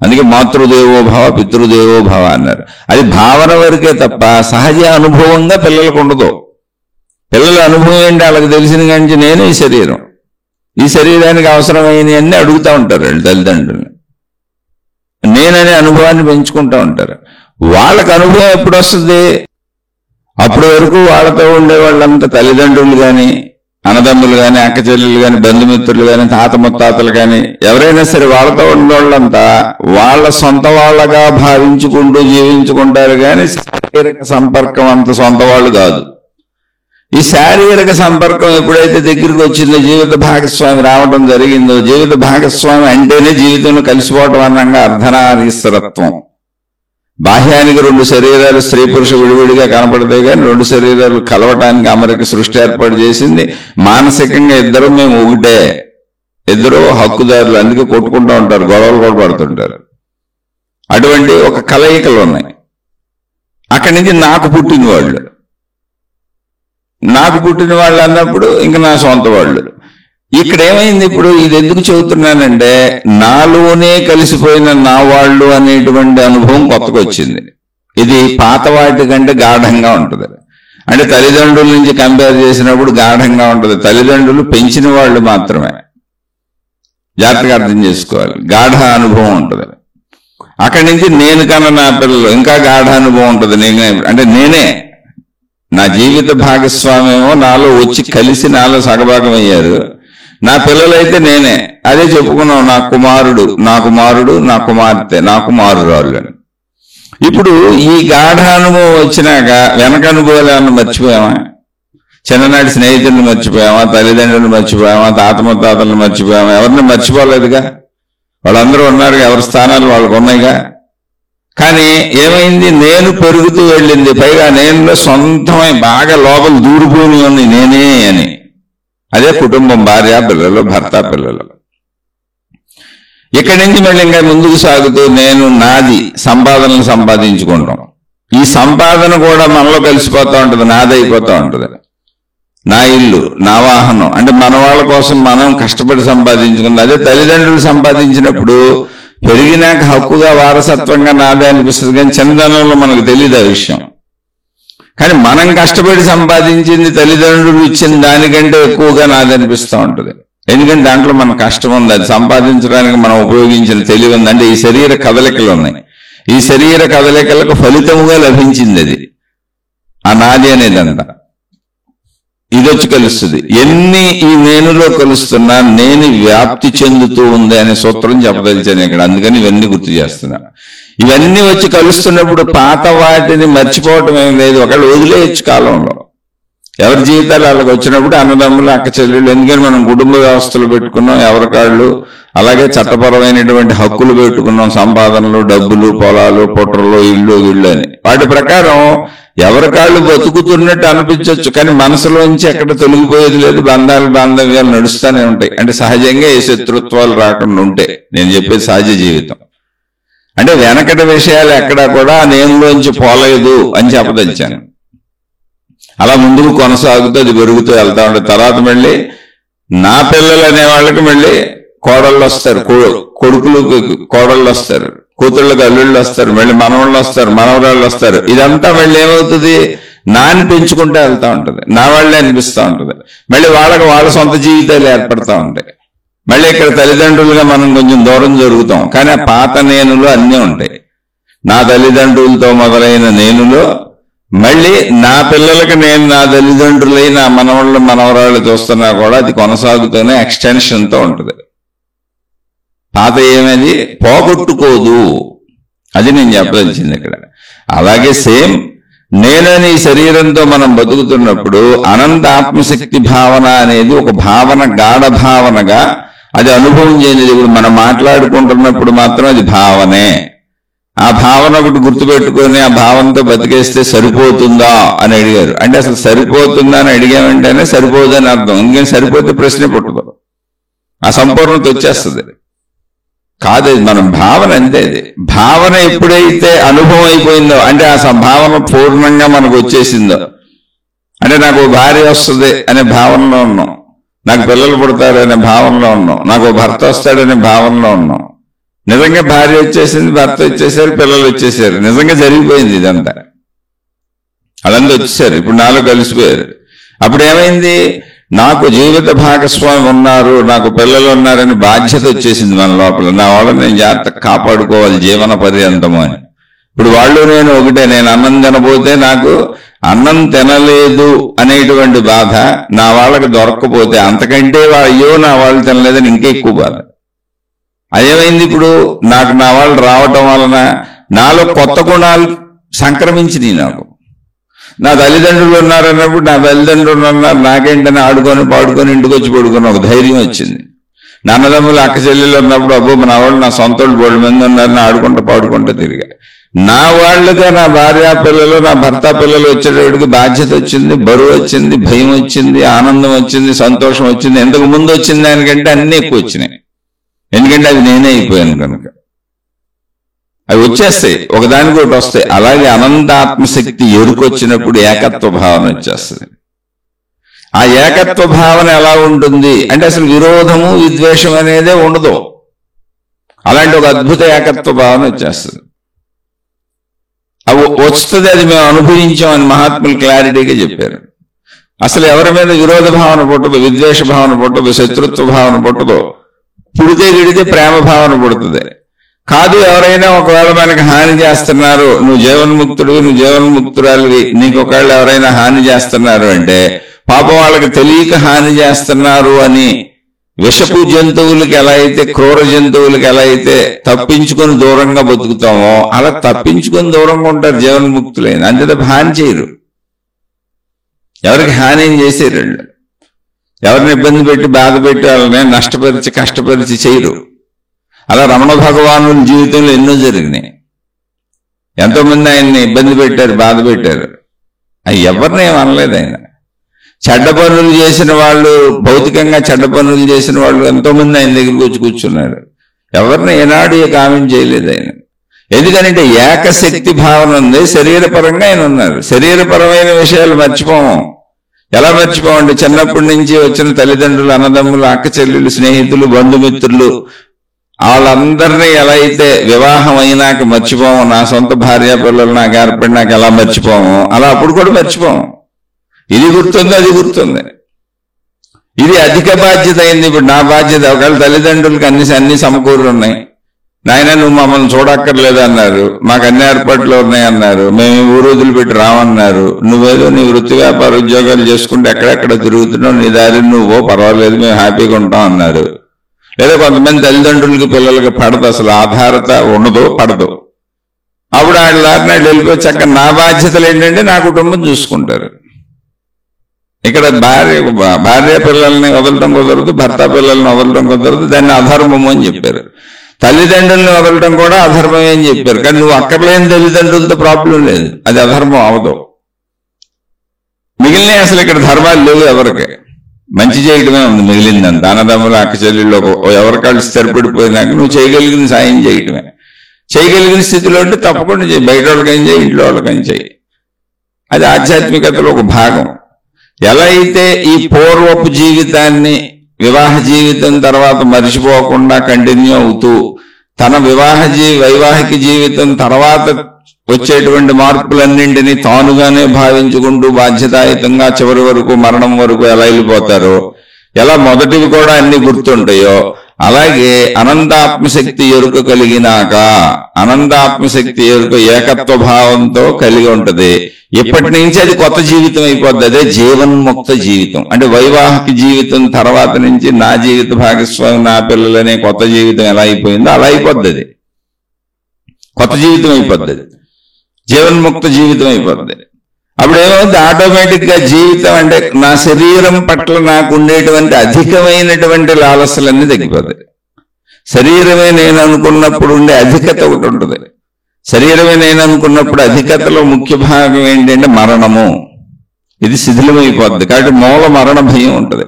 అందుకే మాతృదేవోభవ, పితృదేవోభవ అన్నారు. అది భావన వరకే తప్ప సహజ అనుభవంగా పిల్లలకు ఉండదు. పిల్లల అనుభవం ఏంటి వాళ్ళకి తెలిసిన కానీ నేను ఈ శరీరానికి అవసరమైనవి అన్నీ అడుగుతూ ఉంటారు వాళ్ళు తల్లిదండ్రులు. నేననే అనుభవాన్ని పెంచుకుంటూ ఉంటారు. వాళ్ళకి అనుభవం ఎప్పుడు వస్తుంది? అప్పటి వరకు వాళ్ళతో ఉండే వాళ్ళంతా తల్లిదండ్రులు కానీ, అన్నదమ్ములు కానీ, అక్క చెల్లెలు కానీ, బంధుమిత్రులు కానీ, తాత ముత్తాతలు కానీ ఎవరైనా సరే వాళ్ళతో ఉండేవాళ్ళంతా వాళ్ళ సొంత వాళ్ళగా భావించుకుంటూ జీవించుకుంటారు. కానీ శారీరక సంపర్కం అంత సొంత వాళ్ళు కాదు. ఈ శారీరక సంపర్కం ఎప్పుడైతే దగ్గరికి వచ్చిందో, జీవిత భాగస్వామి రావడం జరిగిందో, జీవిత భాగస్వామి అంటేనే జీవితంలో కలిసిపోవటం అన్నంగా అర్ధనారీశ్వరత్వం. బాహ్యానికి 2 శరీరాలు స్త్రీ పురుష విడివిడిగా కనపడతాయి, కానీ 2 శరీరాలు కలవటానికి అమరికి సృష్టి ఏర్పాటు చేసింది. మానసికంగా ఇద్దరు మేము ఒకటే, ఇద్దరు హక్కుదారులు. అందుకే కొట్టుకుంటూ ఉంటారు, గొడవలు కూడా పడుతుంటారు. అటువంటి ఒక కలయికలు ఉన్నాయి. అక్కడి నుంచి నాకు పుట్టిన వాళ్ళు అన్నప్పుడు ఇంకా నా సొంత వాళ్ళు. ఇక్కడ ఏమైంది? ఇప్పుడు ఇది ఎందుకు చెబుతున్నానంటే, నాలోనే కలిసిపోయిన నా వాళ్ళు అనేటువంటి అనుభవం కొత్తగా వచ్చింది. ఇది పాత వాటి కంటే గాఢంగా ఉంటుంది. అంటే తల్లిదండ్రుల నుంచి కంపేర్ చేసినప్పుడు గాఢంగా ఉంటుంది. తల్లిదండ్రులు పెంచిన వాళ్ళు మాత్రమే, జాగ్రత్తగా అర్థం చేసుకోవాలి, గాఢ అనుభవం ఉంటుంది. అక్కడి నుంచి నేను కన్నా నా పిల్లలు ఇంకా గాఢ అనుభవం ఉంటుంది. నేనే నా జీవిత భాగస్వామేమో నాలో వచ్చి కలిసి నాలో సగభాగం అయ్యారు. నా పిల్లలైతే నేనే. అదే చెప్పుకున్నాం, నా కుమారుడు, నా కుమార్తె, నా కుమారురాలు అని. ఇప్పుడు ఈ గాఢ అనుభవం వచ్చినాక వెనక అనుభవాలు ఏమన్నా మర్చిపోయామా? చిన్ననాటి స్నేహితులను మర్చిపోయామా? తల్లిదండ్రులను మర్చిపోయామా? తాత ముత్తాతలను మర్చిపోయామా? ఎవరిని మర్చిపోలేదుగా. వాళ్ళందరూ ఉన్నారు, ఎవరి స్థానాలు వాళ్ళకు ఉన్నాయిగా. కానీ ఏమైంది? నేను పెరుగుతూ వెళ్ళింది. పైగా నేను సొంతమై బాగా లోపల దూరిపోయి ఉంది నేనే అని. అదే కుటుంబం, భార్య పిల్లలు, భర్త పిల్లలు. ఇక్కడి నుంచి మళ్ళీ ఇంకా ముందుకు సాగుతూ నేను నాది సంపాదనలు సంపాదించుకుంటాం. ఈ సంపాదన కూడా మనలో కలిసిపోతూ ఉంటుంది, నాదైపోతూ ఉంటుంది. నా ఇల్లు, నా వాహనం, అంటే మన వాళ్ళ కోసం మనం కష్టపడి సంపాదించుకుంటాం. అదే తల్లిదండ్రులు సంపాదించినప్పుడు పెరిగినాక హక్కుగా వారసత్వంగా నాదే అనిపిస్తుంది, కానీ చిన్నదనంలో మనకు తెలియదు ఆ విషయం. కానీ మనం కష్టపడి సంపాదించింది తల్లిదండ్రులు ఇచ్చిన దానికంటే ఎక్కువగా నాది అనిపిస్తూ ఉంటుంది. ఎందుకంటే దాంట్లో మన కష్టం ఉంది, అది సంపాదించడానికి మనం ఉపయోగించిన తెలివి ఉంది. అంటే ఈ శరీర కదలికలు ఉన్నాయి, ఈ శరీర కదలికలకు ఫలితముగా లభించింది అది, ఆ నాది అనేదంతా. ఇది వచ్చి కలుస్తుంది. ఎన్ని ఈ నేనులో కలుస్తున్నా నేను వ్యాప్తి చెందుతూ ఉంది అనే సూత్రం చెప్పదలిచాను ఇక్కడ. అందుకని ఇవన్నీ గుర్తు చేస్తున్నా. ఇవన్నీ వచ్చి కలుస్తున్నప్పుడు పాత వాటిని మర్చిపోవటం ఏం లేదు, ఒకళ్ళు వదిలేయచ్చు కాలంలో. ఎవరి జీవితాలు వాళ్ళకి వచ్చినప్పుడు అన్నదమ్ములు, అక్క చెల్లెళ్ళు, ఎందుకని మనం కుటుంబ వ్యవస్థలు పెట్టుకున్నాం ఎవరికాళ్ళు, అలాగే చట్టపరమైనటువంటి హక్కులు పెట్టుకున్నాం, సంపాదనలు, డబ్బులు, పొలాలు, పుట్రలు, ఇళ్ళు అని. వాటి ప్రకారం ఎవరికాళ్ళు బతుకుతున్నట్టు అనిపించవచ్చు, కానీ మనసులోంచి ఎక్కడ తొలగిపోయేది లేదు. బాంధవ్యాలు నడుస్తూనే ఉంటాయి. అంటే సహజంగా ఏ శత్రుత్వాలు రాకుండా ఉంటే, నేను చెప్పేది సహజ జీవితం. అంటే వెనకటి విషయాలు ఎక్కడా కూడా నేనులోంచి పోలేదు అని చెప్పదలిచాను. అలా ముందుకు కొనసాగుతూ అది పెరుగుతూ వెళ్తా ఉంటుంది. తర్వాత మళ్ళీ నా పిల్లలు అనే వాళ్ళకి మళ్ళీ కోడళ్ళు వస్తారు, కొడుకులు కోడళ్ళు వస్తారు, కూతుళ్ళకి అల్లుళ్ళు వస్తారు, మళ్ళీ మనవాళ్ళు వస్తారు, మనవరాళ్ళు వస్తారు. ఇదంతా మళ్ళీ ఏమవుతుంది? నాని పెంచుకుంటూ వెళ్తా ఉంటుంది, నా వాళ్ళే అనిపిస్తూ ఉంటుంది. మళ్ళీ వాళ్ళకి వాళ్ళ సొంత జీవితాలు ఏర్పడతా ఉంటాయి. మళ్ళీ ఇక్కడ తల్లిదండ్రులుగా మనం కొంచెం దూరం జరుగుతాం, కానీ ఆ పాత నేనులో అన్నీ ఉంటాయి. నా తల్లిదండ్రులతో మొదలైన నేనులో మళ్ళీ నా పిల్లలకి నేను నా తల్లిదండ్రులై నా మనవాళ్ళు మనవరాళ్ళు చూస్తున్నా కూడా అది కొనసాగుతూనే ఎక్స్టెన్షన్తో ఉంటుంది. పాత ఏమది పోగొట్టుకోదు, అది నేను చెప్పదలిచింది ఇక్కడ. అలాగే సేమ్ నేనని ఈ శరీరంతో మనం బతుకుతున్నప్పుడు అనంత ఆత్మశక్తి భావన అనేది ఒక భావన, గాఢ భావనగా అది అనుభవం చేయనిది. ఇప్పుడు మనం మాట్లాడుకుంటున్నప్పుడు మాత్రం అది భావనే. ఆ భావన ఒకటి గుర్తుపెట్టుకొని ఆ భావనతో బతికేస్తే సరిపోతుందా అని అడిగారు. అంటే అసలు సరిపోతుందా అని అడిగామంటేనే సరిపోదని అర్థం. ఇంకేం సరిపోతే ప్రశ్నే పుట్టదు, ఆ సంపూర్ణత వచ్చేస్తుంది. కాదు, మనం భావన అంతే. భావన ఎప్పుడైతే అనుభవం అయిపోయిందో, అంటే ఆ భావన పూర్ణంగా మనకు వచ్చేసిందో, అంటే నాకు భార్య వస్తుంది అనే భావనలో ఉన్నాం, నాకు పిల్లలు పుడతారు అనే భావనలో ఉన్నాం, నాకు భర్త వస్తాడనే భావనలో ఉన్నాం. నిజంగా భార్య వచ్చేసింది, భర్త వచ్చేసారు, పిల్లలు వచ్చేసారు, నిజంగా జరిగిపోయింది ఇదంతా. వాళ్ళందరూ వచ్చేసారు, ఇప్పుడు నాలో కలిసిపోయారు. అప్పుడు ఏమైంది? నాకు జీవిత భాగస్వామి ఉన్నారు, నాకు పిల్లలు ఉన్నారని బాధ్యత వచ్చేసింది మన లోపల. నా వాళ్ళని నేను జాగ్రత్తగా కాపాడుకోవాలి జీవన పర్యంతము అని. ఇప్పుడు వాళ్ళు నేను ఒకటే. నేను అన్నం తినబోతే నాకు అన్నం తినలేదు అనేటువంటి బాధ, నా వాళ్ళకి దొరక్కపోతే అంతకంటే అయ్యో నా వాళ్ళు తినలేదని ఇంకా ఎక్కువ బాధ. అదేమైంది? ఇప్పుడు నాకు నా వాళ్ళు రావటం వలన నాలో కొత్త గుణాలు సంక్రమించినాయి. నాకు నా తల్లిదండ్రులు ఉన్నారన్నప్పుడు నా తల్లిదండ్రులు ఉన్నారు, నాకేంటని ఆడుకొని పాడుకొని ఇంటికి వచ్చి పడుకుని ఒక ధైర్యం వచ్చింది. నా అన్నదమ్ములు అక్క చెల్లెళ్ళు ఉన్నప్పుడు అబ్బో నా వాళ్ళు నా సొంత వాళ్ళు 10 మంది ఉన్నారని ఆడుకుంటూ పాడుకుంటూ తిరిగా. నా వాళ్ళుగా నా భార్య పిల్లలు, నా భర్త పిల్లలు వచ్చేటప్పటికి బాధ్యత వచ్చింది, బరువు వచ్చింది, భయం వచ్చింది, ఆనందం వచ్చింది, సంతోషం వచ్చింది. ఎంతకు ముందు వచ్చింది దానికంటే అన్ని ఎక్కువ వచ్చినాయి. ఎందుకంటే అది నేనే అయిపోయాను కనుక. అవి వచ్చేస్తాయి, ఒకదానికొకటి వస్తాయి. అలాగే అనంతాత్మశక్తి ఎరుకొచ్చినప్పుడు ఏకత్వ భావన వచ్చేస్తుంది. ఆ ఏకత్వ భావన ఎలా ఉంటుంది అంటే అసలు విరోధము విద్వేషం అనేదే ఉండదు. అలాంటి ఒక అద్భుత ఏకత్వ భావన వచ్చేస్తుంది. అవి వస్తుంది, అది మేము అనుభవించామని మహాత్ములు క్లారిటీగా చెప్పారు. అసలు ఎవరి మీద విరోధ భావన పుట్టదు, విద్వేష భావన పుట్టదు, శత్రుత్వ భావన పుట్టదు. పుడితే గిడితే ప్రేమ భావన పుడుతుంది. కాదు, ఎవరైనా ఒకవేళ మనకి హాని చేస్తున్నారు, నువ్వు జీవన్ముక్తుడు, నువ్వు జీవన్ముక్తురాలివి, నీకు ఒకవేళ ఎవరైనా హాని చేస్తున్నారు అంటే పాపం వాళ్ళకి తెలియక హాని చేస్తున్నారు అని విషపు జంతువులకి ఎలా అయితే, క్రూర జంతువులకి ఎలా అయితే తప్పించుకొని దూరంగా బతుకుతామో అలా తప్పించుకొని దూరంగా ఉంటారు జీవన్ముక్తులైన. అంతే హాని చేయరు, ఎవరికి హాని ఏం చేసేరు. ఎవరిని ఇబ్బంది పెట్టి బాధ పెట్టి వాళ్ళని నష్టపరిచి కష్టపరిచి చేయరు. అలా రమణ భగవానుల జీవితంలో ఎన్నో జరిగినాయి. ఎంతోమంది ఆయన్ని ఇబ్బంది పెట్టారు, బాధ పెట్టారు. ఎవరిని ఏం అనలేదు ఆయన. చెడ్డ పనులు చేసిన వాళ్ళు, భౌతికంగా చెడ్డ పనులు చేసిన వాళ్ళు ఎంతోమంది ఆయన దగ్గరికి వచ్చి కూర్చున్నారు. ఎవరిని ఏనాడు కామెంట్ చేయలేదు ఆయన. ఎందుకంటే ఏకశక్తి భావన ఉంది. శరీరపరంగా ఆయన ఉన్నారు. శరీరపరమైన విషయాలు మర్చిపోము. ఎలా మర్చిపోమండి? చిన్నప్పటి నుంచి వచ్చిన తల్లిదండ్రులు, అన్నదమ్ములు, అక్క చెల్లెలు, స్నేహితులు, బంధుమిత్రులు, వాళ్ళందరినీ ఎలా అయితే వివాహం అయినాక మర్చిపోము, నా సొంత భార్య పిల్లలు నాకు ఏర్పడినాక ఎలా మర్చిపోము, అలా అప్పుడు కూడా మర్చిపోము. ఇది గుర్తుంది, అది గుర్తుంది. ఇది అధిక బాధ్యత అయింది. ఇప్పుడు నా బాధ్యత. ఒకవేళ తల్లిదండ్రులకి అన్ని సమకూరులు ఉన్నాయి, నాయన నువ్వు మమ్మల్ని చూడక్కర్లేదు అన్నారు, మాకు అన్ని ఏర్పాట్లు ఉన్నాయి అన్నారు, మేము ఊరు వదిలిపెట్టి రామన్నారు, నువ్వేదో నీ వృత్తి వ్యాపార ఉద్యోగాలు చేసుకుంటే ఎక్కడెక్కడ తిరుగుతున్నావు, నీ దారి నువ్వు పర్వాలేదు, మేము హ్యాపీగా ఉంటాం అన్నారు. లేదా కొంతమంది తల్లిదండ్రులకి పిల్లలకి పడదు, అసలు ఆధారత ఉండదు, పడదు. అప్పుడు ఆయన దారిని వెళ్ళిపోయి చక్క నా బాధ్యతలు ఏంటంటే నా కుటుంబం చూసుకుంటారు. ఇక్కడ భార్య పిల్లల్ని వదలటం కుదరదు, భర్త పిల్లల్ని వదలటం కుదరదు, దాన్ని అధర్మము అని చెప్పారు. తల్లిదండ్రుల్ని వదలటం కూడా అధర్మమే అని చెప్పారు. కానీ నువ్వు అక్కర్లేని తల్లిదండ్రులతో ప్రాబ్లం లేదు, అది అధర్మం అవదు. మిగిలిన అసలు ఇక్కడ ధర్మాలు లేవు. ఎవరికి మంచి చేయడమే ఉంది మిగిలిందని. అన్నదమ్ములు, అక్క చెల్లెళ్ళు ఎవరికాళ్ళు స్థిరపడిపోయినాక నువ్వు చేయగలిగిన సాయం చేయటమే. చేయగలిగిన స్థితిలో ఉంటే తప్పకుండా చేయి. బయట వాళ్ళకైనా చేయి, ఇంట్లో వాళ్ళకైనా చేయి. అది ఆధ్యాత్మికతలో ఒక భాగం. ఎలా అయితే ఈ పూర్వపు జీవితాన్ని వివాహ జీవితం తర్వాత మరిచిపోకుండా కంటిన్యూ అవుతూ తన వైవాహిక జీవితం తర్వాత వచ్చేటువంటి మార్పులన్నింటినీ తానుగానే భావించుకుంటూ బాధ్యతాయుతంగా చివరి వరకు, మరణం వరకు ఎలా వెళ్ళిపోతారో, ఎలా మొదటివి కూడా అన్ని గుర్తుంటాయో, అలాగే అనంతాత్మశక్తి ఎరుక కలిగినాక, అనంతాత్మశక్తి ఎరుక ఏకత్వ భావంతో కలిగి ఉంటది. ఇప్పటి నుంచి అది కొత్త జీవితం అయిపోద్ది. అదే జీవన్ముక్త జీవితం. అంటే వైవాహిక జీవితం తర్వాత నుంచి నా జీవిత భాగస్వామి, నా పిల్లలనే కొత్త జీవితం ఎలా అయిపోయిందో అలా అయిపోద్ది. అది కొత్త జీవితం అయిపోద్ది, జీవన్ముక్త జీవితం అయిపోద్ది. అప్పుడు ఏమవుతుంది? ఆటోమేటిక్ గా జీవితం అంటే నా శరీరం పట్ల నాకు ఉండేటువంటి అధికమైనటువంటి లాలసలన్నీ తగ్గిపోతాయి. శరీరమే నేను అనుకున్నప్పుడు ఉండే అధికత ఒకటి ఉంటుంది. శరీరమే నేను అనుకున్నప్పుడు అధికతలో ముఖ్య భాగం ఏంటంటే మరణము. ఇది శిథిలమైపోద్ది. కాబట్టి మూల మరణ భయం ఉంటుంది.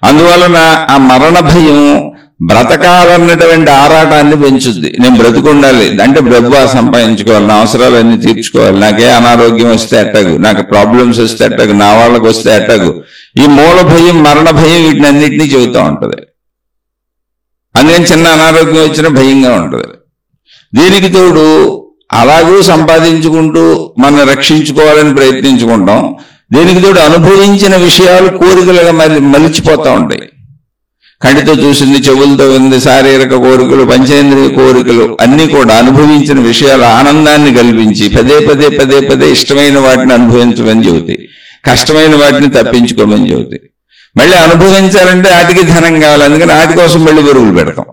అందువలన ఆ మరణ భయం బ్రతకాలన్నటువంటి ఆరాటాన్ని పెంచుద్ది. నేను బ్రతుకుండాలి అంటే బ్రతుకు సంపాదించుకోవాలి, నా అవసరాలన్నీ తీర్చుకోవాలి, నాకే అనారోగ్యం వస్తే అట్టగు, నాకు ప్రాబ్లమ్స్ వస్తే అట్టగు, నా వాళ్ళకి వస్తే అట్టగు. ఈ మూల భయం, మరణ భయం వీటిని అన్నింటినీ చెబుతూ ఉంటుంది. అందుకని చిన్న అనారోగ్యం వచ్చినా భయంగా ఉంటుంది. దీనికి తోడు అలాగూ సంపాదించుకుంటూ మనం రక్షించుకోవాలని ప్రయత్నించుకుంటాం. దేనికి తోడు అనుభవించిన విషయాలు కోరికలుగా మలిచిపోతూ ఉంటాయి. కంటితో చూసింది, చెవులతో ఉంది, శారీరక కోరికలు, పంచేంద్రియ కోరికలు అన్నీ కూడా అనుభవించిన విషయాలు ఆనందాన్ని కల్పించి పదే పదే పదే పదే ఇష్టమైన వాటిని అనుభవించమని చెబుతాయి, కష్టమైన వాటిని తప్పించుకోమని చెబుతాయి. మళ్ళీ అనుభవించాలంటే వాటికి ధనం కావాలి, అందుకని వాటి కోసం మళ్ళీ బరువులు పెడతాం.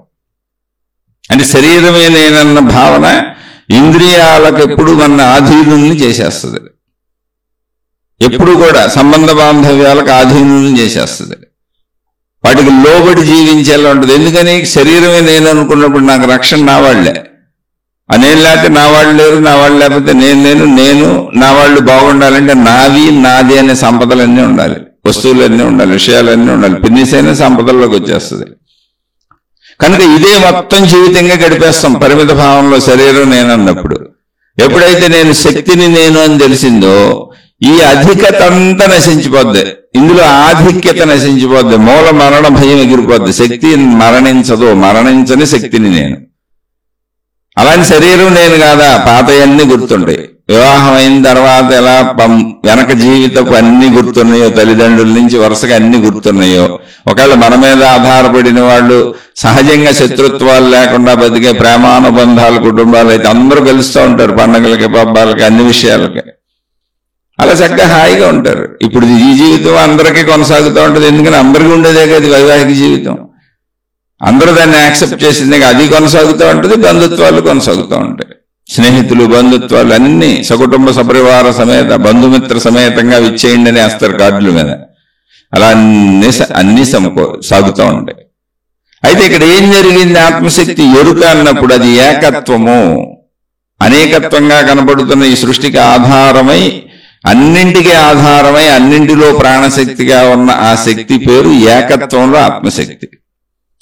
అంటే శరీరమే నేనన్న భావన ఇంద్రియాలకు ఎప్పుడు మన ఆధీనుల్ని చేసేస్తుంది, ఎప్పుడు కూడా సంబంధ బాంధవ్యాలకు ఆధీనుల్ని చేసేస్తుంది, వాటికి లోబడి జీవించేలా ఉంటుంది. ఎందుకని శరీరమే నేను అనుకున్నప్పుడు నాకు రక్షణ నా వాళ్లే, నేను లేకపోతే నా వాళ్ళు లేరు, నా వాళ్ళు లేకపోతే నేను నా వాళ్ళు బాగుండాలంటే నావి నాది అనే సంపదలన్నీ ఉండాలి, వస్తువులన్నీ ఉండాలి, విషయాలన్నీ ఉండాలి, పిన్నిసైన సంపదల్లోకి వచ్చేస్తుంది. కనుక ఇదే మొత్తం జీవితంగా గడిపేస్తాం పరిమిత భావంలో శరీరం నేను అన్నప్పుడు. ఎప్పుడైతే నేను శక్తిని నేను అని తెలిసిందో ఈ అధికత అంతా నశించిపోద్ది, ఇందులో ఆధిక్యత నశించిపోద్ది, మూల మరణ భయం ఎగిరిపోద్ది. శక్తి మరణించదు, మరణించని శక్తిని నేను. అలాంటి శరీరం నేను కాదా, పాతయన్నీ గుర్తుంటాయి. వివాహం అయిన తర్వాత ఎలా వెనక జీవితపు అన్ని గుర్తున్నాయో, తల్లిదండ్రుల నుంచి వరుసగా అన్ని గుర్తున్నాయో, ఒకవేళ మన మీద ఆధారపడిన వాళ్ళు సహజంగా శత్రుత్వాలు లేకుండా బతికే ప్రేమానుబంధాలు కుటుంబాలు అయితే అందరూ కలుస్తూ ఉంటారు, పండగలకి పబ్బాలకి అన్ని విషయాలకి అలా చక్కగా హాయిగా ఉంటారు. ఇప్పుడు ఈ జీవితం అందరికీ కొనసాగుతూ ఉంటుంది, ఎందుకని అందరికీ ఉండేదే కదా వైవాహిక జీవితం, అందరూ దాన్ని యాక్సెప్ట్ చేసిందే, అది కొనసాగుతూ ఉంటుంది, బంధుత్వాలు కొనసాగుతూ ఉంటాయి, స్నేహితులు బంధుత్వాలు అన్ని సకుటుంబ సపరివార సమేత బంధుమిత్ర సమేతంగా విచ్చేయండి అని వేస్తారు కార్డుల మీద. అలా అన్ని సాగుతూ ఉంటాయి. అయితే ఇక్కడ ఏం జరిగింది, ఆత్మశక్తి ఎరుక అన్నప్పుడు అది ఏకత్వము, అనేకత్వంగా కనబడుతున్న ఈ సృష్టికి ఆధారమై, అన్నింటికీ ఆధారమై, అన్నింటిలో ప్రాణశక్తిగా ఉన్న ఆ శక్తి పేరు ఏకత్వంలో ఆత్మశక్తి.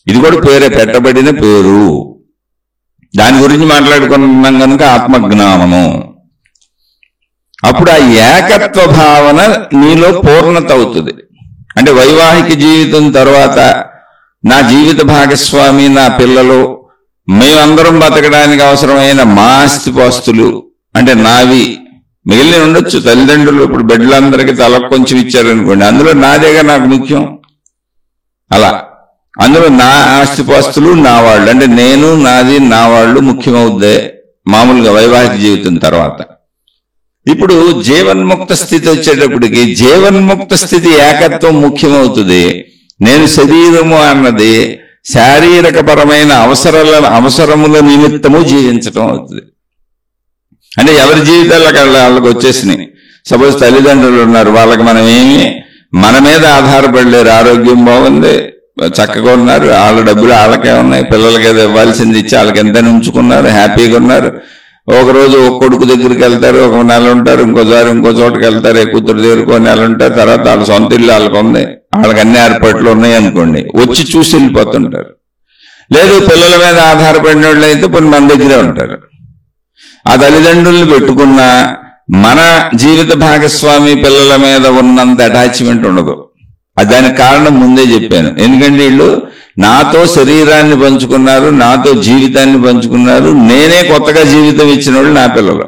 ఇది కూడా పేరే, పెట్టబడిన పేరు. దాని గురించి మాట్లాడుకున్నాం కనుక ఆత్మజ్ఞానము. అప్పుడు ఆ ఏకత్వ భావన నీలో పూర్ణత అవుతుంది. అంటే వైవాహిక జీవితం తర్వాత నా జీవిత భాగస్వామి, నా పిల్లలు, మేమందరం బతకడానికి అవసరమైన మా ఆస్తిపాస్తులు అంటే నావి, మిగిలిన ఉండొచ్చు తల్లిదండ్రులు ఇప్పుడు బిడ్డలందరికీ తల కొంచెం ఇచ్చారనుకోండి, అందులో నాదేగా నాకు ముఖ్యం. అలా అందులో నా ఆస్తిపాస్తులు నా వాళ్ళు అంటే నేను నాది నా వాళ్ళు ముఖ్యమవుద్దే మామూలుగా వైవాహిక జీవితం తర్వాత. ఇప్పుడు జీవన్ముక్త స్థితి వచ్చేటప్పటికి జీవన్ముక్త స్థితి ఏకత్వం ముఖ్యమవుతుంది. నేను శరీరము అన్నది శారీరక పరమైన అవసరముల నిమిత్తము జీవించటం అవుతుంది. అంటే ఎవరి జీవితాలకు వాళ్ళకి వచ్చేసినాయి. సపోజ్ తల్లిదండ్రులు ఉన్నారు, వాళ్ళకి మనం ఏమి మన మీద ఆధారపడలేరు, ఆరోగ్యం బాగుంది, చక్కగా ఉన్నారు, వాళ్ళ డబ్బులు వాళ్ళకే ఉన్నాయి, పిల్లలకి ఏదో ఇవ్వాల్సింది ఇచ్చి వాళ్ళకి ఎంత ఉంచుకున్నారు, హ్యాపీగా ఉన్నారు. ఒకరోజు ఒక కొడుకు దగ్గరికి వెళ్తారు, ఒక నెల ఉంటారు, ఇంకోసారి ఇంకో చోటుకి వెళ్తారు, కూతురు దగ్గరకు నెల ఉంటారు, తర్వాత వాళ్ళ సొంత ఇల్లు వాళ్ళకి ఉంది, వాళ్ళకి అన్ని ఏర్పాట్లు ఉన్నాయి అనుకోండి, వచ్చి చూసి వెళ్ళిపోతుంటారు. లేదు పిల్లల మీద ఆధారపడిన వాళ్ళు అయితే కొన్ని మన దగ్గరే ఉంటారు. ఆ తల్లిదండ్రుల్ని పెట్టుకున్న మన జీవిత భాగస్వామి పిల్లల మీద ఉన్నంత అటాచ్మెంట్ ఉండదు. అది దానికి కారణం ముందే చెప్పాను. ఎందుకంటే వీళ్ళు నాతో శరీరాన్ని పంచుకున్నారు, నాతో జీవితాన్ని పంచుకున్నారు, నేనే కొత్తగా జీవితం ఇచ్చిన వాళ్ళు నా పిల్లలు.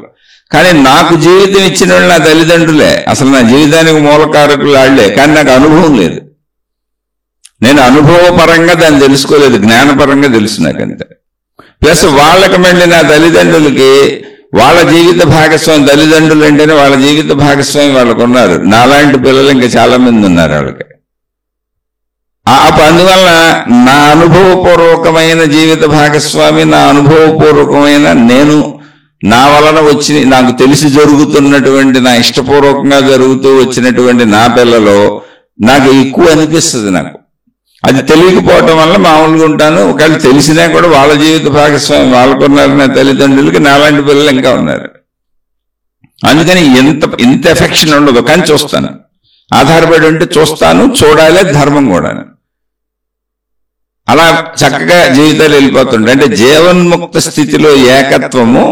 కానీ నాకు జీవితం ఇచ్చిన వాళ్ళు నా తల్లిదండ్రులే, అసలు నా జీవితానికి మూలకారకులు వాళ్లే. కానీ నాకు అనుభవం లేదు, నేను అనుభవపరంగా దాన్ని తెలుసుకోలేదు, జ్ఞానపరంగా తెలుసు నాకంతే. ప్లస్ వాళ్ళకి మళ్ళీ నా తల్లిదండ్రులకి వాళ్ళ జీవిత భాగస్వామి, తల్లిదండ్రులు అంటేనే వాళ్ళ జీవిత భాగస్వామి వాళ్ళకు ఉన్నారు, నాలాంటి పిల్లలు ఇంకా చాలా మంది ఉన్నారు వాళ్ళకి. అందువల్ల నా అనుభవపూర్వకమైన జీవిత భాగస్వామి, నా అనుభవపూర్వకమైన నేను, నా వలన వచ్చి నాకు తెలిసి జరుగుతున్నటువంటి, నా ఇష్టపూర్వకంగా జరుగుతూ వచ్చినటువంటి నా పిల్లలో నాకు ఎక్కువ అనిపిస్తుంది. నాకు అది తెలియకపోవటం వల్ల మామూలుగా ఉంటాను. ఒకవేళ తెలిసినా కూడా వాళ్ళ జీవిత భాగస్వామి వాళ్ళకున్నారు, నా తల్లిదండ్రులకి నాలాంటి పిల్లలు ఇంకా ఉన్నారు. అందుకని ఇంత ఎఫెక్షన్ ఉండదు, కానీ చూస్తాను, ఆధారపడి ఉంటే చూస్తాను, చూడాలి, ధర్మం కూడా. అలా చక్కగా జీవితాలు వెళ్ళిపోతుంటాయి. అంటే జీవన్ముక్త స్థితిలో ఏకత్వము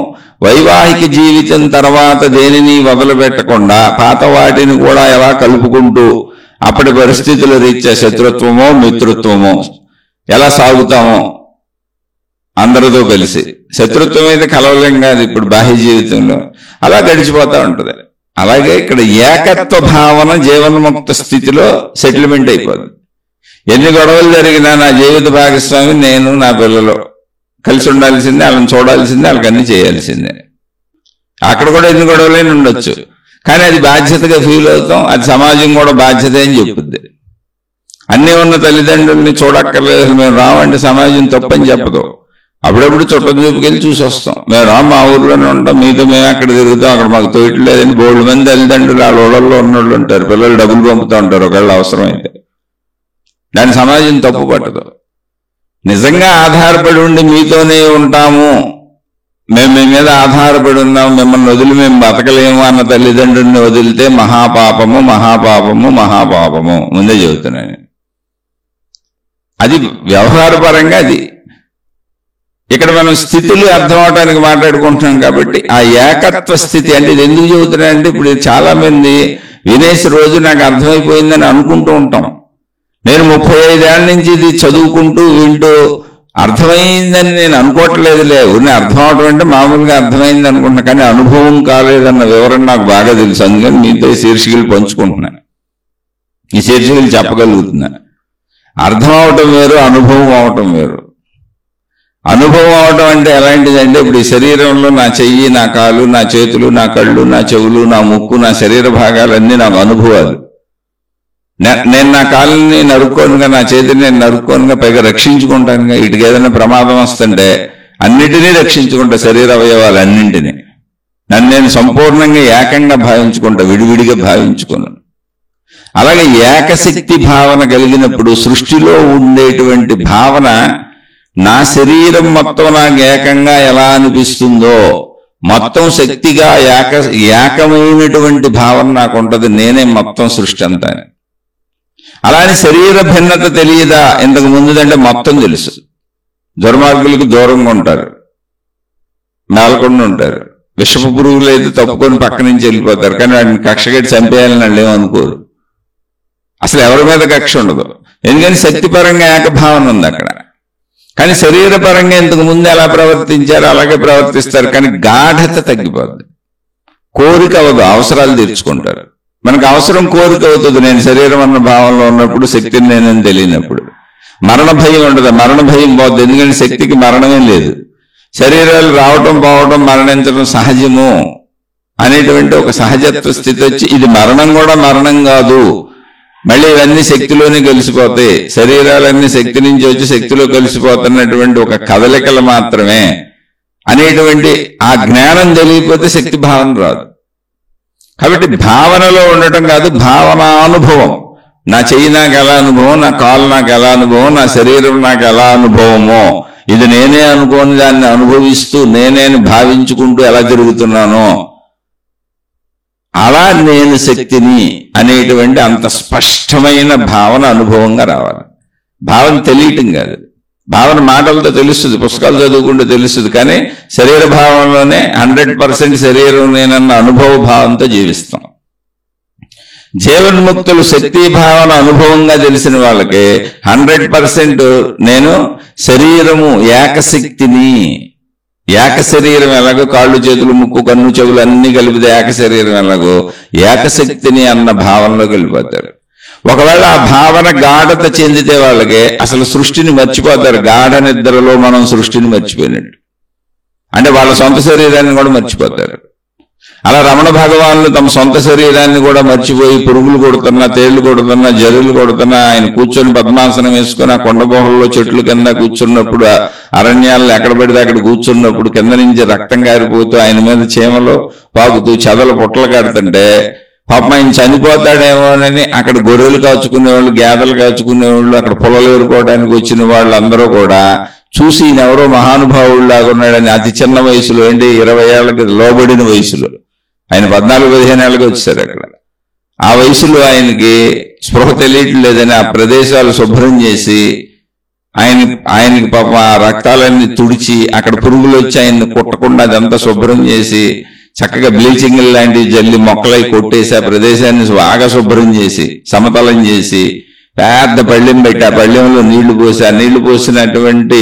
వైవాహిక జీవితం తర్వాత దేనిని వదిలిపెట్టకుండా పాత వాటిని కూడా ఎలా కలుపుకుంటూ అప్పటి పరిస్థితుల రీత్యా శత్రుత్వమో మిత్రుత్వమో ఎలా సాగుతామో అందరితో కలిసి, శత్రుత్వం అయితే కలవలేం కాదు ఇప్పుడు బాహ్య జీవితంలో, అలా గడిచిపోతూ ఉంటుంది. అలాగే ఇక్కడ ఏకత్వ భావన జీవన్ముక్త స్థితిలో సెటిల్మెంట్ అయిపోతుంది. ఎన్ని గొడవలు జరిగినా నా జీవిత భాగస్వామి నేను, నా పిల్లలు కలిసి ఉండాల్సిందే, వాళ్ళని చూడాల్సిందే, వాళ్ళకి అన్ని చేయాల్సిందే. అక్కడ కూడా ఎన్ని గొడవలైనా ఉండొచ్చు, కానీ అది బాధ్యతగా ఫీల్ అవుతాం. అది సమాజం కూడా బాధ్యత అని చెప్పుద్ది. అన్నీ ఉన్న తల్లిదండ్రుల్ని చూడక్కర్లేదు, మేము రావంటే సమాజం తప్పని చెప్పదు. అప్పుడప్పుడు చుట్టం చూపుకెళ్ళి చూసి వస్తాం. మేము రాము, మా ఊర్లోనే ఉంటాం, మీతో మేము అక్కడ తిరుగుతాం, అక్కడ మాకు తోయట్లేదని బోల్డ్ మంది తల్లిదండ్రులు వాళ్ళ ఊళ్ళల్లో ఉన్నోళ్ళు ఉంటారు. పిల్లలు డబ్బులు పంపుతూ ఉంటారు ఒకవేళ అవసరమైతే. దాని సమాజం తప్పు పట్టదు. నిజంగా ఆధారపడి ఉండి మీతోనే ఉంటాము, మేము మీ మీద ఆధారపడి ఉన్నాము, మిమ్మల్ని వదిలి మేము బతకలేము అన్న తల్లిదండ్రుల్ని వదిలితే మహాపాపము, మహాపాపము, మహాపాపము. ముందే చెబుతున్నాను. అది వ్యవహారపరంగా అది. ఇక్కడ మనం స్థితులు అర్థం అవడానికి మాట్లాడుకుంటున్నాం కాబట్టి ఆ ఏకత్వ స్థితి అంటే ఇది ఎందుకు చెబుతున్నాయంటే, ఇప్పుడు చాలా మంది వినేసి రోజు నాకు అర్థమైపోయిందని అనుకుంటూ ఉంటాం. నేను 35 ఏళ్ళ నుంచి ఇది చదువుకుంటూ వింటూ అర్థమైందని నేను అనుకోవట్లేదులే. నేను అర్థం అవడం అంటే మామూలుగా అర్థమైంది అనుకుంటున్నా, కానీ అనుభవం కాలేదన్న వివరణ నాకు బాగా తెలుసు. అందుకని మీతో శీర్షికలు పంచుకుంటున్నాను, ఈ శీర్షికలు చెప్పగలుగుతున్నా. అర్థం అవటం వేరు, అనుభవం అవటం వేరు. అనుభవం అవటం అంటే ఎలాంటిదంటే, ఇప్పుడు ఈ శరీరంలో నా చెయ్యి, నా కాలు, నా చేతులు, నా కళ్ళు, నా చెవులు, నా ముక్కు, నా శరీర భాగాలన్నీ నాకు అనుభవాలు. నేను నా కాళ్ళని నరుక్కోనుగా, నా చేతిని నేను నరుక్కోనుగా, పైగా రక్షించుకుంటానుగా. వీటికి ఏదైనా ప్రమాదం వస్తుంటే అన్నిటినీ రక్షించుకుంటా, శరీర అవయవాలు అన్నింటినీ. నన్ను నేను సంపూర్ణంగా ఏకంగా భావించుకుంటా, విడివిడిగా భావించుకున్నాను. అలాగే ఏకశక్తి భావన కలిగినప్పుడు సృష్టిలో ఉండేటువంటి భావన, నా శరీరం మొత్తం నాకు ఏకంగా ఎలా అనిపిస్తుందో మొత్తం శక్తిగా ఏకమైనటువంటి భావన నాకు ఉంటుంది. నేనే మొత్తం సృష్టి అంతా. అలానే శరీర భిన్నత తెలియదా? ఇంతకు ముందుదంటే మొత్తం తెలుసు. దుర్మార్గులకు దూరంగా ఉంటారు, మేలకుండా ఉంటారు. విషపు పురుగులు అయితే తప్పుకొని పక్క నుంచి వెళ్ళిపోతారు, కానీ వాడిని కక్షగట్టి చంపేయాలని వాళ్ళు ఏమనుకోరు. అసలు ఎవరి మీద కక్ష ఉండదు, ఎందుకని శక్తిపరంగా ఏకభావన ఉంది అక్కడ. కానీ శరీరపరంగా ఇంతకు ముందు ఎలా ప్రవర్తించారో అలాగే ప్రవర్తిస్తారు, కానీ గాఢత తగ్గిపోతుంది. కోరిక అవ్వదు, అవసరాలు తీర్చుకుంటారు. మనకు అవసరం కోరిక అవుతుంది. నేను శరీరం అన్న భావంలో ఉన్నప్పుడు, శక్తిని నేనని తెలియనప్పుడు. మరణ భయం ఉండదు, మరణ భయం పోతుంది, ఎందుకంటే శక్తికి మరణమే లేదు. శరీరాలు రావటం పోవటం మరణించడం సహజము అనేటువంటి ఒక సహజత్వ స్థితి వచ్చి, ఇది మరణం కూడా మరణం కాదు, మళ్ళీ ఇవన్నీ శక్తిలోనే కలిసిపోతాయి, శరీరాలన్నీ శక్తి నుంచి వచ్చి శక్తిలో కలిసిపోతున్నటువంటి ఒక కదలికలు మాత్రమే అనేటువంటి ఆ జ్ఞానం తెలియకపోతే శక్తి భావన రాదు. కాబట్టి భావనలో ఉండటం కాదు, భావనానుభవం. నా చెయ్యి నాకు ఎలా అనుభవం, నా కాలు నాకు ఎలా అనుభవం, నా శరీరం నాకు ఎలా అనుభవమో, ఇది నేనే అనుకోని దాన్ని అనుభవిస్తూ నేనే భావించుకుంటూ ఎలా తిరుగుతున్నానో అలా నేను శక్తిని అనేటువంటి అంత స్పష్టమైన భావన అనుభవంగా రావాలి. భావన తెలియటం కాదు, భావన మాటలతో తెలుస్తుంది, పుస్తకాలు చదువుకుంటూ తెలుస్తుంది, కానీ శరీర భావంలోనే 100% శరీరం నేనన్న అనుభవ భావంతో జీవిస్తాం. జీవన్ముక్తులు శక్తి భావన అనుభవంగా తెలిసిన వాళ్ళకి 100% నేను శరీరము ఏకశక్తిని, ఏక శరీరం ఎలాగో కాళ్ళు చేతులు ముక్కు కన్ను చెవులు అన్ని కలిపితే ఏక శరీరం ఎలాగో ఏకశక్తిని అన్న భావనలో వెళ్ళిపోతారు. ఒకవేళ ఆ భావన గాఢత చెందితే వాళ్ళకి అసలు సృష్టిని మర్చిపోతారు. గాఢ నిద్రలో మనం సృష్టిని మర్చిపోయినట్టు, అంటే వాళ్ళ సొంత శరీరాన్ని కూడా మర్చిపోతారు. అలా రమణ భగవానులు తమ సొంత శరీరాన్ని కూడా మర్చిపోయి పురుగులు కొడుతున్నా, తేళ్లు కొడుతున్నా, జరులు కొడుతున్నా, ఆయన కూర్చొని పద్మాసనం వేసుకుని ఆ కొండబోహల్లో చెట్లు కింద కూర్చున్నప్పుడు, అరణ్యాలను ఎక్కడ పడితే అక్కడ కూర్చున్నప్పుడు కింద నుంచి రక్తం కారిపోతూ ఆయన మీద చీమలు పాకుతూ చెదలు పుట్టలు కడుతుంటే పాపం ఆయన చనిపోతాడేమోనని అక్కడ గొర్రెలు కాచుకునేవాళ్ళు, గేదెలు కాచుకునేవాళ్ళు, అక్కడ పొలాలు ఏరుకోవడానికి వచ్చిన వాళ్ళందరూ కూడా చూసి ఈయన ఎవరో మహానుభావుడు లాగా ఉన్నాడని అతి చిన్న వయసులో, ఏంటి 20 ఏళ్ళకి లోబడిన వయసులో, ఆయన 14-15 ఏళ్ళకి వచ్చారు. అక్కడ ఆ వయసులో ఆయనకి స్పృహ తెలియట్లేదని ఆ ప్రదేశాలు శుభ్రం చేసి ఆయనకి పాపం ఆ రక్తాలన్నీ తుడిచి అక్కడ పురుగులు వచ్చి ఆయన్ని కుట్టకుండా అదంతా శుభ్రం చేసి చక్కగా బ్లీచింగ్ లాంటివి జల్లి మొక్కలై కొట్టేసి ఆ ప్రదేశాన్ని బాగా శుభ్రం చేసి సమతలం చేసి పెద్ద పళ్ళెం పెట్టి ఆ పళ్ళెంలో నీళ్లు పోసి ఆ నీళ్లు పోసినటువంటి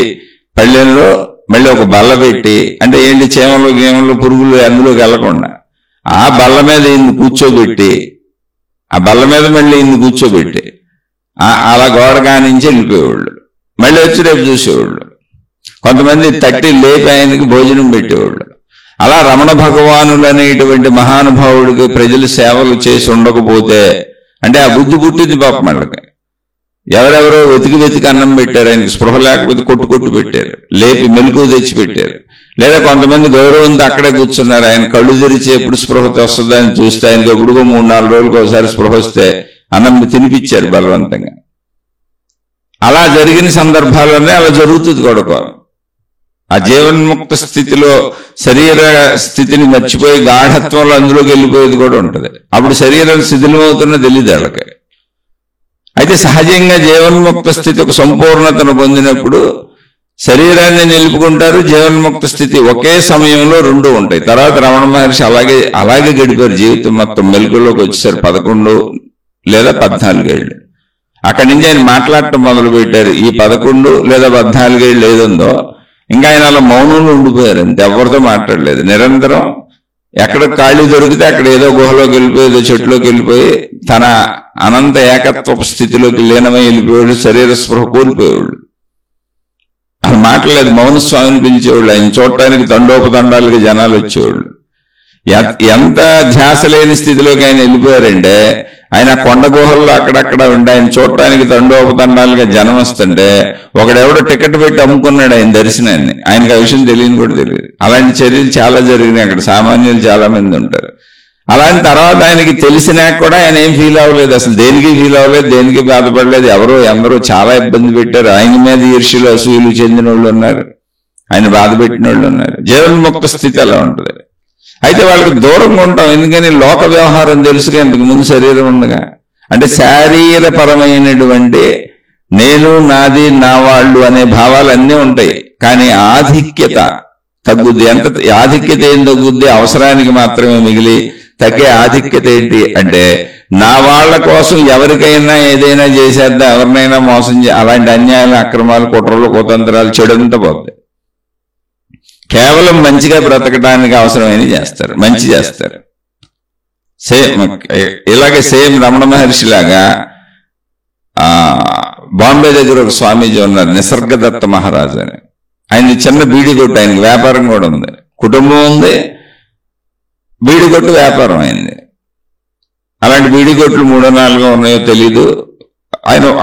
పళ్ళెంలో మళ్ళీ ఒక బల్ల పెట్టి, అంటే ఏంటి చీమలు గేమలు పురుగులు అందులోకి వెళ్లకుండా ఆ బల్ల మీద ఈయన్ని కూర్చోబెట్టి ఆ బల్ల మీద మళ్ళీ ఈయన్ని కూర్చోబెట్టి అలా గోడ కానించి వెళ్ళిపోయేవాళ్ళు. మళ్ళీ వచ్చి రేపు చూసేవాళ్ళు. కొంతమంది తట్టి లేపి ఆయనకి భోజనం పెట్టేవాళ్ళు. అలా రమణ భగవానులు అనేటువంటి మహానుభావుడికి ప్రజలు సేవలు చేసి ఉండకపోతే, అంటే ఆ బుద్ధి పుట్టింది పాపం వాళ్ళకి. ఎవరెవరో వెతికి అన్నం పెట్టారు, ఆయనకి స్పృహ లేకపోతే కొట్టు పెట్టారు, లేపి మెలకు తెచ్చి పెట్టారు. లేదా కొంతమంది గౌరవంతో అక్కడే కూర్చున్నారు. ఆయన కళ్ళు తెరిచి ఎప్పుడు స్పృహ వస్తుందని చూస్తే ఆయనకి ఎప్పుడుగో 3-4 రోజులకు ఒకసారి స్పృహ వస్తే అన్నం తినిపించారు బలవంతంగా. అలా జరిగిన సందర్భాల్లోనే అలా జరుగుతుంది కూడా. ఆ జీవన్ముక్త స్థితిలో శరీర స్థితిని మర్చిపోయి గాఢత్వంలో అందులోకి వెళ్ళిపోయేది కూడా ఉంటుంది. అప్పుడు శరీరం శిథిలమవుతున్నా తెలియదు వాళ్ళకి. అయితే సహజంగా జీవన్ముక్త స్థితి ఒక సంపూర్ణతను పొందినప్పుడు శరీరాన్ని నిలుపుకుంటారు, జీవన్ముక్త స్థితి ఒకే సమయంలో 2 ఉంటాయి. తర్వాత రమణ మహర్షి అలాగే గడిపారు జీవితం మొత్తం. మెలకులోకి వచ్చేసారు 11 లేదా 14 ఏళ్ళు. అక్కడి నుంచి ఆయన మాట్లాడటం మొదలు పెట్టారు. ఈ 11 లేదా 14 ఏళ్ళు ఏదుందో ఇంకా ఆయన అలా మౌనంలో ఉండిపోయారు. అంతే, ఎవరితో మాట్లాడలేదు. నిరంతరం ఎక్కడ ఖాళీ దొరికితే అక్కడ ఏదో గుహలోకి వెళ్ళిపోయి, ఏదో చెట్టులోకి వెళ్ళిపోయి తన అనంత ఏకత్వ స్థితిలోకి లీనమై వెళ్ళిపోయాడు. శరీర స్పృహ కోల్పోయేవాళ్ళు. అసలు మాట్లాడలేదు. మౌన స్వామిని పిలిచేవాళ్ళు. ఆయన చూడటానికి తండోపతండాలకి జనాలు వచ్చేవాళ్ళు. ఎంత ధ్యాస లేని స్థితిలోకి ఆయన వెళ్ళిపోయారంటే, ఆయన కొండ గుహల్లో అక్కడక్కడ ఉండి ఆయన చూడటానికి తండోపతండాలుగా జనం వస్తుంటే ఒకడెవడో టికెట్ పెట్టి అమ్ముకున్నాడు ఆయన దర్శనాన్ని. ఆయనకు ఆ విషయం తెలియని కూడా తెలియదు. అలాంటి చర్యలు చాలా జరిగినాయి. అక్కడ సామాన్యులు చాలా మంది ఉంటారు. అలాంటి తర్వాత ఆయనకి తెలిసినాక కూడా ఆయన ఏం ఫీల్ అవ్వలేదు. అసలు దేనికి ఫీల్ అవ్వలేదు, దేనికి బాధపడలేదు. ఎందరో చాలా ఇబ్బంది పెట్టారు. ఆయన మీద ఈర్ష్యలు అసూయలు చెందిన వాళ్ళు ఉన్నారు, ఆయన బాధ పెట్టిన వాళ్ళు ఉన్నారు. జీవన్ముక్త స్థితి అలా ఉంటుంది. అయితే వాళ్ళకి దూరంగా ఉంటాం. ఎందుకని లోక వ్యవహారం తెలుసుగా ఇంతకు ముందు శరీరం ఉండగా. అంటే శారీరపరమైనటువంటి నేను, నాది, నా వాళ్ళు అనే భావాలు అన్నీ ఉంటాయి. కానీ ఆధిక్యత తగ్గుద్ది. ఎంత ఆధిక్యత ఏం తగ్గుద్ది? అవసరానికి మాత్రమే మిగిలి తగ్గే ఆధిక్యత ఏంటి అంటే, నా వాళ్ళ కోసం ఎవరికైనా ఏదైనా చేసేద్దాం, ఎవరినైనా మోసం అలాంటి అన్యాయాలు, అక్రమాలు, కుట్రలు, కుతంత్రాలు, చెడంతా పోతాయి. కేవలం మంచిగా బ్రతకడానికి అవసరమైన చేస్తారు, మంచి చేస్తారు. ఇలాగే సేమ్ రమణ మహర్షి లాగా బాంబే దగ్గర ఒక స్వామీజీ ఉన్నారు, నిసర్గదత్త మహారాజు అని. ఆయన చిన్న బీడి కొట్టు, ఆయనకి వ్యాపారం కూడా ఉంది, కుటుంబం ఉంది, బీడి కొట్టు వ్యాపారం అయింది. అలాంటి బీడి కొట్లు 3-4 ఉన్నాయో తెలీదు.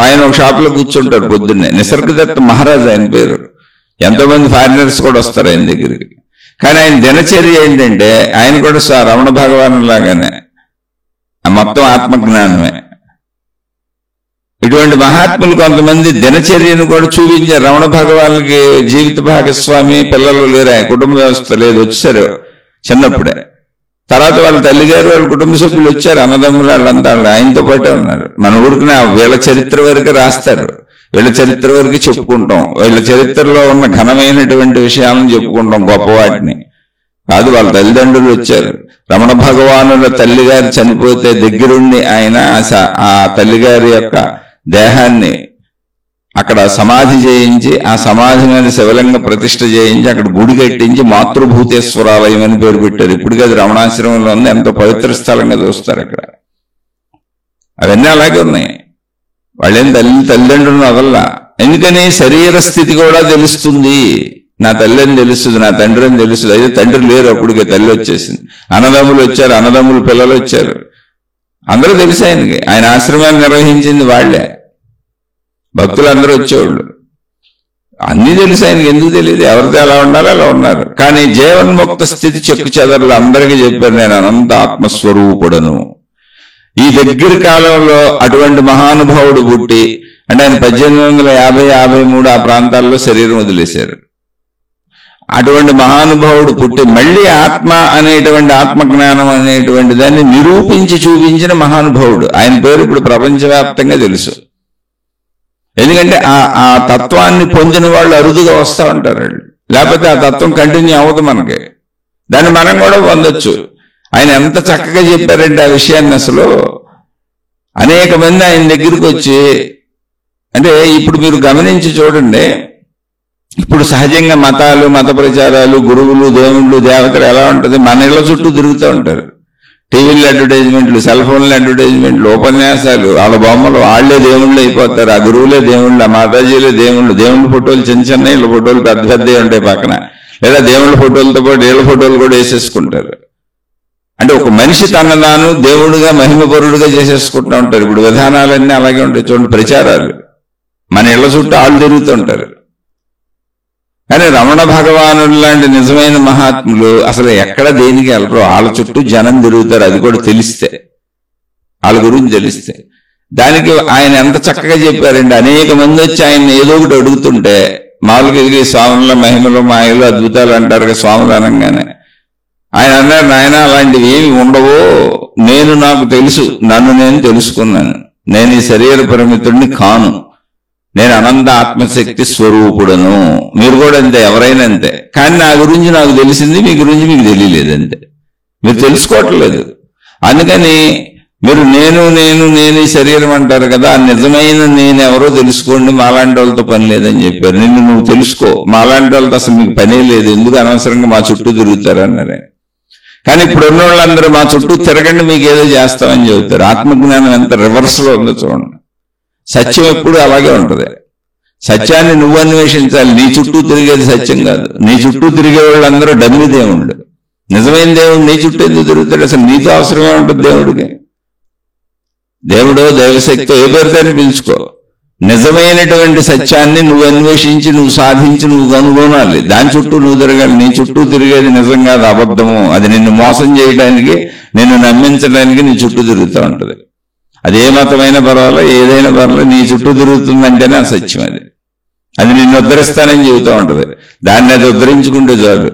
ఆయన ఒక షాప్లో కూర్చుంటారు పొద్దున్నే. నిసర్గదత్త మహారాజు ఆయన పేరు. ఎంతోమంది ఫారినర్స్ కూడా వస్తారు ఆయన దగ్గరికి. కానీ ఆయన దినచర్య ఏంటంటే, ఆయన కూడా రమణ భగవాను లాగానే మొత్తం ఆత్మజ్ఞానమే. ఇటువంటి మహాత్ములు కొంతమంది దినచర్యను కూడా చూపించారు. రమణ భగవానులకి జీవిత భాగస్వామి పిల్లలు లేరు, ఆయన కుటుంబ వ్యవస్థ లేదు, వచ్చారు చిన్నప్పుడే. తర్వాత వాళ్ళ తల్లిగారు, వాళ్ళ కుటుంబ సభ్యులు వచ్చారు, అన్నదమ్ములు వాళ్ళంతా ఆయనతో పాటే ఉన్నారు. మన ఊరికి వీళ్ళ చరిత్ర వరకు రాస్తారు, వీళ్ళ చరిత్ర వరకు చెప్పుకుంటాం, వీళ్ళ చరిత్రలో ఉన్న ఘనమైనటువంటి విషయాలను చెప్పుకుంటాం, గొప్పవాటిని కాదు. వాళ్ళ తల్లిదండ్రులు వచ్చారు. రమణ భగవానుల తల్లిగారు చనిపోతే దగ్గరుండి ఆయన ఆ తల్లిగారి యొక్క దేహాన్ని అక్కడ సమాధి చేయించి, ఆ సమాధి మీద శివలింగ ప్రతిష్ఠ చేయించి అక్కడ గుడి కట్టించి మాతృభూతేశ్వరాలయం అని పేరు పెట్టారు. ఇప్పటికీ అది రమణాశ్రమంలో ఉంది. ఎంతో పవిత్ర స్థలంగా చూస్తారు అక్కడ. అవన్నీ అలాగే ఉన్నాయి. వాళ్ళేం తల్లిదండ్రులను వదల్లా. ఎందుకని శరీర స్థితి కూడా తెలుస్తుంది. నా తల్లి అని తెలుస్తుంది, నా తండ్రి అని తెలుస్తుంది. అయితే తండ్రి లేరు, అప్పటికే తల్లి వచ్చేసింది. అన్నదమ్ములు వచ్చారు, అన్నదమ్ములు పిల్లలు వచ్చారు, అందరూ తెలుసు ఆయనకి. ఆయన ఆశ్రమాన్ని నిర్వహించింది వాళ్లే, భక్తులు అందరూ వచ్చేవాళ్ళు. అన్నీ తెలుసు ఆయనకి. ఎందుకు తెలియదు? ఎవరితో ఎలా ఉండాలో అలా ఉన్నారు. కానీ జీవన్ముక్త స్థితి చెక్కు చెదరలు అందరికీ చెప్పారు, నేను అనంత ఆత్మస్వరూపుడను. ఈ దగ్గర కాలంలో అటువంటి మహానుభావుడు పుట్టి, అంటే ఆయన 1850-53 ఆ ప్రాంతాల్లో శరీరం వదిలేశారు. అటువంటి మహానుభావుడు పుట్టి మళ్ళీ ఆత్మ అనేటువంటి ఆత్మజ్ఞానం అనేటువంటి దాన్ని నిరూపించి చూపించిన మహానుభావుడు. ఆయన పేరు ఇప్పుడు ప్రపంచవ్యాప్తంగా తెలుసు. ఎందుకంటే ఆ తత్వాన్ని పొందిన వాళ్ళు అరుదుగా వస్తూ ఉంటారు. లేకపోతే ఆ తత్వం కంటిన్యూ అవ్వదు మనకి. దాన్ని మనం కూడా పొందొచ్చు. ఆయన ఎంత చక్కగా చెప్పారంటే ఆ విషయాన్ని, అసలు అనేక మంది ఆయన దగ్గరికి వచ్చి, అంటే ఇప్పుడు మీరు గమనించి చూడండి, ఇప్పుడు సహజంగా మతాలు, మత ప్రచారాలు, గురువులు, దేవుళ్ళు, దేవతలు ఎలా ఉంటుంది, మన ఇళ్ల చుట్టూ తిరుగుతూ ఉంటారు. టీవీలో అడ్వర్టైజ్మెంట్లు, సెల్ ఫోన్ల అడ్వర్టైజ్మెంట్లు, ఉపన్యాసాలు, వాళ్ళ బొమ్మలు, వాళ్లే దేవుళ్ళు అయిపోతారు. ఆ గురువులే దేవుళ్ళు, ఆ మాతాజీలే దేవుళ్ళు. దేవుళ్ళ ఫోటోలు చిన్న చిన్న, వీళ్ళ ఫోటోలు పెద్ద పెద్దవి ఉంటాయి పక్కన. లేదా దేవుళ్ళ ఫోటోలతో పాటు వీళ్ళ ఫోటోలు కూడా వేసేసుకుంటారు. అంటే ఒక మనిషి తనను దేవుడుగా మహిమపరుడుగా చేసేసుకుంటూ ఉంటారు. ఇప్పుడు విధానాలన్నీ అలాగే ఉంటాయి. చూడండి, ప్రచారాలు మన ఇళ్ల చుట్టూ ఆళ్ళు తిరుగుతుంటారు. కానీ రమణ భగవానుడు లాంటి నిజమైన మహాత్ములు అసలు ఎక్కడ దేనికి వెళ్ళరు. వాళ్ళ చుట్టూ జనం తిరుగుతారు. అది కూడా తెలిస్తే, వాళ్ళ గురించి తెలిస్తే. దానికి ఆయన ఎంత చక్కగా చెప్పారండి. అనేక మంది వచ్చి ఆయన ఏదో ఒకటి అడుగుతుంటే, మామూలుగా ఇది స్వాముల మహిమలు, మాయలు, అద్భుతాలు అంటారు కదా స్వాములు అనగానే, ఆయన అన్నారు, నాయన అలాంటివి ఏమి ఉండవో, నాకు తెలుసు, నన్ను నేను తెలుసుకున్నాను. నేను ఈ శరీర పరిమితుడిని కాను, నేను అనంత ఆత్మశక్తి స్వరూపుడను. మీరు కూడా అంతే, ఎవరైనా అంతే. కానీ నా గురించి నాకు తెలిసింది, మీ గురించి మీకు తెలియలేదు, అంతే. మీరు తెలుసుకోవట్లేదు. అందుకని మీరు నేను ఈ శరీరం అంటారు కదా, నిజమైన నేను ఎవరో తెలుసుకోండి, మాలాంటి వాళ్ళతో పని లేదని చెప్పారు. నిన్ను నువ్వు తెలుసుకో, మాలాంటి వాళ్ళతో అసలు మీకు పనే లేదు, ఎందుకు అనవసరంగా మా చుట్టూ తిరుగుతారు అన్నారే. కానీ ఇప్పుడు ఉన్న వాళ్ళందరూ మా చుట్టూ తిరగండి, మీకు ఏదో చేస్తామని చెబుతారు. ఆత్మజ్ఞానం ఎంత రివర్స్ లో ఉందో చూడండి. సత్యం ఎప్పుడు అలాగే ఉంటుంది. సత్యాన్ని నువ్వు అన్వేషించాలి. నీ చుట్టూ తిరిగేది సత్యం కాదు. నీ చుట్టూ తిరిగే వాళ్ళందరూ డమ్మి దేవుళ్ళు. నిజమైన దేవుడు నీ చుట్టూ ఎందుకు తిరుగుతాడు? అసలు నీతో అవసరమే ఉంటుంది దేవుడికి. దేవుడో దైవశక్తో ఏ పేరుతో పిలుచుకో, నిజమైనటువంటి సత్యాన్ని నువ్వు అన్వేషించి, నువ్వు సాధించి, నువ్వు కనుగొనాలి. దాని చుట్టూ నువ్వు తిరగాలి. నీ చుట్టూ తిరిగేది నిజం కాదు, అబద్ధము. అది నిన్ను మోసం చేయడానికి, నిన్ను నమ్మించడానికి నీ చుట్టూ తిరుగుతూ ఉంటుంది. అదే మతమైనా పర్వాలేదు, ఏదైనా పర్వాలేదు, నీ చుట్టూ తిరుగుతుందంటేనే ఆ సత్యం. అది నిన్ను ఉద్ధరిస్తానని చెబుతూ ఉంటుంది. దాన్ని అది ఉద్ధరించుకుంటే చాలు.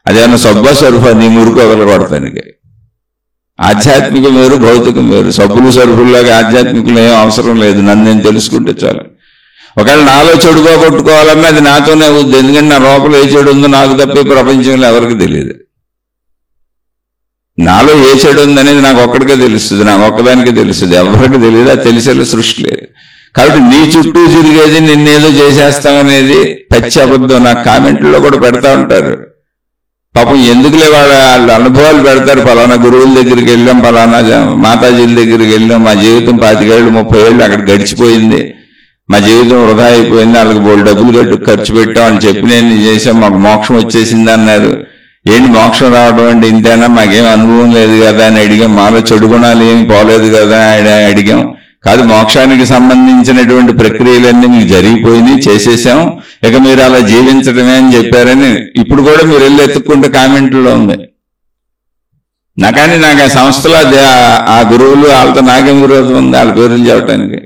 అదేమన్నా సబ్బా సరుఫా నీ మురుకు వదలగొడతానికి. ఆధ్యాత్మికం వేరు, భౌతికం వేరు. సబ్బులు సరుఫుల్లాగా ఆధ్యాత్మికలు ఏం అవసరం లేదు. నన్ను నేను తెలుసుకుంటే చాలు. ఒకవేళ నాలో చెడుగా కొట్టుకోవాలన్నా అది నాతోనే అవుద్ది. ఎందుకంటే నా లోపల ఏ చెడు ఉందో నాకు తప్పే ప్రపంచంలో ఎవరికి తెలియదు. నాలో ఏ చెడు ఉందనేది నాకు ఒక్కడికే తెలుస్తుంది, నాకు ఒక్కదానికే తెలుస్తుంది, ఎవరికి తెలియదు. అది తెలిసేలా సృష్టి లేదు. కాబట్టి నీ చుట్టూ తిరిగేది నిన్నేదో చేసేస్తామనేది పచ్చి అబద్ధం. నాకు కామెంట్లో కూడా పెడతా ఉంటారు. పాపం ఎందుకులే వాళ్ళ అనుభవాలు పెడతారు. పలానా గురువుల దగ్గరికి వెళ్ళాం, పలానా మాతాజీల దగ్గరికి వెళ్ళాం, మా జీవితం 25 ఏళ్ళు 30 ఏళ్ళు అక్కడ గడిచిపోయింది, మా జీవితం వృధా అయిపోయింది, వాళ్ళకి బోల్ డబ్బులు ఖర్చు పెట్టాం అని చెప్పి నేను చేసాం, మాకు మోక్షం వచ్చేసింది అన్నారు. ఏంటి మోక్షం రావడం అంటే ఇంతేనా, మాకేం అనుభవం లేదు కదా అని అడిగాం. మాలో చెడు గుణాలు ఏమి పోలేదు కదా అడిగాం. కాదు, మోక్షానికి సంబంధించినటువంటి ప్రక్రియలన్నీ మీకు జరిగిపోయినాయి, చేసేసాం, ఇక మీరు అలా జీవించడమే అని చెప్పారని ఇప్పుడు కూడా మీరు వెళ్ళి ఎత్తుక్కుంటే కామెంట్లో ఉంది. కానీ నాకు ఆ సంస్థలో ఆ గురువులు వాళ్ళతో నాకేం విరోధం ఉంది వాళ్ళ పేర్లు చెప్పడానికి.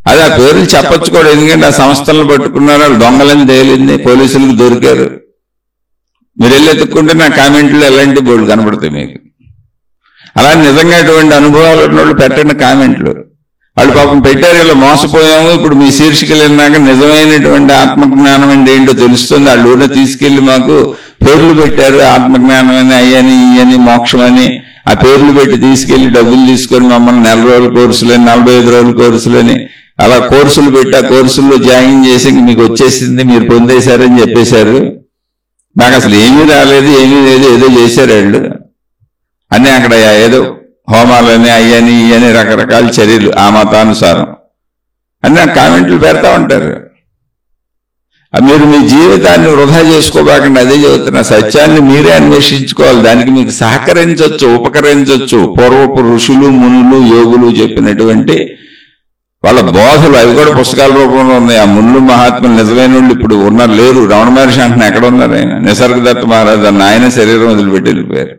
అది ఆ పేర్లు చెప్పచ్చు కూడా, ఎందుకంటే ఆ సంస్థలను పట్టుకున్నారు, వాళ్ళు దొంగలని తేలింది, పోలీసులకు దొరికారు. మీరు వెళ్ళి ఎత్తుక్కుంటే నా కామెంట్లో ఎలాంటి బోర్డు కనబడతాయి మీకు. అలా నిజంగా అటువంటి అనుభవాలు ఉన్నోళ్ళు పెట్టండి కామెంట్లు. వాళ్ళు పాపం పెట్టారు, ఇలా మోసపోయాము, ఇప్పుడు మీ శీర్షికలు విన్నాక నిజమైనటువంటి ఆత్మజ్ఞానం అంటే ఏంటో తెలుస్తుంది. వాళ్ళు ఊరిలో తీసుకెళ్లి మాకు పేర్లు పెట్టారు, ఆత్మజ్ఞానం అని, అయ్యని ఇయ్యని మోక్షం అని ఆ పేర్లు పెట్టి తీసుకెళ్లి డబ్బులు తీసుకొని మమ్మల్ని 4 రోజుల కోర్సులని 45 రోజుల కోర్సులని అలా కోర్సులు పెట్టి ఆ కోర్సుల్లో జాయిన్ చేసి మీకు వచ్చేసింది, మీరు పొందేశారని చెప్పేశారు. నాకు అసలు ఏమీ రాలేదు, ఏమీ లేదు, ఏదో చేశారు వాళ్ళు అని. అక్కడ ఏదో హోమాలని అయ్యని ఇయ్యని రకరకాల చర్యలు ఆ మతానుసారం అని నాకు కామెంట్లు పెడతా ఉంటారు. మీరు మీ జీవితాన్ని వృధా చేసుకోబాకండి, అదే చెబుతున్నా. సత్యాన్ని మీరే అన్వేషించుకోవాలి. దానికి మీకు సహకరించవచ్చు, ఉపకరించవచ్చు. పూర్వపు ఋషులు, మునులు, యోగులు చెప్పినటువంటి వాళ్ళ బోధలు అవి కూడా పుస్తకాల రూపంలో ఉన్నాయి. ఆ ముళ్ళు మహాత్ములు నిజమైన వాళ్ళు ఇప్పుడు ఉన్నారు, లేరు. రమణ మహర్షి అంటున్నా ఎక్కడ ఉన్నారు? ఆయన నిసర్గదత్త మహారాజు అన్న ఆయన శరీరం వదిలిపెట్టి వెళ్ళిపోయారు.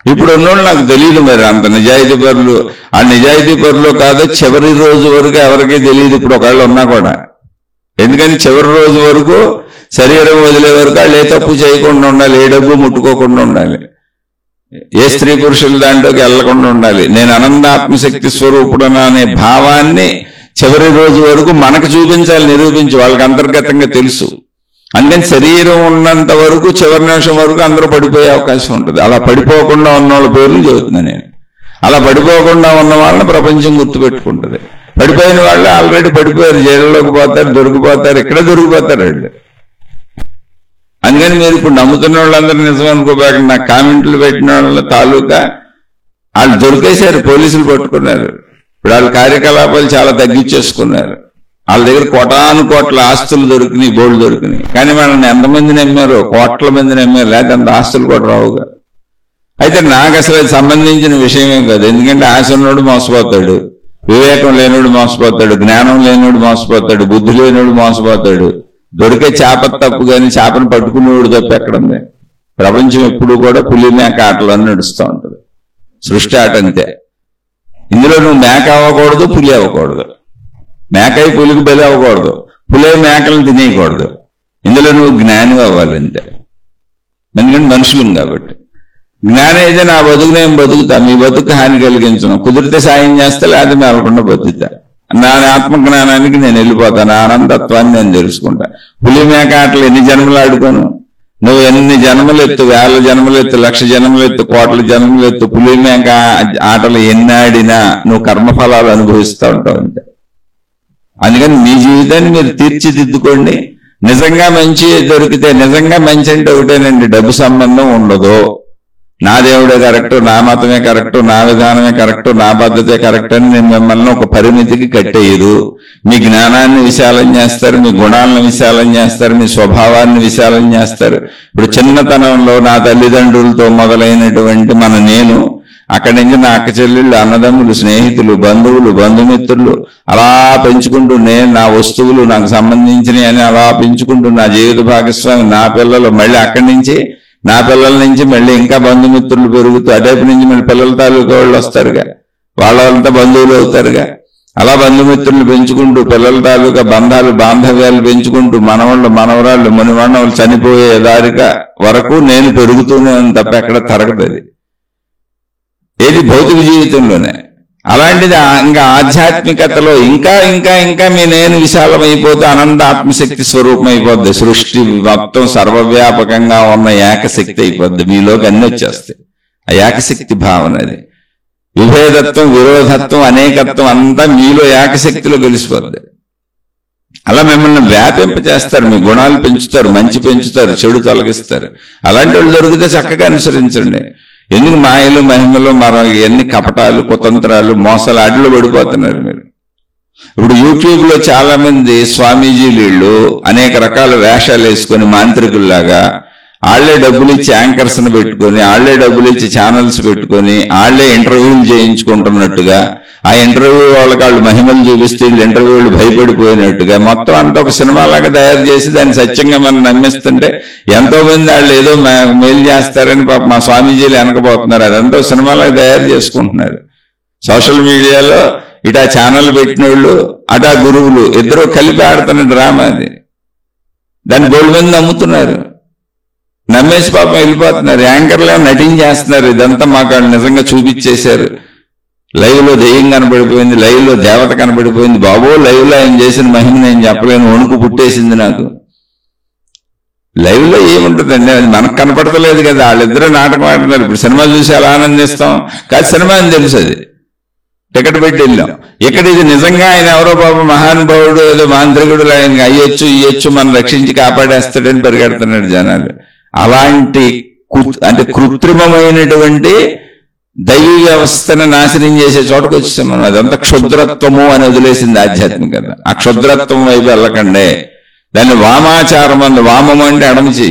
ఇప్పుడు ఉన్నోళ్ళు నాకు తెలియదు మరి అంత నిజాయితీ పరులు. ఆ నిజాయితీ పరులు కాదు, చివరి రోజు వరకు ఎవరికీ తెలియదు ఇప్పుడు ఒకళ్ళు ఉన్నా కూడా. ఎందుకని చివరి రోజు వరకు శరీరం వదిలే వరకు వాళ్ళు ఏ తప్పు చేయకుండా ఉండాలి, ఏ డబ్బు ముట్టుకోకుండా ఉండాలి, ఏ స్త్రీ పురుషుల దాంట్లోకి వెళ్లకుండా ఉండాలి. నేను అనంత ఆత్మశక్తి స్వరూపుడనా అనే భావాన్ని చివరి రోజు వరకు మనకు చూపించాలి, నిరూపించి. వాళ్ళకి అంతర్గతంగా తెలుసు. అందుకని శరీరం ఉన్నంత వరకు చివరి నిమిషం వరకు అందరూ పడిపోయే అవకాశం ఉంటుంది. అలా పడిపోకుండా ఉన్న వాళ్ళ పేర్లు చెబుతున్నా నేను. అలా పడిపోకుండా ఉన్న వాళ్ళని ప్రపంచం గుర్తుపెట్టుకుంటుంది. పడిపోయిన వాళ్ళు ఆల్రెడీ పడిపోయారు, జైల్లోకి పోతారు, దొరికిపోతారు, ఇక్కడ దొరికిపోతారు వాళ్ళు. అందుకని మీరు ఇప్పుడు నమ్ముతున్న వాళ్ళందరూ నిజం అనుకోబాకండి. నాకు కామెంట్లు పెట్టిన వాళ్ళ తాలూకా వాళ్ళు దొరికేశారు, పోలీసులు పట్టుకున్నారు. ఇప్పుడు వాళ్ళ కార్యకలాపాలు చాలా తగ్గించేసుకున్నారు. వాళ్ళ దగ్గర కోటాను కోట్ల ఆస్తులు దొరికినాయి, బోర్డు దొరికినాయి. కానీ వాళ్ళని ఎంతమంది నమ్మారో, కోట్ల మంది నమ్మారు, లేకపోతే అంత ఆస్తులు కూడా రావుగా. అయితే నాకు అసలు అది సంబంధించిన విషయమే కాదు. ఎందుకంటే ఆశ ఉన్నోడు మోసపోతాడు, వివేకం లేనోడు మోసపోతాడు, జ్ఞానం లేనోడు మోసపోతాడు, బుద్ధి లేనోడు మోసపోతాడు. దొరికే చేప తప్పు కానీ చేపను పట్టుకునేవాడు తప్పు ఎక్కడుంది? ప్రపంచం ఎప్పుడు కూడా పులి మేక ఆటలు అని నడుస్తూ ఉంటుంది. సృష్టి ఆట అంతే. ఇందులో నువ్వు మేక అవ్వకూడదు, పులి అవ్వకూడదు. మేకై పులికి బలి అవ్వకూడదు, పులి మేకలను తినేయకూడదు. ఇందులో నువ్వు జ్ఞాని అవ్వాలి అంతే. ఎందుకంటే మనుషులం కాబట్టి. జ్ఞానం అయితే నా బతుకు నేను బతుకుతా, మీ బతుకు హాని కలిగించను, కుదిరితే సాయం చేస్తా, లేకపోతే మేలకుండా బతుకుతా. నా ఆత్మజ్ఞానానికి నేను వెళ్ళిపోతాను, ఆనందత్వాన్ని నేను తెలుసుకుంటా. పులి మేక ఆటలు ఎన్ని జన్మలు ఆడుకోను? నువ్వు ఎన్ని జన్మలు ఎత్తు, 1000 జన్మలు ఎత్తు, 1,00,000 జన్మలు ఎత్తు, కోట్ల జన్మలు ఎత్తు, పులి మేక ఆటలు ఎన్ని ఆడినా నువ్వు కర్మఫలాలు అనుభవిస్తూ ఉంటావు అంతే. అందుకని మీ జీవితాన్ని మీరు తీర్చిదిద్దుకోండి. నిజంగా మంచి దొరికితే, నిజంగా మంచి అంటే ఒకటేనండి, డబ్బు సంబంధం ఉండదు. నా దేవుడే కరెక్ట్, నా మతమే కరెక్ట్, నా విధానమే కరెక్ట్, నా పద్ధతే కరెక్ట్ అని నేను మిమ్మల్ని ఒక పరిమితికి కట్టేయదు. మీ జ్ఞానాన్ని విశాలం చేస్తారు, మీ గుణాలను విశాలం చేస్తారు, మీ స్వభావాన్ని విశాలం చేస్తారు. ఇప్పుడు చిన్నతనంలో నా తల్లిదండ్రులతో మొదలైనటువంటి నేను, అక్కడి నుంచి నా అక్క చెల్లెళ్ళు, అన్నదమ్ములు, స్నేహితులు, బంధువులు, బంధుమిత్రులు అలా పెంచుకుంటూ, నేను నా వస్తువులు నాకు సంబంధించినవి అని అలా పెంచుకుంటూ, నా జీవిత భాగస్వామి, నా పిల్లలు, మళ్ళీ అక్కడి నుంచి నా పిల్లల నుంచి మళ్ళీ ఇంకా బంధుమిత్రులు పెరుగుతూ, అటైపు నుంచి మళ్ళీ పిల్లల తాలూకా వాళ్ళు వస్తారుగా, వాళ్ళంతా బంధువులు అవుతారుగా. అలా బంధుమిత్రులు పెంచుకుంటూ, పిల్లల తాలూకా బంధాలు, బాంధవ్యాలు పెంచుకుంటూ, మనవాళ్ళు, మనవరాళ్ళు, మునిమన్నవాళ్ళు చనిపోయే దారిక వరకు నేను పెరుగుతూనే తప్ప ఎక్కడ తరగదు. ఏది భౌతిక జీవితంలోనే. అలాంటిది ఇంకా ఆధ్యాత్మికతలో ఇంకా ఇంకా ఇంకా మీ నేను విశాలమైపోతే అనంత ఆత్మశక్తి స్వరూపం అయిపోద్ది. సృష్టి మొత్తం సర్వవ్యాపకంగా ఉన్న ఏకశక్తి అయిపోద్ది. మీలోకి అన్ని వచ్చేస్తాయి. ఆ ఏకశక్తి భావన, అది విభేదత్వం, విరోధత్వం, అనేకత్వం అంతా మీలో ఏకశక్తిలో కలిసిపోద్ది. అలా మిమ్మల్ని వ్యాపింపచేస్తారు, మీ గుణాలు పెంచుతారు, మంచి పెంచుతారు, చెడు తొలగిస్తారు. అలాంటి వాళ్ళు దొరికితే చక్కగా అనుసరించండి. ఎందుకు మాయలు, మహిమలు, ఎన్ని కపటాలు, కుతంత్రాలు, మోసాలు అడ్లు పడిపోతున్నారు మీరు. ఇప్పుడు యూట్యూబ్ లో చాలా మంది స్వామీజీలు వీళ్ళు అనేక రకాల వేషాలు వేసుకొని మాంత్రికుల్లాగా ఆళ్లే డబ్బులు ఇచ్చి యాంకర్స్ ని పెట్టుకొని, ఆళ్లే డబ్బులు ఇచ్చి ఛానల్స్ పెట్టుకొని, ఆళ్లే ఇంటర్వ్యూలు చేయించుకుంటున్నట్టుగా, ఆ ఇంటర్వ్యూ వాళ్ళకి వాళ్ళు మహిమలు చూపిస్తే వీళ్ళు ఇంటర్వ్యూలు భయపడిపోయినట్టుగా మొత్తం అంతా ఒక సినిమాలాగా తయారు చేసి దాన్ని సత్యంగా మనం నమ్మిస్తుంటే ఎంతో మంది వాళ్ళు ఏదో మేలు చేస్తారని పాప మా స్వామీజీలు వెనకపోతున్నారు. అదంతా సినిమాలాగా తయారు చేసుకుంటున్నారు. సోషల్ మీడియాలో ఇటా ఛానల్ పెట్టిన వాళ్ళు, అటా గురువులు ఇద్దరు కలిపి ఆడుతున్న డ్రామా అది. దాన్ని బోల్డ్ మంది నమ్ముతున్నారు, నమ్మేసి పాపం వెళ్ళిపోతున్నారు. యాంకర్లు నటించేస్తున్నారు. ఇదంతా మాకు వాళ్ళు నిజంగా చూపించేశారు. లైవ్ లో దెయ్యం కనబడిపోయింది, లైవ్ లో దేవత కనబడిపోయింది. బాబో లైవ్ లో ఆయన చేసిన మహిమ నేను చెప్పలేను, వణుకు పుట్టేసింది నాకు. లైవ్ లో ఏముంటుందండి, అది మనకు కనపడతలేదు కదా. వాళ్ళిద్దరూ నాటకం ఆడుతున్నారు. ఇప్పుడు సినిమా చూసి ఎలా ఆనందిస్తాం? కాదు, సినిమా అని తెలుసు, అది టికెట్ పెట్టి వెళ్ళాం. ఇక్కడ ఇది నిజంగా ఆయన ఎవరో బాబు మహానుభావుడు, ఏదో మాంత్రికుడు, ఆయన అయ్యొచ్చు ఇయ్యొచ్చు, మనం రక్షించి కాపాడేస్తాడని పరిగెడుతున్నాడు జనాలు. అలాంటి అంటే కృత్రిమమైనటువంటి దైవీ వ్యవస్థను నాశనం చేసే చోటకు వచ్చేసాం మనం. అదంతా క్షుద్రత్వము అని వదిలేసింది ఆధ్యాత్మికత. ఆ క్షుద్రత్వం వైపు వెళ్ళకండే. దాన్ని వామాచారం అంది. వామం అంటే ఎడమచి,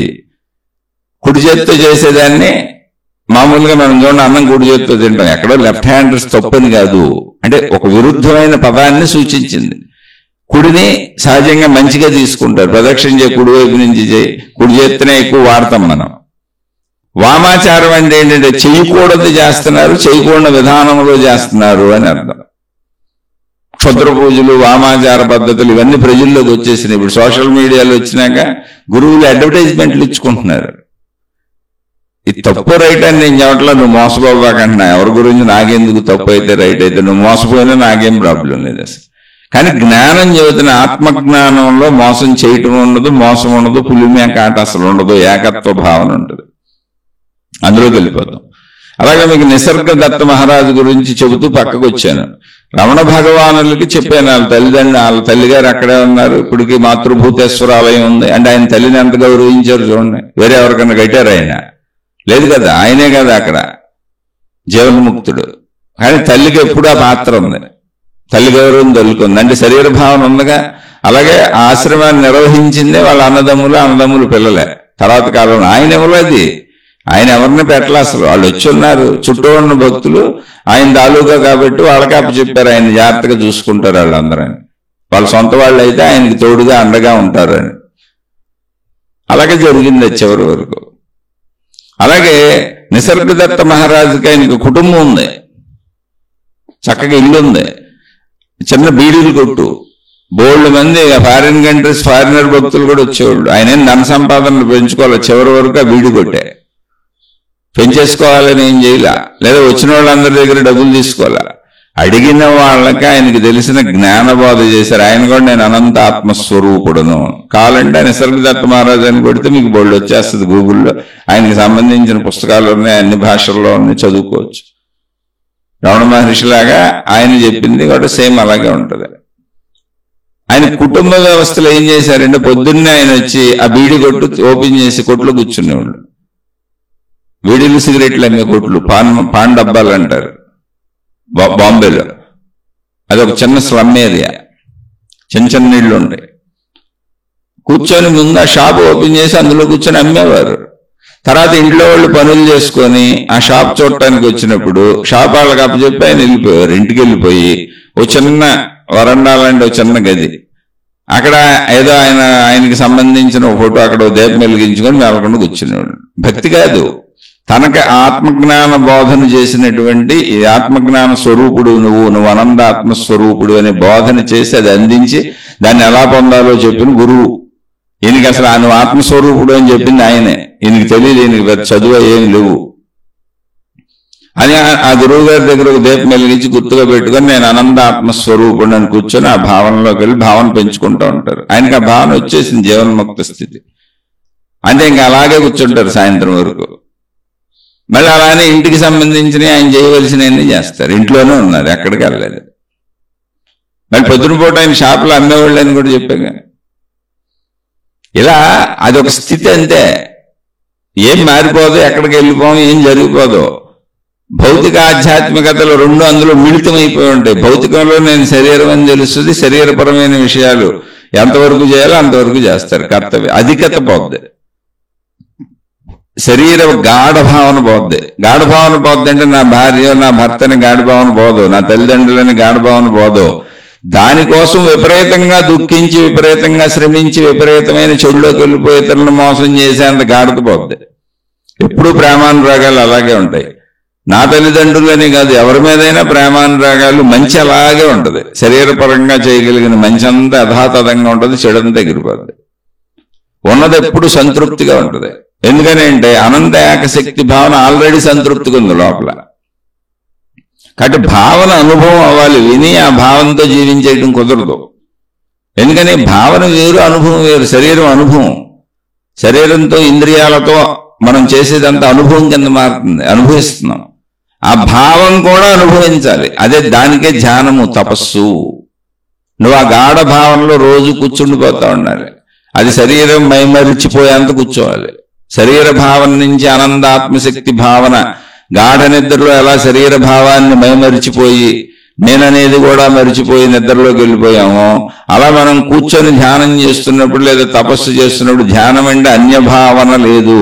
కుడి చేత్తో చేసేదాన్ని మామూలుగా మనం చూడండి, అన్నం కుడి చేత్తో తింటాం. ఎక్కడో లెఫ్ట్ హ్యాండర్స్ తప్పని కాదు, అంటే ఒక విరుద్ధమైన పదాన్ని సూచించింది. కుడిని సహజంగా మంచిగా తీసుకుంటారు, ప్రదక్షిణ చేయి, కుడి వైపు నుంచి చేయి, కుడి చేత్తనే ఎక్కువ వాడతాం మనం. వామాచారం అంటే ఏంటంటే చేయకూడదు చేస్తున్నారు, చేయకూడని విధానంలో చేస్తున్నారు అని అర్థం. క్షుద్ర పూజలు, వామాచార పద్ధతులు ఇవన్నీ ప్రజల్లోకి వచ్చేసినాయి. ఇప్పుడు సోషల్ మీడియాలో వచ్చినాక గురువులు అడ్వర్టైజ్మెంట్లు ఇచ్చుకుంటున్నారు. ఇది తప్పు రైట్ అని నేను చెప్పట్లా, నువ్వు మోసపోవాకంటున్నా. ఎవరి గురించి నాకెందుకు, తప్పు అయితే రైట్ అయితే నువ్వు మోసపోయినా నాకేం ప్రాబ్లం లేదు అసలు. కానీ జ్ఞానం చెబుతున్న ఆత్మజ్ఞానంలో మోసం చేయటం ఉండదు, మోసం ఉండదు, పులిమేక ఆట అసలు ఉండదు, ఏకత్వ భావన ఉంటుంది. అందులోకి వెళ్ళిపోతాం. అలాగే మీకు నిసర్గ దత్త మహారాజు గురించి చెబుతూ పక్కకు వచ్చాను. రమణ భగవానులకి చెప్పాను, వాళ్ళ తల్లిగారు అక్కడే ఉన్నారు. ఇప్పటికి మాతృభూతేశ్వరాలయం ఉంది. అంటే ఆయన తల్లిని ఎంత గౌరవించారు చూడండి. వేరే ఎవరికన్నా కట్టారు? ఆయన లేదు కదా, ఆయనే కదా అక్కడ. జీవన్ముక్తుడు. కానీ తల్లికి ఎప్పుడు ఆ పాత్ర ఉంది, తల్లి గౌరవం తల్లుకుంది. అంటే శరీర భావన ఉందిగా. అలాగే ఆశ్రమాన్ని నిర్వహించిందే వాళ్ళ అన్నదమ్ములు పిల్లలే. తర్వాత కాలంలో ఆయన ఇవ్వలేదు, ఆయన ఎవరిని పెట్టలే అసలు. వాళ్ళు వచ్చి ఉన్నారు, చుట్టూ ఉన్న భక్తులు ఆయన తాలూకా కాబట్టి వాళ్ళకి అప్పచెప్పారు, ఆయన జాగ్రత్తగా చూసుకుంటారు వాళ్ళందరూ. వాళ్ళ సొంత వాళ్ళు అయితే ఆయనకి తోడుగా అండగా ఉంటారు అని. అలాగే జరిగింది చివరి వరకు. అలాగే నిసర్గదత్త మహారాజుకి ఆయనకి కుటుంబం ఉంది, చక్కగా ఇల్లు ఉంది, చిన్న బీడీలు కొట్టు, బోల్డ్ మంది ఫారిన్ కంట్రీస్ ఫారినర్ భక్తులు కూడా వచ్చేవాళ్ళు. ఆయన ధన సంపాదనలు పెంచుకోవాలి, చివరి వరకు ఆ బీడీ కొట్టే పెంచేసుకోవాలని ఏం చేయాల, లేదా వచ్చిన వాళ్ళందరి దగ్గర డబ్బులు తీసుకోవాలా. అడిగిన వాళ్ళకి ఆయనకి తెలిసిన జ్ఞానబోధ చేశారు. ఆయన కూడా నేను అనంత ఆత్మస్వరూపుడును. కావాలంటే నిసర్గదత్త మహారాజు అని కొడితే మీకు బోల్డ్ వచ్చేస్తుంది గూగుల్లో. ఆయనకి సంబంధించిన పుస్తకాలు ఉన్నాయి, అన్ని భాషల్లో ఉన్నాయి, చదువుకోవచ్చు. రమణ మహర్షిలాగా ఆయన చెప్పింది కూడా సేమ్ అలాగే ఉంటుంది. ఆయన కుటుంబ వ్యవస్థలో ఏం చేశారంటే పొద్దున్నే ఆయన వచ్చి ఆ బీడీ కొట్టు ఓపెన్ చేసి కొట్లు కూర్చునేవాళ్ళు. బీడీలు సిగరెట్లు అమ్మే కొట్లు, పాన్ డబ్బాలు అంటారు బాంబేలో. అది ఒక చిన్న స్లమ్ ఏరియా, చిన్న నీళ్లు ఉంటాయి. కూర్చొని ముందు ఆ షాప్ ఓపెన్ చేసి అందులో కూర్చొని అమ్మేవారు. తర్వాత ఇంట్లో వాళ్ళు పనులు చేసుకొని ఆ షాప్ చూడటానికి వచ్చినప్పుడు షాప్ వాళ్ళకి అప్పచెప్పి ఆయన వెళ్ళిపోయారు. ఇంటికి వెళ్ళిపోయి ఓ చిన్న వరండా లాంటి ఒక చిన్న గది, అక్కడ ఏదో ఆయనకి సంబంధించిన ఒక ఫోటో అక్కడ దీపం వెలిగించుకొని వెళ్ళకుండా కూర్చునేవాడు. భక్తి కాదు, తనకి ఆత్మజ్ఞాన బోధన చేసినటువంటి ఈ ఆత్మజ్ఞాన స్వరూపుడు నువ్వు అనంద ఆత్మస్వరూపుడు అనే బోధన చేసి అది అందించి దాన్ని ఎలా పొందాలో చెప్పిన గురువు. ఈయనకి అసలు నువ్వు ఆత్మస్వరూపుడు అని చెప్పింది ఆయనే, ఈయనకి తెలియదు, ఈయనకి చదువు ఏమి లేవు అని ఆ గురువు గారి దగ్గర ఒక దీపం వెలిగించి గుర్తుగా పెట్టుకొని నేను అనంద ఆత్మస్వరూపుడు అని కూర్చొని ఆ భావనలోకి వెళ్ళి భావన పెంచుకుంటూ ఉంటారు. ఆయనకి ఆ భావన వచ్చేసింది, జీవన్ముక్త స్థితి. అంటే ఇంకా అలాగే కూర్చుంటారు సాయంత్రం వరకు. మళ్ళీ అలానే ఇంటికి సంబంధించినవి ఆయన చేయవలసినవన్నీ చేస్తారు, ఇంట్లోనే ఉన్నారు, ఎక్కడికి వెళ్ళలేదు. మళ్ళీ పొద్దున పూట ఆయన షాపులో అమ్మేవాళ్ళు అని కూడా చెప్పాగా. ఇలా అదొక స్థితి అంతే, ఏం మారిపోదు, ఎక్కడికి వెళ్ళిపోము, ఏం జరిగిపోదు. భౌతిక ఆధ్యాత్మికతలు రెండు అందులో మిళితమైపోయి ఉంటాయి. భౌతికంలో నేను శరీరం అని తెలుస్తుంది, శరీరపరమైన విషయాలు ఎంతవరకు చేయాలో అంతవరకు చేస్తారు, కర్తవ్యం. అధికత పోద్ది, శరీర గాఢభావన పోద్ది. గాఢభావన పోద్ది అంటే నా భార్య నా భర్తని గాఢభావన పోదు, నా తల్లిదండ్రులని గాఢభావన పోదు. దానికోసం విపరీతంగా దుఃఖించి విపరీతంగా శ్రమించి విపరీతమైన చెడులోకి వెళ్ళిపోయి ఇతరులను మోసం చేసేంత గాఢత పోద్ది. ఎప్పుడూ ప్రేమానురాగాలు అలాగే ఉంటాయి. నా తల్లిదండ్రులని కాదు, ఎవరి మీదైనా ప్రేమానురాగాలు. మంచి అలాగే ఉంటుంది, శరీరపరంగా చేయగలిగిన మంచి అంతా యథాతథంగా ఉంటుంది, చెడంతా ఎగిరిపోద్ది. ఉన్నది ఎప్పుడు సంతృప్తిగా ఉంటుంది. ఎందుకని అంటే అనంత ఏకశక్తి భావన ఆల్రెడీ సంతృప్తిగా ఉంది లోపల. కాబట్టి భావన అనుభవం అవ్వాలి, విని ఆ భావంతో జీవించేయడం కుదరదు. ఎందుకని భావన వేరు, అనుభవం వేరు. శరీరం అనుభవం, శరీరంతో ఇంద్రియాలతో మనం చేసేదంతా అనుభవం కింద మారుతుంది, అనుభవిస్తున్నాం. ఆ భావం కూడా అనుభవించాలి, అదే దానికే ధ్యానము, తపస్సు. నువ్వు ఆ గాఢ భావనలో రోజు కూర్చుండిపోతా ఉండాలి. అది శరీరం మైమరిచిపోయేంత కూర్చోవాలి. శరీర భావన నుంచి ఆనందాత్మశక్తి భావన, గాఢ నిద్రలో ఎలా శరీర భావాన్ని మైమరిచిపోయి నేననేది కూడా మరిచిపోయి నిద్రలోకి వెళ్ళిపోయామో, అలా మనం కూర్చొని ధ్యానం చేస్తున్నప్పుడు లేదా తపస్సు చేస్తున్నప్పుడు ధ్యానం అంటే అన్యభావన లేదు,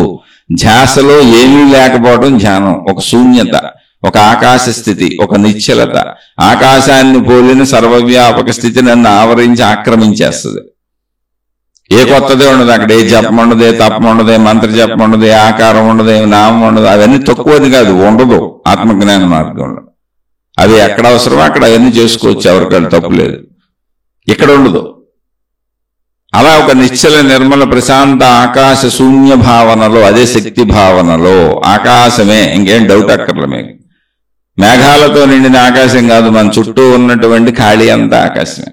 ధ్యాసలో ఏమీ లేకపోవడం ధ్యానం. ఒక శూన్యత, ఒక ఆకాశ స్థితి, ఒక నిశ్చలత. ఆకాశాన్ని పోలిన సర్వవ్యాపక స్థితి నన్ను ఆవరించి ఆక్రమించేస్తుంది. ఏ కొత్తదే ఉండదు అక్కడ, ఏ జపం ఉండదు, ఏ తపం ఉండదు, ఏ మంత్ర జపం ఉండదు, ఏ ఆకారం ఉండదు, ఏ నామం ఉండదు. అవన్నీ తక్కువది కాదు, ఉండదు ఆత్మజ్ఞాన మార్గంలో. అవి ఎక్కడ అవసరమో అక్కడ అవన్నీ చేసుకోవచ్చు, ఎవరికాళ్ళు తప్పులేదు. ఇక్కడ ఉండదు. అలా ఒక నిశ్చల నిర్మల ప్రశాంత ఆకాశ శూన్య భావనలో, అదే శక్తి భావనలో ఆకాశమే, ఇంకేం డౌట్ అక్కర్లే. మీకు మేఘాలతో నిండిన ఆకాశం కాదు, మన చుట్టూ ఉన్నటువంటి ఖాళీ అంతా ఆకాశమే.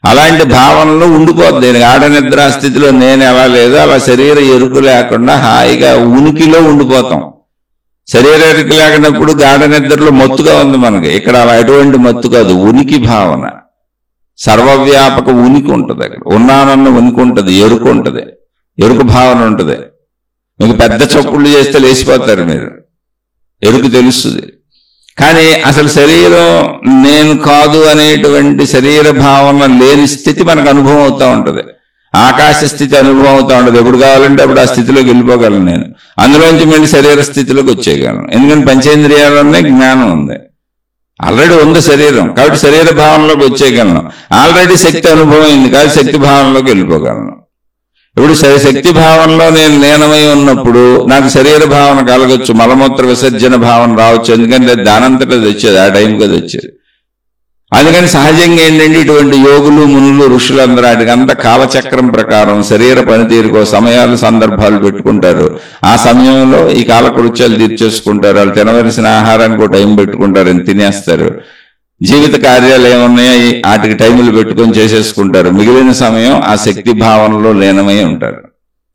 అలాంటి భావనలో ఉండిపోద్ది. గాఢ నిద్రా స్థితిలో నేను ఎలా లేదో అలా శరీర ఎరుకు లేకుండా హాయిగా ఉనికిలో ఉండిపోతాం. శరీర ఎరుకు లేకున్నప్పుడు గాఢ నిద్రలో మత్తుగా ఉంది మనకి. ఇక్కడ అలా ఎటువంటి మత్తు కాదు, ఉనికి భావన, సర్వవ్యాపక ఉనికి ఉంటుంది. అక్కడ ఉన్నానన్న ఉనికి ఉంటుంది, ఎరుకు ఉంటుంది, ఎరుకు భావన ఉంటుంది. మీకు పెద్ద చప్పుళ్ళు చేస్తే లేచిపోతారు మీరు. ఎరుకు తెలుస్తుంది. కానీ అసలు శరీరం నేను కాదు అనేటువంటి శరీర భావన లేని స్థితి మనకు అనుభవం అవుతూ ఉంటుంది. ఆకాశ స్థితి అనుభవం అవుతూ ఉంటుంది. ఎప్పుడు కావాలంటే అప్పుడు ఆ స్థితిలోకి వెళ్ళిపోగలను నేను. అందులోంచి మళ్ళీ శరీర స్థితిలోకి వచ్చేయగలను. ఎందుకంటే పంచేంద్రియాలు ఉన్నాయి, జ్ఞానం ఉంది, ఆల్రెడీ ఉంది శరీరం. కాబట్టి శరీర భావనలోకి వచ్చేయగలను. ఆల్రెడీ శక్తి అనుభవం అయింది కాబట్టి శక్తి భావనలోకి వెళ్ళిపోగలను. ఇప్పుడు శక్తి భావనలో నేను లీనమై ఉన్నప్పుడు నాకు శరీర భావన కలగచ్చు, మలమూత్ర విసర్జన భావన రావచ్చు. ఎందుకంటే దానంతటా అది వచ్చేది, ఆ టైంకి అది వచ్చేది. అందుకని సహజంగా ఏంటంటే ఇటువంటి యోగులు, మునులు, ఋషులందరూ వాటికి అంత కాలచక్రం ప్రకారం శరీర పనితీరుకో సమయాలు, సందర్భాలు పెట్టుకుంటారు. ఆ సమయంలో ఈ కాలకృత్యాలు తీర్చేసుకుంటారు. వాళ్ళు తినవలసిన ఆహారానికి టైం పెట్టుకుంటారు, తినేస్తారు. జీవిత కార్యాలు ఏమున్నాయో వాటికి టైములు పెట్టుకొని చేసేసుకుంటారు. మిగిలిన సమయం ఆ శక్తి భావనలో లీనమై ఉంటారు.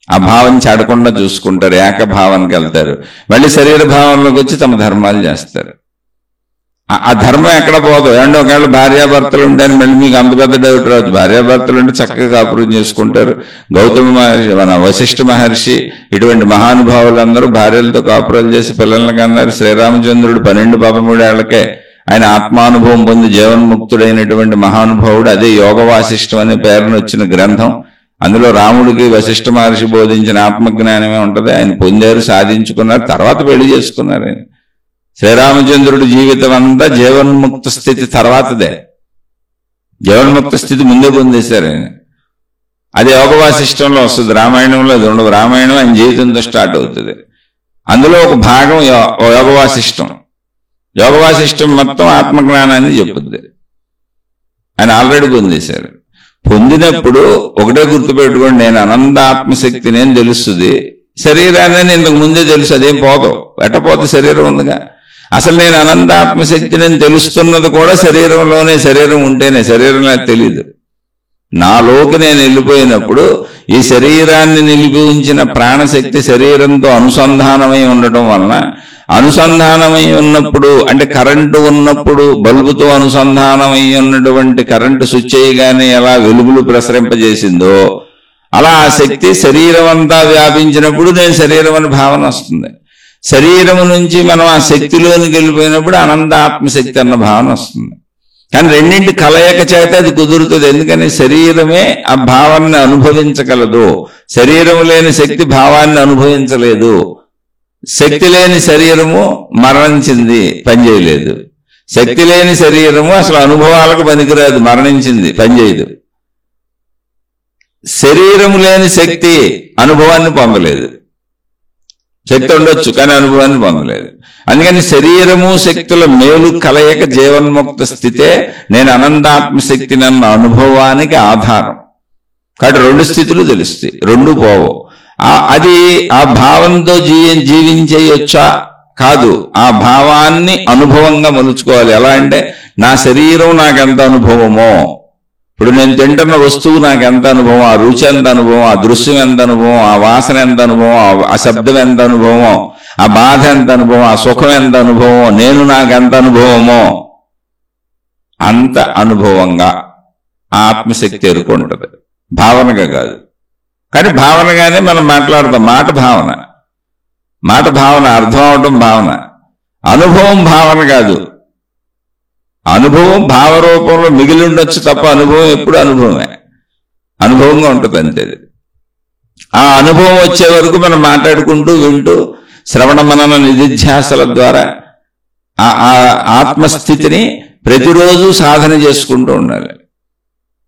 ఆ భావం చెడకుండా చూసుకుంటారు, ఏకభావానికి వెళ్తారు. మళ్ళీ శరీర భావనలోకి వచ్చి తమ ధర్మాలు చేస్తారు. ఆ ధర్మం ఎక్కడ పోదు. అంటే ఒకవేళ భార్యాభర్తలు ఉంటాయని మళ్ళీ మీకు అంత పెద్ద డౌట్ రావచ్చు. భార్యాభర్తలు ఉంటే చక్కగా కాపురం చేసుకుంటారు. గౌతమ మహర్షి, మన వశిష్ఠ మహర్షి, ఇటువంటి మహానుభావులందరూ భార్యలతో కాపురాలు చేసి పిల్లల్ని కన్నారు. శ్రీరామచంద్రుడు 12-13 ఏళ్లకే ఆయన ఆత్మానుభవం పొంది జీవన్ముక్తుడైనటువంటి మహానుభావుడు. అదే యోగ వాసిష్టం అనే పేరును వచ్చిన గ్రంథం. అందులో రాముడికి వశిష్ఠ మహర్షి బోధించిన ఆత్మజ్ఞానమే ఉంటుంది. ఆయన పొందారు, సాధించుకున్నారు, తర్వాత పెళ్లి చేసుకున్నారు. ఆయన శ్రీరామచంద్రుడి జీవితం అంతా జీవన్ముక్త స్థితి తర్వాతదే. జీవన్ముక్త స్థితి ముందే పొందేశారు ఆయన. అది యోగ వాసిష్టంలో వస్తుంది, రామాయణంలో అది ఉండదు. రామాయణం ఆయన జీవితంతో స్టార్ట్ అవుతుంది. అందులో ఒక భాగం యోగ వాసిష్టం. యోగ వాసిష్టం మొత్తం ఆత్మజ్ఞానాన్ని చెప్పుద్ది. ఆయన ఆల్రెడీ పొందేశారు. పొందినప్పుడు ఒకటే గుర్తుపెట్టుకోండి, నేను అనంత ఆత్మశక్తి నేను తెలుస్తుంది. శరీరాన్ని ఇంతకు ముందే తెలుసు, అదేం పోదు. ఎట్టపోతే శరీరం ఉందిగా. అసలు నేను అనంత ఆత్మశక్తి నేను తెలుస్తున్నది కూడా శరీరంలోనే. శరీరం ఉంటేనే, శరీరం నాకు తెలియదు. నాలోకి నేను వెళ్ళిపోయినప్పుడు ఈ శరీరాన్ని నిలిపి ఉంచిన ప్రాణశక్తి శరీరంతో అనుసంధానమై ఉండటం వలన, అనుసంధానమై ఉన్నప్పుడు అంటే కరెంటు ఉన్నప్పుడు బల్బుతో అనుసంధానమై ఉన్నటువంటి కరెంటు స్విచ్ చేయగానే ఎలా వెలుగులు ప్రసరింపజేసిందో అలా ఆ శక్తి శరీరం అంతా వ్యాపించినప్పుడు నేను శరీరం అని భావన వస్తుంది. శరీరం నుంచి మనం ఆ శక్తిలోనికి వెళ్ళిపోయినప్పుడు అనంత ఆత్మశక్తి అన్న భావన వస్తుంది. కానీ రెండింటి కలయిక చేత అది కుదురుతుంది. ఎందుకని శరీరమే ఆ భావాన్ని అనుభవించగలదు. శరీరం లేని శక్తి భావాన్ని అనుభవించలేదు. శక్తి లేని శరీరము మరణించింది, పనిచేయలేదు. శక్తి లేని శరీరము అసలు అనుభవాలకు పనికిరాదు, మరణించింది, పనిచేయదు. శరీరము లేని శక్తి అనుభవాన్ని పొందలేదు. శక్తి ఉండొచ్చు కానీ అనుభవాన్ని పొందలేదు. అందుకని శరీరము శక్తుల మేలు కలయిక జీవన్ముక్త స్థితే నేను అనంతాత్మశక్తి నన్న అనుభవానికి ఆధారం. కాబట్టి రెండు స్థితులు తెలుస్తాయి, రెండు పోవు. అది ఆ భావంతో జీవించేయొచ్చా? కాదు. ఆ భావాన్ని అనుభవంగా మలుచుకోవాలి. ఎలా అంటే నా శరీరం నాకెంత అనుభవమో, ఇప్పుడు నేను తింటున్న వస్తువు నాకు ఎంత అనుభవం, ఆ రుచి ఎంత అనుభవం, ఆ దృశ్యం ఎంత అనుభవం, ఆ వాసన ఎంత అనుభవం, ఆ శబ్దం ఎంత అనుభవమో, ఆ బాధ ఎంత అనుభవం, ఆ సుఖం ఎంత అనుభవమో, నేను నాకెంత అనుభవమో అంత అనుభవంగా ఆత్మశక్తి ఎరుకుంటుంది, భావనగా కాదు. కానీ భావనగానే మనం మాట్లాడతాం. మాట భావన అర్థం అవటం భావన. అనుభవం భావన కాదు. అనుభవం భావరూపంలో మిగిలి ఉండొచ్చు తప్ప అనుభవం ఎప్పుడు అనుభవమే, అనుభవంగా ఉంటుంది అంతే. ఆ అనుభవం వచ్చే వరకు మనం మాట్లాడుకుంటూ వింటూ శ్రవణ మనన నిధిధ్యాసల ద్వారా ఆ ఆత్మస్థితిని ప్రతిరోజు సాధన చేసుకుంటూ ఉండాలి.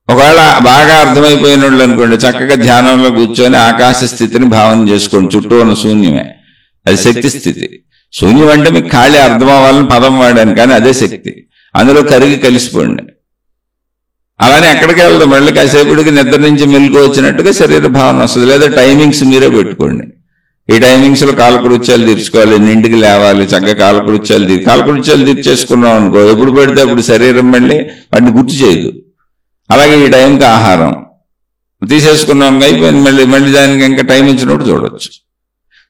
ఒకవేళ బాగా అర్థమైపోయిన వాళ్ళు అనుకోండి, చక్కగా ధ్యానంలో కూర్చొని ఆకాశ స్థితిని భావన చేసుకోండి. చుట్టూ ఉన్న శూన్యమే, అది శక్తి స్థితి. శూన్యం అంటే మీకు ఖాళీ అర్థం అవ్వాలని పదం వాడాను, కానీ అదే శక్తి. అందులో కరిగి కలిసిపోండి. అలానే ఎక్కడికి వెళ్దాం, మళ్ళీ కాసేపటికి నిద్ర నుంచి మెలుగు వచ్చినట్టుగా శరీర భావన వస్తుంది. లేదా టైమింగ్స్ మీరే పెట్టుకోండి. ఈ టైమింగ్స్ లో కాలకృత్యాలు తీర్చుకోవాలి, ఎన్నింటికి లేవాలి, చక్కగా కాలకృత్యాలు తీర్చేసుకున్నాం అనుకో, ఎప్పుడు పెడితే అప్పుడు శరీరం మళ్ళీ వాటిని గుర్తు చేయదు. అలాగే ఈ టైంకి ఆహారం తీసేసుకున్నాం, అయిపోయింది. మళ్ళీ దానికి ఇంకా టైం ఇచ్చినప్పుడు చూడవచ్చు.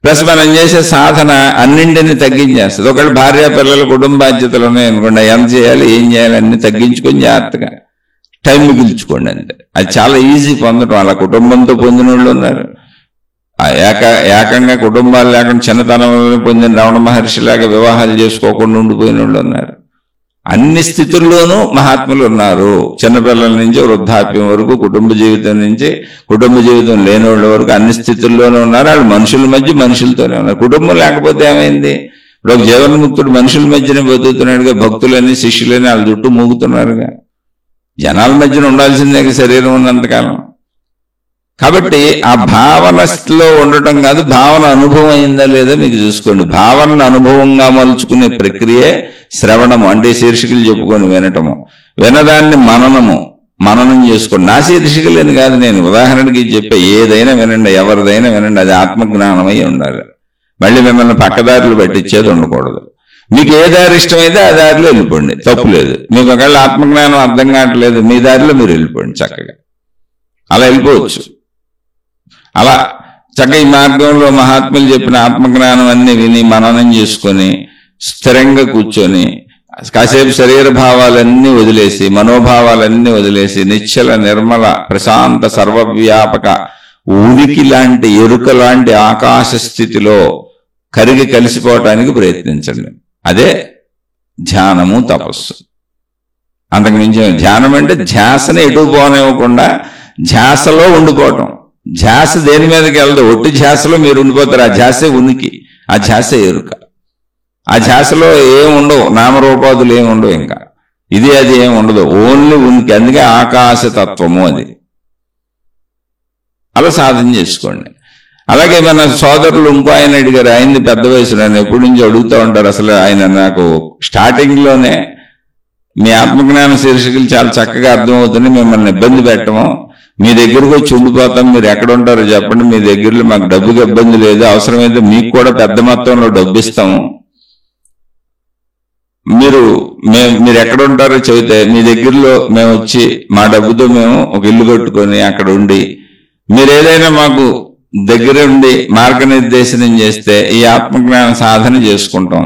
ప్లస్ మనం చేసే సాధన అన్నింటినీ తగ్గించేస్తుంది. ఒకవేళ భార్య పిల్లలు కుటుంబ బాధ్యతలు ఉన్నాయనుకోండి, ఎంత చేయాలి, ఏం చేయాలి అన్ని తగ్గించుకొని జాగ్రత్తగా టైం మిగిల్చుకోండి అంతే. అది చాలా ఈజీ పొందడం. అలా కుటుంబంతో పొందిన వాళ్ళు ఉన్నారు, ఏకంగా కుటుంబాలు లేకుండా చిన్నతనంలో పొందిన రమణ మహర్షిలాగా వివాహాలు చేసుకోకుండా ఉండిపోయిన వాళ్ళు ఉన్నారు. అన్ని స్థితుల్లోనూ మహాత్ములు ఉన్నారు. చిన్నపిల్లల నుంచి వృద్ధాప్యం వరకు, కుటుంబ జీవితం నుంచి కుటుంబ జీవితం లేని వాళ్ళ వరకు అన్ని స్థితుల్లోనూ ఉన్నారు. వాళ్ళు మనుషుల మధ్య మనుషులతోనే ఉన్నారు. కుటుంబం లేకపోతే ఏమైంది? ఇప్పుడు ఒక జీవన్ముక్తుడు మనుషుల మధ్యనే బతుకుతున్నాడుగా. భక్తులని శిష్యులని వాళ్ళ చుట్టూ మూగుతున్నారుగా. జనాల మధ్యన ఉండాల్సిందే శరీరం ఉన్నంతకాలం. కాబట్టి ఆ భావనలో ఉండటం కాదు, భావన అనుభవం అయిందా లేదా మీకు చూసుకోండి. భావనను అనుభవంగా మలుచుకునే ప్రక్రియే శ్రవణము, అంటే శీర్షికలు చెప్పుకొని వినటము. వినదాన్ని మననం చేసుకోండి. నా శీర్షికలేని కాదు, నేను ఉదాహరణకి చెప్పే ఏదైనా వినండి, ఎవరిదైనా వినండి, అది ఆత్మజ్ఞానమై ఉండాలి. మళ్ళీ మిమ్మల్ని పక్కదారులు పట్టించేది ఉండకూడదు. మీకు ఏ దారి ఇష్టమైతే ఆ దారిలో వెళ్ళిపోండి, తప్పు లేదు. మీకు ఒకవేళ ఆత్మజ్ఞానం అర్థం కావట్లేదు, మీ దారిలో మీరు వెళ్ళిపోండి, చక్కగా అలా వెళ్ళిపోవచ్చు. అలా చక్కగా ఈ మార్గంలో మహాత్ములు చెప్పిన ఆత్మజ్ఞానం అన్ని విని మననం చేసుకొని స్థిరంగా కూర్చొని కాసేపు శరీర భావాలన్నీ వదిలేసి, మనోభావాలన్నీ వదిలేసి, నిశ్చల నిర్మల ప్రశాంత సర్వవ్యాపక ఉనికి లాంటి ఎరుక లాంటి ఆకాశ స్థితిలో కరిగి కలిసిపోవటానికి ప్రయత్నించండి. అదే ధ్యానము, తపస్సు. అంతకుమించి ధ్యానం అంటే ధ్యాసని ఎటు పోనివ్వకుండా ధ్యాసలో ఉండిపోవటం. ధ్యాస దేని మీదకి వెళ్ళదు, ఒట్టి ధ్యాసలో మీరు ఉండిపోతారు. ఆ ధ్యాసే ఉనికి, ఆ ధ్యాసే ఎరుక. ఆ ధ్యాసలో ఏముండవు, నామరూపాదులు ఏముండవు, ఇంకా ఇది అది ఏమి ఉండదు, ఓన్లీ ఉనికి. అందుకే ఆకాశతత్వము అది. అలా సాధన చేసుకోండి. అలాగే మన సోదరులు ఇంకో ఆయన అడిగారు, ఆయన్ని పెద్ద వయసు, నన్ను ఎప్పటి నుంచి అడుగుతూ ఉంటారు. అసలు ఆయన నాకు స్టార్టింగ్ లోనే మీ ఆత్మజ్ఞాన శీర్షికలు చాలా చక్కగా అర్థమవుతున్నాయి, మిమ్మల్ని ఇబ్బంది పెట్టము, మీ దగ్గరకు వచ్చి ఉండిపోతాం, మీరు ఎక్కడ ఉంటారో చెప్పండి, మీ దగ్గరలో మాకు డబ్బుకి ఇబ్బంది లేదు, అవసరమైతే మీకు కూడా పెద్ద మొత్తంలో డబ్బు ఇస్తాము, మీరు ఎక్కడ ఉంటారో చెబితే మీ దగ్గరలో మేము వచ్చి మా డబ్బుతో మేము ఒక ఇల్లు కట్టుకొని అక్కడ ఉండి, మీరు ఏదైనా మాకు దగ్గర ఉండి మార్గనిర్దేశనం చేస్తే ఈ ఆత్మజ్ఞాన సాధన చేసుకుంటాం,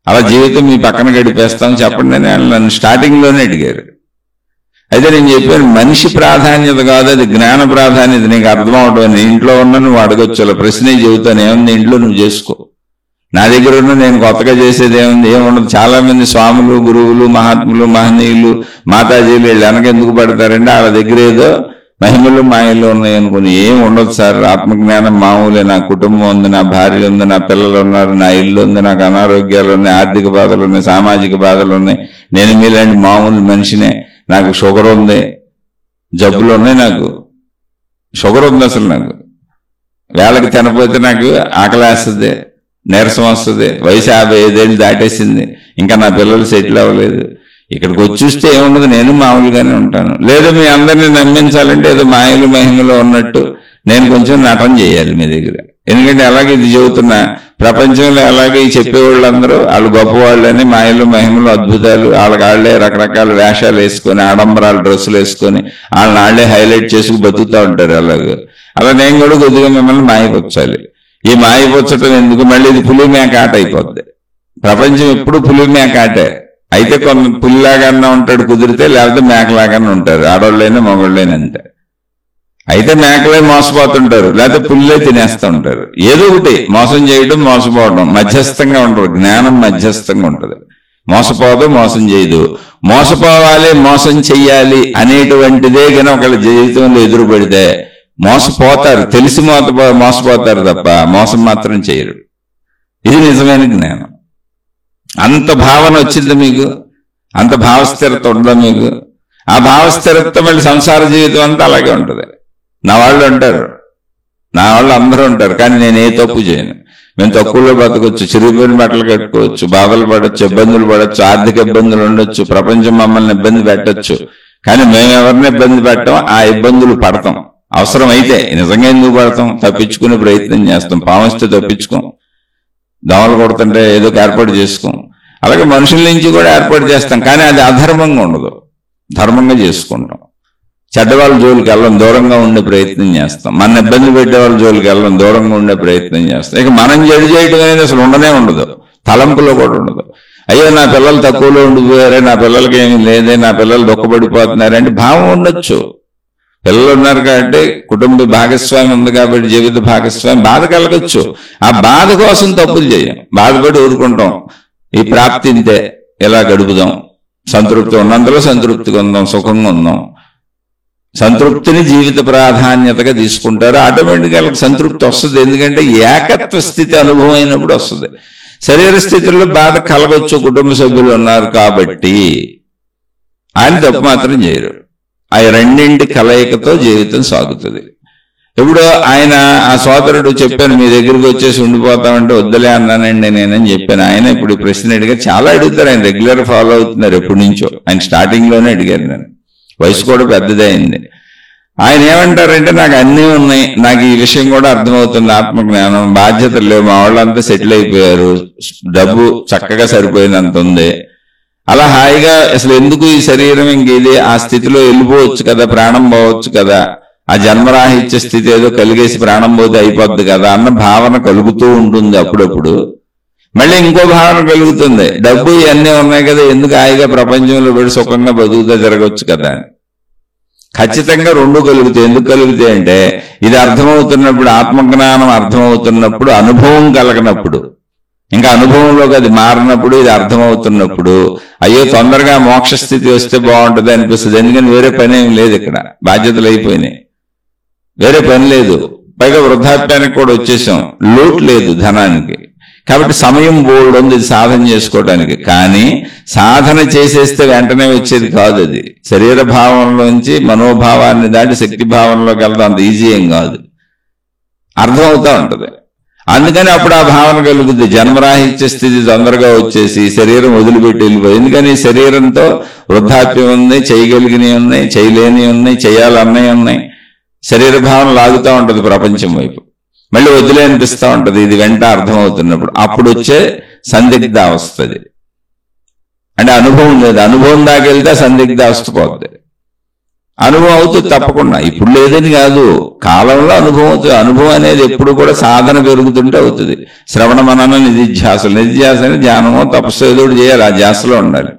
అలా జీవితం మీ పక్కన గడిపేస్తాం చెప్పండి అని నన్ను స్టార్టింగ్ లోనే అడిగారు. అయితే నేను చెప్పాను, మనిషి ప్రాధాన్యత కాదు, అది జ్ఞాన ప్రాధాన్యత. నీకు అర్థం అవడం, ఇంట్లో ఉన్న నువ్వు అడగొచ్చు, అలా ప్రశ్నే చెబుతాను, ఏముంది ఇంట్లో నువ్వు చేసుకో, నా దగ్గర ఉన్న నేను కొత్తగా చేసేది ఏముంది, ఏముండదు. చాలా మంది స్వాములు, గురువులు, మహాత్ములు, మహనీయులు, మాతాజీలు వీళ్ళు వెనకెందుకు పడతారంటే వాళ్ళ దగ్గర ఏదో మహిమలు మాయలు ఉన్నాయి అనుకుని. ఏం ఉండదు సార్, ఆత్మజ్ఞానం మామూలే. నా కుటుంబం ఉంది, నా భార్య ఉంది, నా పిల్లలు ఉన్నారు, నా ఇల్లు ఉంది, నాకు అనారోగ్యాలు ఉన్నాయి, ఆర్థిక బాధలు ఉన్నాయి, సామాజిక బాధలు ఉన్నాయి, నేను మీలాంటి మామూలు మనిషినే, నాకు షుగర్ ఉంది, జబ్బులు ఉన్నాయి, నాకు షుగర్ ఉంది, అసలు నాకు వేళకి తినపోతే నాకు ఆకలి వేస్తుంది, నీరసం వస్తుంది, వయసు 55 ఏళ్ళు దాటేసింది, ఇంకా నా పిల్లలు సెటిల్ అవ్వలేదు. ఇక్కడికి వచ్చి చూస్తే ఏముండదు, నేను మామూలుగానే ఉంటాను. లేదా మీ అందరినీ నమ్మించాలంటే ఏదో మాయలు మహిమలో ఉన్నట్టు నేను కొంచెం నటన చేయాలి మీ దగ్గర. ఎందుకంటే అలాగే ఇది చెబుతున్నా, ప్రపంచంలో అలాగే చెప్పేవాళ్ళందరూ వాళ్ళు గొప్పవాళ్ళని, మాయలు మహిమలు అద్భుతాలు, వాళ్ళే రకరకాల వేషాలు వేసుకొని, ఆడంబరాలు డ్రెస్సులు వేసుకొని వాళ్ళే హైలైట్ చేసుకుని బతుకుతూ ఉంటారు. అలా నేను కూడా కొద్దిగా మిమ్మల్ని మాయపరచాలి. ఈ మాయపరచడం ఎందుకు, మళ్ళీ ఇది పులి మేక ఆట అయిపోద్ది. ప్రపంచం ఎప్పుడు పులి మేక ఆటే. అయితే కొన్ని పులిలాగానే ఉంటాడు కుదిరితే, లేకపోతే మేకలాగానే ఉంటారు, ఆడవాళ్ళైనా మగవాళ్ళైనా అంతే. అయితే మేకలే మోసపోతుంటారు, లేకపోతే పుల్లే తినేస్తూ ఉంటారు. ఏదో ఒకటి మోసం చేయడం, మోసపోవడం, మధ్యస్థంగా ఉంటారు. జ్ఞానం మధ్యస్థంగా ఉంటుంది, మోసపోదు, మోసం చేయదు. మోసపోవాలి, మోసం చెయ్యాలి అనేటువంటిదే కనుక ఒకళ్ళ జీవితంలో ఎదురు పెడితే మోసపోతారు, తెలిసి మోసపోతారు తప్ప మోసం మాత్రం చేయరు. ఇది నిజమైన జ్ఞానం. అంత భావన వచ్చింది మీకు, అంత భావస్థిరత ఉందా మీకు? ఆ భావస్థిరత మళ్ళీ సంసార జీవితం అంతా అలాగే ఉంటుంది. నా వాళ్ళు ఉంటారు, నా వాళ్ళు అందరూ ఉంటారు, కానీ నేను ఏ తప్పు చేయను. మేము తక్కువలో బతకొచ్చు, చిరిగిపోయిన బట్టలు కట్టుకోవచ్చు, బాధలు పడవచ్చు, ఇబ్బందులు పడవచ్చు, ఆర్థిక ఇబ్బందులు ఉండొచ్చు, ప్రపంచం మమ్మల్ని ఇబ్బంది పెట్టచ్చు, కానీ మేము ఎవరిని ఇబ్బంది పెట్టాం, ఆ ఇబ్బందులు పడతాం. అవసరం అయితే, నిజంగా ఎందుకు పడతాం, తప్పించుకునే ప్రయత్నం చేస్తాం. పావస్తే తప్పించుకోం, దోమలు కొడుతుంటే ఏదో ఏర్పాటు చేసుకోం. అలాగే మనుషుల నుంచి కూడా ఏర్పాటు చేస్తాం, కానీ అది అధర్మంగా ఉండదు, ధర్మంగా చేసుకుంటాం. చెడ్డవాళ్ళ జోలికి వెళ్ళడం, దూరంగా ఉండే ప్రయత్నం చేస్తాం. మన ఇబ్బంది పెట్టే వాళ్ళ జోలికి వెళ్ళడం, దూరంగా ఉండే ప్రయత్నం చేస్తాం. ఇక మనం చెడు చేయడం అనేది అసలు ఉండనే ఉండదు, తలంపులో కూడా ఉండదు. అయ్యో నా పిల్లలు తక్కువలో ఉండిపోయారే, నా పిల్లలకి ఏమి లేదే, నా పిల్లలు దుఃఖపడిపోతున్నారంటే భావం ఉండొచ్చు. పిల్లలు ఉన్నారు కాబట్టి కుటుంబ భాగస్వామి ఉంది కాబట్టి జీవిత భాగస్వామి బాధ కలగచ్చు. ఆ బాధ కోసం తప్పులు చేయం, బాధపడి ఊరుకుంటాం. ఈ ప్రాప్తి ఇంతే, ఎలా గడుపుదాం, సంతృప్తి ఉన్నంతలో సంతృప్తిగా ఉందాం, సుఖంగా ఉందాం. సంతృప్తిని జీవిత ప్రాధాన్యతగా తీసుకుంటారు. ఆటోమేటిక్గా వాళ్ళకి సంతృప్తి వస్తుంది. ఎందుకంటే ఏకత్వ స్థితి అనుభవం అయినప్పుడు వస్తుంది. శరీర స్థితిలో బాధ కలగొచ్చు, కుటుంబ సభ్యులు ఉన్నారు కాబట్టి. ఆయన తప్పు మాత్రం చేయరు. ఆ రెండింటి కలయికతో జీవితం సాగుతుంది. ఇప్పుడు ఆయన ఆ సోదరుడు చెప్పాను, మీ దగ్గరికి వచ్చేసి ఉండిపోతామంటే వద్దులే అన్నానండి నేనని చెప్పాను. ఆయన ఇప్పుడు ప్రశ్న అడిగారు, చాలా అడుగుతారు. ఆయన రెగ్యులర్ ఫాలో అవుతున్నారు ఎప్పటి నుంచో. ఆయన స్టార్టింగ్ లోనే అడిగారు నేను, వయసు కూడా పెద్దదే అయింది. ఆయన ఏమంటారంటే, నాకు అన్నీ ఉన్నాయి, నాకు ఈ విషయం కూడా అర్థమవుతుంది, ఆత్మజ్ఞానం, బాధ్యతలు లేవు, మా వాళ్ళంతా సెటిల్ అయిపోయారు, డబ్బు చక్కగా సరిపోయినంత ఉంది, అలా హాయిగా అసలు ఎందుకు ఈ శరీరం ఇంకేది, ఆ స్థితిలో వెళ్ళిపోవచ్చు కదా, ప్రాణం పోవచ్చు కదా, ఆ జన్మరాహిత్య స్థితి ఏదో కలిగేసి ప్రాణం పోతే అయిపోద్ది కదా అన్న భావన కలుగుతూ ఉంటుంది. అప్పుడప్పుడు మళ్ళీ ఇంకో భావన కలుగుతుంది, డబ్బు ఇవన్నీ ఉన్నాయి కదా, ఎందుకు హాయిగా ప్రపంచంలో పెట్టి సుఖంగా బతుకుతా జరగవచ్చు కదా. ఖచ్చితంగా రెండు కలుగుతాయి. ఎందుకు కలుగుతాయి అంటే, ఇది అర్థమవుతున్నప్పుడు, ఆత్మజ్ఞానం అర్థమవుతున్నప్పుడు, అనుభవం కలగనప్పుడు, ఇంకా అనుభవంలోకి అది మారినప్పుడు, ఇది అర్థమవుతున్నప్పుడు, అయ్యో తొందరగా మోక్ష స్థితి వస్తే బాగుంటుంది అనిపిస్తుంది. ఎందుకని వేరే పని ఏం లేదు, ఇక్కడ బాధ్యతలు అయిపోయినాయి, వేరే పని లేదు, పైగా వృద్ధాప్యానికి కూడా వచ్చేసాం, లోటు లేదు ధనానికి, కాబట్టి సమయం బోల్డ్ ఉంది సాధన చేసుకోవడానికి. కానీ సాధన చేసేస్తే వెంటనే వచ్చేది కాదు. అది శరీర భావంలోంచి మనోభావాన్ని దాటి శక్తి భావంలోకి వెళ్తాం, అంత ఈజీ ఏం కాదు, అర్థమవుతా ఉంటది. అందుకని అప్పుడు ఆ భావన కలుగుద్ది, జన్మరాహిత్య స్థితి తొందరగా వచ్చేసి శరీరం వదిలిపెట్టి వెళ్ళిపోయి. ఎందుకని శరీరంతో వృద్ధాప్యం ఉంది, చేయగలిగినవి ఉన్నాయి, చేయలేని ఉన్నాయి, చేయాలన్నవి ఉన్నాయి. శరీర భావన లాగుతూ ఉంటది ప్రపంచం వైపు, మళ్ళీ వదిలే అనిపిస్తూ ఉంటది. ఇది వెంట అర్థమవుతున్నప్పుడు అప్పుడు వచ్చే సందిగ్ధ వస్తుంది. అంటే అనుభవం లేదు, అనుభవం దాకా వెళ్తే సందిగ్ధ వస్తుంది. అనుభవం అవుతుంది తప్పకుండా, ఇప్పుడు లేదని కాదు, కాలంలో అనుభవం అవుతుంది. అనుభవం అనేది ఎప్పుడు కూడా సాధన పెరుగుతుంటే అవుతుంది. శ్రవణ మనన నిధిధ్యాసలు, నిధిధ్యాస అనేది ధ్యానమో తపస్సు ఏదో చేయాలి, ఆ ధ్యాసలో ఉండాలి.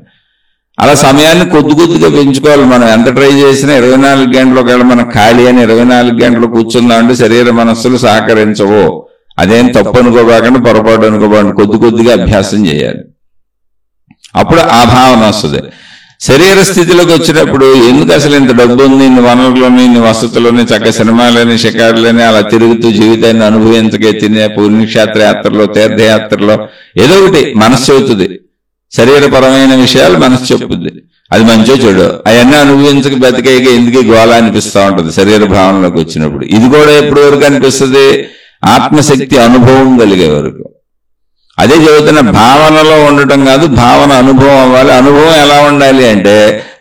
అలా సమయాన్ని కొద్ది కొద్దిగా పెంచుకోవాలి. మనం ఎంత ట్రై చేసినా 24 గంటలు ఒకవేళ మనం ఖాళీ అని 24 గంటలు కూర్చుందామంటే శరీర మనస్సులు సహకరించవు. అదేం తప్పు అనుకోబాకండి, పొరపాటు అనుకోబాకండి, కొద్ది కొద్దిగా అభ్యాసం చేయాలి. అప్పుడు ఆ భావన వస్తుంది. శరీర స్థితిలోకి వచ్చినప్పుడు ఎందుకు అసలు ఇంత డబ్బు ఉంది, ఇన్ని వనరులని, ఇన్ని వసతులని, చక్క సినిమాలని, షికారులని, అలా తిరుగుతూ జీవితాన్ని అనుభవించకే, తినే పుణ్యక్షేత్ర యాత్రలో, తీర్థయాత్రలో ఏదో ఒకటి మనస్సు అవుతుంది. శరీరపరమైన విషయాలు మనసు చెప్పుద్ది, అది మంచో చెడు, అవన్నీ అనుభవించక బతికేక ఎందుకు గోళ అనిపిస్తూ ఉంటుంది శరీర భావనలోకి వచ్చినప్పుడు. ఇది కూడా ఎప్పటి వరకు అనిపిస్తుంది, ఆత్మశక్తి అనుభవం కలిగే వరకు. అదే చెబుతున్న, భావనలో ఉండటం కాదు, భావన అనుభవం అవ్వాలి. అనుభవం ఎలా ఉండాలి అంటే,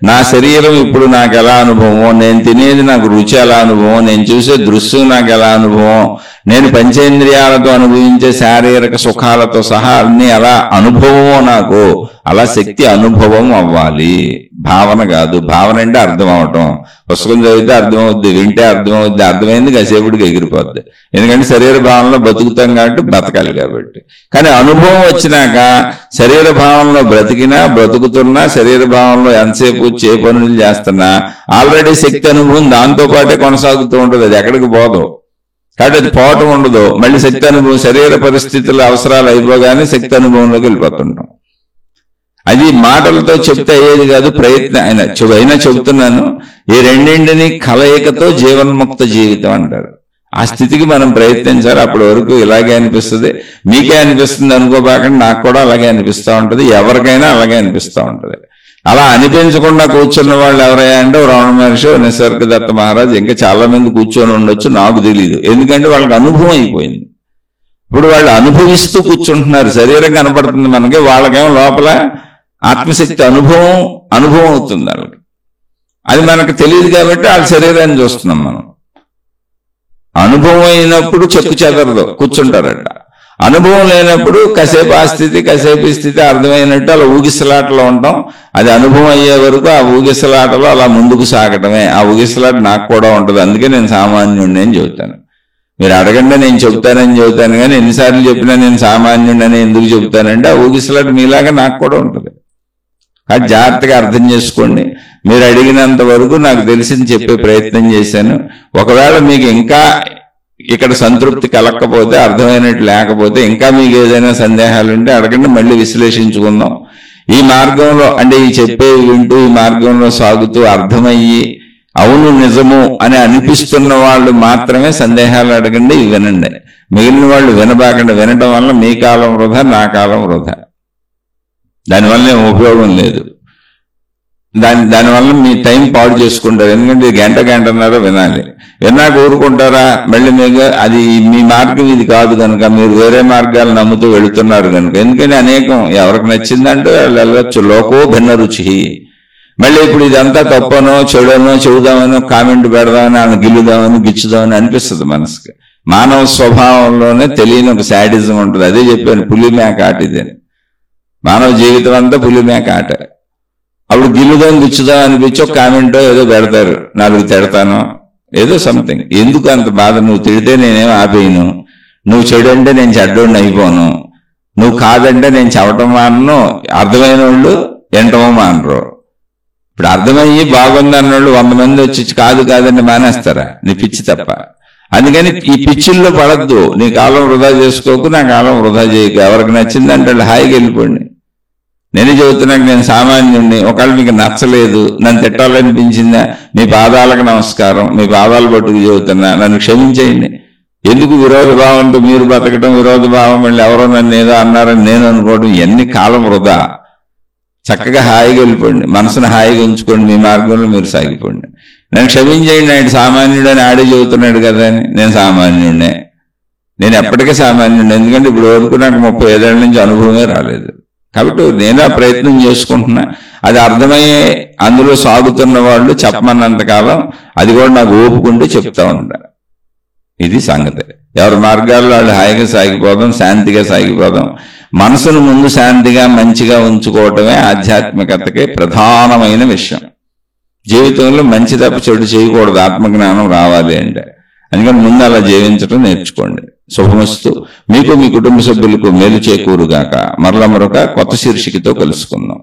నా శరీరం ఇప్పుడు నాకు ఎలా అనుభవం, నేను తినేది నాకు రుచి ఎలా అనుభవం, నేను చూసే దృశ్యం నాకు ఎలా అనుభవం, నేను పంచేంద్రియాలతో అనుభవించే శారీరక సుఖాలతో సహా అన్ని ఎలా అనుభవమో నాకు, అలా శక్తి అనుభవం అవ్వాలి. భావన కాదు. భావన అంటే అర్థం అవటం, పుస్తకం చదివితే అర్థమవుద్ది, వింటే అర్థమవుద్ది, అర్థమైంది కాసేపుడికి ఎగిరిపోద్ది. ఎందుకంటే శరీర భావనలో బతుకుతాం కాబట్టి బతకాలి కాబట్టి. కానీ అనుభవం వచ్చినాక శరీర భావనలో బ్రతికినా, బ్రతుకుతున్నా, శరీర భావనలో ఎంతసేపు చే పనులు చేస్తున్నా ఆల్రెడీ శక్తి అనుభవం దాంతో పాటే కొనసాగుతూ ఉంటుంది, అది ఎక్కడికి పోదు. కాబట్టి అది పోవటం ఉండదు. మళ్ళీ శక్తి అనుభవం, శరీర పరిస్థితుల అవసరాలు అయిపోగానే శక్తి అనుభవంలోకి వెళ్ళిపోతుంటాం. అది మాటలతో చెప్తే అయ్యేది కాదు, ప్రయత్నం అయినా చెబుతున్నాను. ఈ రెండింటిని కలయికతో జీవన్ముక్త జీవితం అంటారు. ఆ స్థితికి మనం ప్రయత్నించాలి. అప్పటి వరకు ఇలాగే అనిపిస్తుంది, మీకే అనిపిస్తుంది అనుకోబాకండి, నాకు కూడా అలాగే అనిపిస్తూ ఉంటుంది, ఎవరికైనా అలాగే అనిపిస్తూ ఉంటుంది. అలా అనిపించకుండా కూర్చున్న వాళ్ళు ఎవరయ్యా అంటే, రమణ మహర్షి, నిసర్గదత్త మహారాజ్, ఇంకా చాలా మంది కూర్చొని ఉండొచ్చు, నాకు తెలియదు. ఎందుకంటే వాళ్ళకి అనుభవం అయిపోయింది. ఇప్పుడు వాళ్ళు అనుభవిస్తూ కూర్చుంటున్నారు, శరీరం కనపడుతుంది మనకి, వాళ్ళకేమో లోపల ఆత్మశక్తి అనుభవం అవుతుంది వాళ్ళకి. అది మనకు తెలియదు కాబట్టి వాళ్ళ శరీరాన్ని చూస్తున్నాం మనం. అనుభవం అయినప్పుడు చెక్కు చెదరదు, కూర్చుంటారట. అనుభవం లేనప్పుడు కాసేపు ఆ స్థితి, కాసేపు ఈ స్థితి అర్థమైనట్టు అలా ఊగిసలాటలో ఉంటాం. అది అనుభవం అయ్యే వరకు ఆ ఊగిసలాటలో అలా ముందుకు సాగటమే. ఆ ఊగిసలాట నాకు కూడా ఉంటుంది, అందుకే నేను సామాన్యుడిని అని చెబుతాను. మీరు అడగండి, నేను చెబుతానని చెబుతాను. కానీ ఎన్నిసార్లు చెప్పినా నేను సామాన్యుడిని అని ఎందుకు చెబుతానంటే, ఆ ఊగిసలాట మీలాగా నాకు కూడా ఉంటుంది. అది జాగ్రత్తగా అర్థం చేసుకోండి. మీరు అడిగినంత వరకు నాకు తెలిసింది చెప్పే ప్రయత్నం చేశాను. ఒకవేళ మీకు ఇంకా ఇక్కడ సంతృప్తి కలగకపోతే, అర్థమైనట్టు లేకపోతే, ఇంకా మీకు ఏదైనా సందేహాలు ఉంటే అడగండి, మళ్ళీ విశ్లేషించుకుందాం. ఈ మార్గంలో అంటే ఈ చెప్పేవి వింటూ ఈ మార్గంలో సాగుతూ అర్థమయ్యి అవును నిజము అని అనిపిస్తున్న వాళ్ళు మాత్రమే సందేహాలు అడగండి, వినండి. మిగిలిన వాళ్ళు వినబాకండి. వినటం వల్ల మీ కాలం వృధా, నా కాలం వృధా. దానివల్ల ఏం ఉపయోగం లేదు. దానివల్ల మీ టైం పాడు చేసుకుంటారు. ఎందుకంటే గంటన్నర వినాలి. విన్నాక ఊరుకుంటారా? మళ్ళీ మీకు అది మీ మార్గం ఇది కాదు కనుక మీరు వేరే మార్గాలు నమ్ముతూ వెళుతున్నారు కనుక. ఎందుకని అనేకం ఎవరికి నచ్చిందంటే వాళ్ళు వెళ్ళొచ్చు. లోకో భిన్న రుచి. మళ్ళీ ఇప్పుడు ఇదంతా తప్పనో చెడనో చెబుదామనో కామెంట్ పెడదామని ఆయన గిల్లుదామని గిచ్చుదామని అనిపిస్తుంది మనసుకి. మానవ స్వభావంలోనే తెలియని ఒక శాడిజం ఉంటుంది. అదే చెప్పాను, పులిమేక ఆట ఇదని. మానవ జీవితం అంతా పులిమేక ఆట. అప్పుడు గిల్లుదాం గిచ్చుదాం అనిపించి ఒక కామెంటో ఏదో పెడతారు, 4 తిడతాను, ఏదో సంథింగ్. ఎందుకు అంత బాధ? నువ్వు తిడితే నేనేం ఆపేయను, నువ్వు చెడు అంటే నేను చెడ్డోడిని అయిపోను, నువ్వు కాదంటే నేను చెప్పటం మానను. అర్థమైన వాళ్ళు వినటమో మానరు. ఇప్పుడు అర్థమయ్యి బాగుంది అన్నోళ్ళు 100 మంది వచ్చి కాదంటే మానేస్తారా? నీ పిచ్చి తప్ప. అందుకని ఈ పిచ్చిల్లో పడద్దు. నీ కాలం వృధా చేసుకోకు, నా కాలం వృధా చేయకు. ఎవరికి నచ్చిందంటే వాళ్ళు హాయిగా వెళ్ళిపోండి. నేనే చెబుతున్నాను, నేను సామాన్యుడిని. ఒకవేళ మీకు నచ్చలేదు, నన్ను తిట్టాలనిపించిందా, మీ పాదాలకు నమస్కారం, మీ పాదాలు పట్టుకు చెబుతున్నా, నన్ను క్షమించేయండి. ఎందుకు విరోధ భావంతో మీరు బతకడం, విరోధ భావం మళ్ళీ ఎవరో నన్ను ఏదో అన్నారని నేను అనుకోవడం, ఎన్ని కాలం వృధా. చక్కగా హాయిగా వెళ్ళిపోండి, మనసును హాయిగా ఉంచుకోండి, మీ మార్గంలో మీరు సాగిపోండి. నన్ను క్షమించేయండి, ఆయన సామాన్యుడు అని ఆడే చెబుతున్నాడు కదా అని. నేను సామాన్యుడినే, నేను ఎప్పటికీ సామాన్యుడిని. ఎందుకంటే ఇప్పుడు వరకు నాకు 35 ఏళ్ల నుంచి అనుభవమే రాలేదు. కాబట్టి నేను ఆ ప్రయత్నం చేసుకుంటున్నా. అది అర్థమయ్యే అందులో సాగుతున్న వాళ్ళు చెప్పమన్నంతకాలం అది కూడా నాకు ఓపుకుంటూ చెప్తా ఉంటారు. ఇది సంగతి. ఎవరి మార్గాల్లో వాళ్ళు హాయిగా సాగిపోదాం, శాంతిగా సాగిపోదాం. మనసును ముందు శాంతిగా మంచిగా ఉంచుకోవటమే ఆధ్యాత్మికతకి ప్రధానమైన విషయం. జీవితంలో మంచి తప్ప చెడు చేయకూడదు, ఆత్మజ్ఞానం రావాలి అంటే. అందుకని ముందు అలా జీవించడం నేర్చుకోండి. శుభమస్తు. మీకు మీ కుటుంబ సభ్యులకు మేలు చేకూరుగాక. మరొక కొత్త శీర్షికతో కలుసుకుందాం.